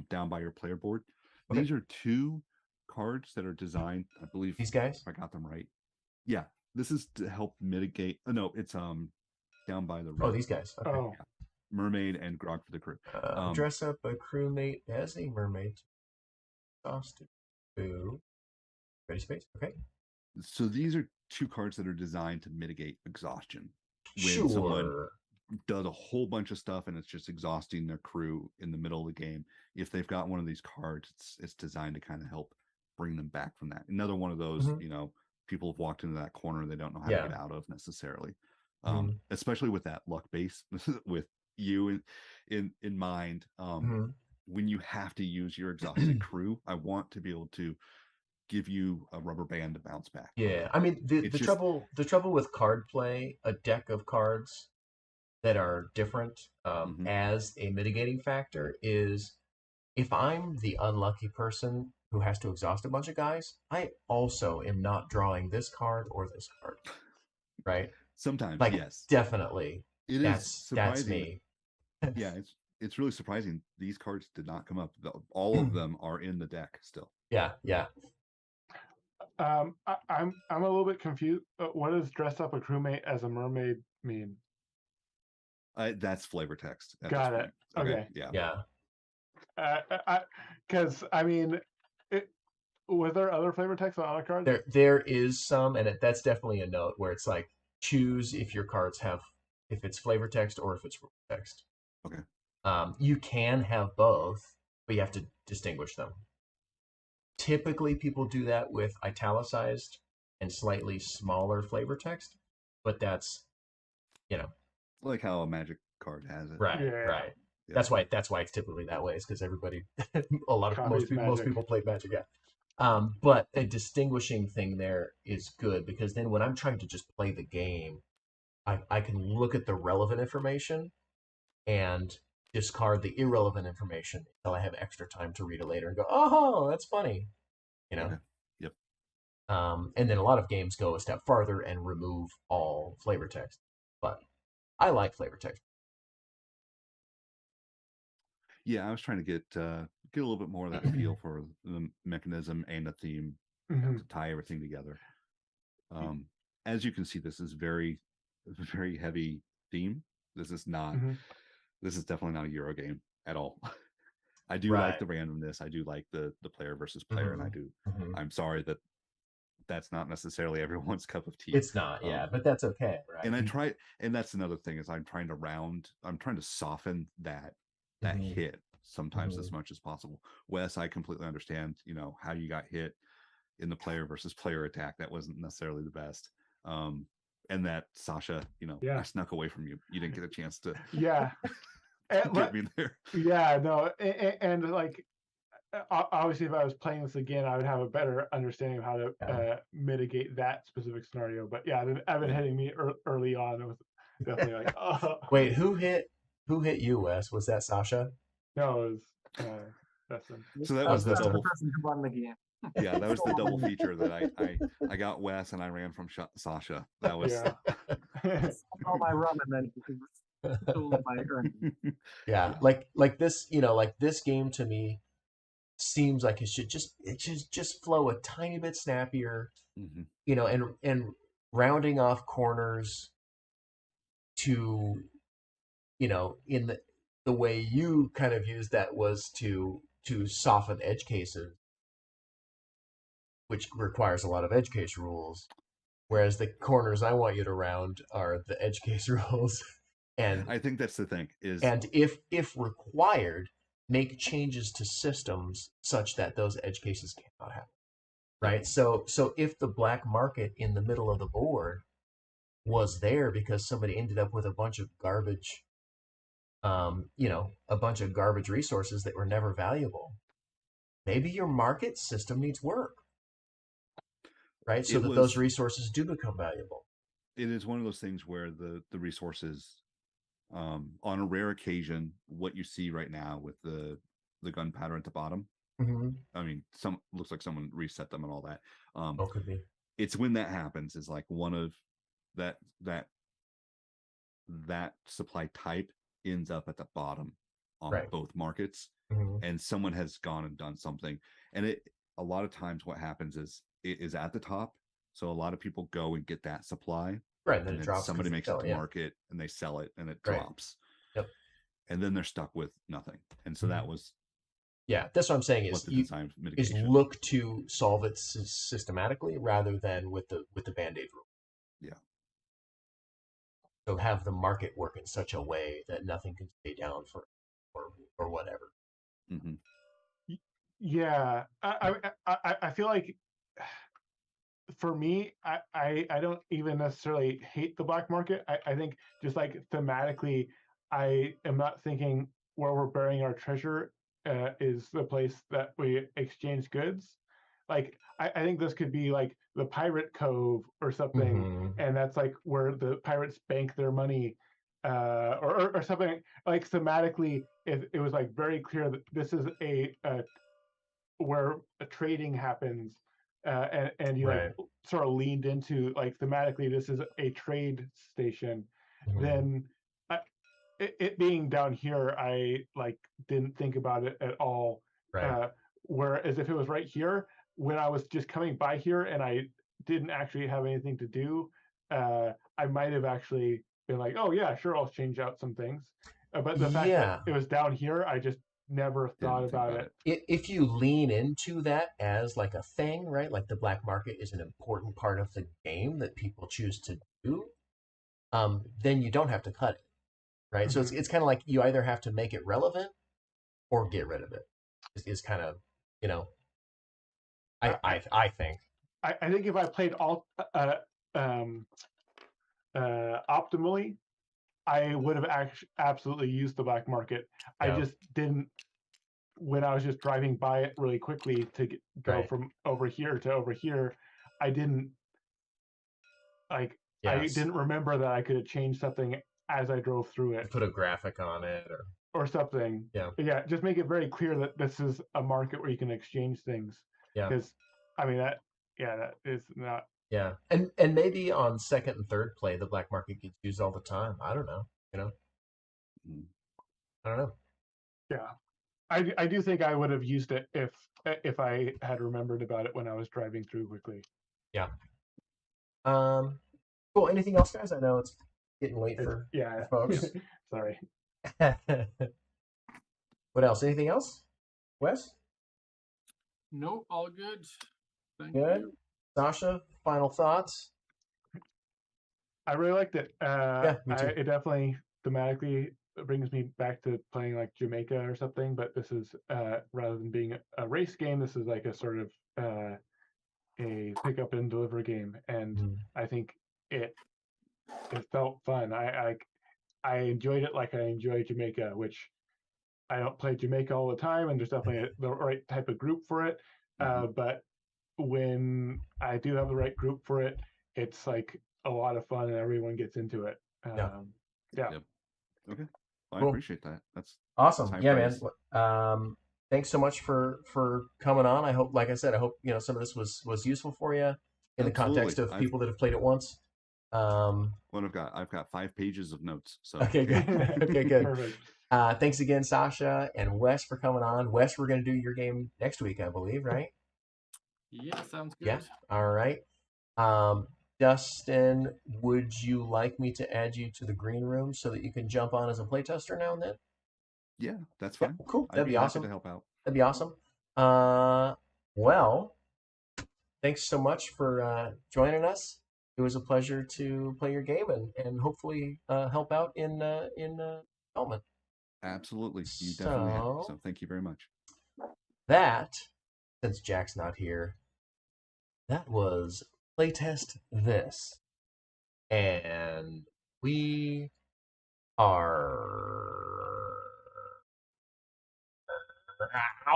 Down by your player board. Okay. These are 2 cards that are designed, I believe. These guys? If I got them right. Yeah. This is to help mitigate. No, it's down by the river. Oh, these guys. Okay. Oh. Yeah. Mermaid and Grog for the crew. Dress up a crewmate as a mermaid. Exhausted. Boo. Ready space. Okay. So these are 2 cards that are designed to mitigate exhaustion. When someone does a whole bunch of stuff and it's just exhausting their crew in the middle of the game, if they've got one of these cards, it's designed to kind of help bring them back from that. Another one of those, people have walked into that corner they don't know how to get out of necessarily. Especially with that luck base with you in mind. When you have to use your exhausted crew, I want to be able to give you a rubber band to bounce back. Yeah, I mean the trouble with card play, a deck of cards that are different as a mitigating factor, is if I'm the unlucky person who has to exhaust a bunch of guys, I also am not drawing this card or this card, right? Sometimes, yes, definitely. It is surprising. That's me. Yeah, it's really surprising. These cards did not come up. All of them are in the deck still. Yeah. I'm a little bit confused. What does dress up a crewmate as a mermaid mean? That's flavor text. Got it. Okay. Yeah. Because I mean, was there other flavor text on other cards? There is some, and that's definitely a note where it's like, choose if your cards have, if it's flavor text or if it's rule text. Okay. You can have both, but you have to distinguish them. Typically, people do that with italicized and slightly smaller flavor text, but that's, like how a Magic card has it. Right. Yeah. That's why it's typically that way. Is because everybody, most people play Magic. Yeah. But a distinguishing thing there is good, because then when I'm trying to just play the game, I can look at the relevant information and discard the irrelevant information until I have extra time to read it later and go, oh, that's funny, Okay. Yep. And then a lot of games go a step farther and remove all flavor text, but I like flavor text. Yeah, I was trying to get a little bit more of that feel for the mechanism and the theme to tie everything together. As you can see, this is very, very heavy theme. This is not. This is definitely not a Euro game at all. I do like the randomness. I do like the player versus player, and I do. I'm sorry that that's not necessarily everyone's cup of tea. It's not, but that's okay, right? And I try, and that's another thing, is I'm trying to soften that hit sometimes as much as possible. Wes, I completely understand, how you got hit in the player versus player attack. That wasn't necessarily the best. And that Sasha, I snuck away from you. You didn't get a chance to get me there. Yeah, no, and like, obviously, if I was playing this again, I would have a better understanding of how to mitigate that specific scenario. But yeah, Evan hitting me early on, it was definitely like, oh. Wait, who hit you, Wes? Was that Sasha? No, it was Dustin. So that was the double. Person who won the game. Yeah, that was the double feature that I got Wes and I ran from Sasha. That was all my rum, and then told by earnings. Yeah, like this, like this game to me seems like it should just flow a tiny bit snappier, Mhm. and rounding off corners to, in the way you kind of used that was to soften edge cases, which requires a lot of edge case rules. Whereas the corners I want you to round are the edge case rules, and I think that's the thing is and if required, make changes to systems such that those edge cases cannot happen. Right. So if the black market in the middle of the board was there because somebody ended up with a bunch of garbage, a bunch of garbage resources that were never valuable, maybe your market system needs work, right? So it that those was resources do become valuable. it is one of those things where the resources, on a rare occasion, what you see right now with the gunpowder at the bottom, Mm-hmm. I mean, some looks like someone reset them and all that. Oh, could be. It's when that happens is like one of that that that supply type ends up at the bottom on Right. both markets, Mm-hmm. and someone has gone and done something. And it a lot of times what happens is it is at the top, so a lot of people go and get that supply, Right. And then and it then drops because somebody they makes it sell to it. Yeah. market and they sell it and it Right. drops, Yep. and then they're stuck with nothing. And so Mhm. that was Yeah. That's what I'm saying what is the you design is mitigation. look to solve it systematically rather than with the Band-Aid rule. Yeah. So have the market work in such a way that nothing can stay down for or whatever. Mm-hmm. Yeah, I feel like for me, I don't even necessarily hate the black market. I think just like thematically, I am not thinking where we're burying our treasure is the place that we exchange goods. Like I think this could be like the pirate cove or something, Mm-hmm. and that's like where the pirates bank their money, or something like thematically. If it was like very clear that this is a where a trading happens, and you like Right. sort of leaned into like thematically this is a trade station, Mm-hmm. then I, it being down here, I like didn't think about it at all. Right. Uh, Whereas if it was right here, when I was just coming by here and I didn't actually have anything to do, I might have actually been like, oh yeah, sure, I'll change out some things. But the fact that Yeah. it was down here, I just never thought Didn't think about about it. it. If you lean into that as like a thing, right? Like the black market is an important part of the game that people choose to do, then you don't have to cut it, right? So Mhm. it's kind of like you either have to make it relevant or get rid of it. Is kind of, you know, I, I, I I think. I think if I played all um, optimally, I would have absolutely used the black market. I Yeah. just didn't when I was just driving by it really quickly to go Right. from over here to over here. I didn't like. I Yes. didn't remember that I could have changed something as I drove through To it put a graphic on it or something. yeah. Yeah, just make it very clear that this is a market where you can exchange things. Yeah. Because I mean that, yeah, that is not. Yeah. And maybe on second and third play the black market gets used all the time. I don't know. Mm. I don't know. Yeah, I do think I would have used it if I had remembered about it when I was driving through quickly. Yeah. Cool. Anything else, guys? I know it's getting late It's for yeah. folks. Sorry. What else? Anything else? Wes? No, all good. Thank Good. you. Sasha, final thoughts? I really liked it. Yeah, me too. It definitely thematically brings me back to playing like Jamaica or something. But this is rather than being a race game, this is like a sort of a pick up and deliver game, and Mhm. I think it it felt fun. I enjoyed it like I enjoy Jamaica, which I don't play Jamaica all the time, and there's definitely the right type of group for it. Mhm. But when I do have the right group for it, it's like a lot of fun, and everyone gets into it. Yeah. Yeah. Yep. Okay. Well, I Cool. appreciate that. That's Awesome. high Yeah, man. praise. Thanks so much for coming on. I hope, like I said, I hope some of this was useful for you in the Absolutely. context of I've people that have played it once. What I've got 5 pages of notes. So Okay, good. Okay, good. Perfect. Thanks again, Sasha and Wes, for coming on. Wes, we're going to do your game next week, I believe, right? Yeah, sounds good. Yeah. All right. Dustin, would you like me to add you to the green room so that you can jump on as a playtester now and then? yeah, that's Yeah, fine. cool. I'd That'd be be happy awesome. to help out. That'd be awesome. Well, thanks so much for joining us. It was a pleasure to play your game and hopefully help out in development. Absolutely. You definitely have. So So thank you very much. that, since Jack's not here, that was Playtest This. And we are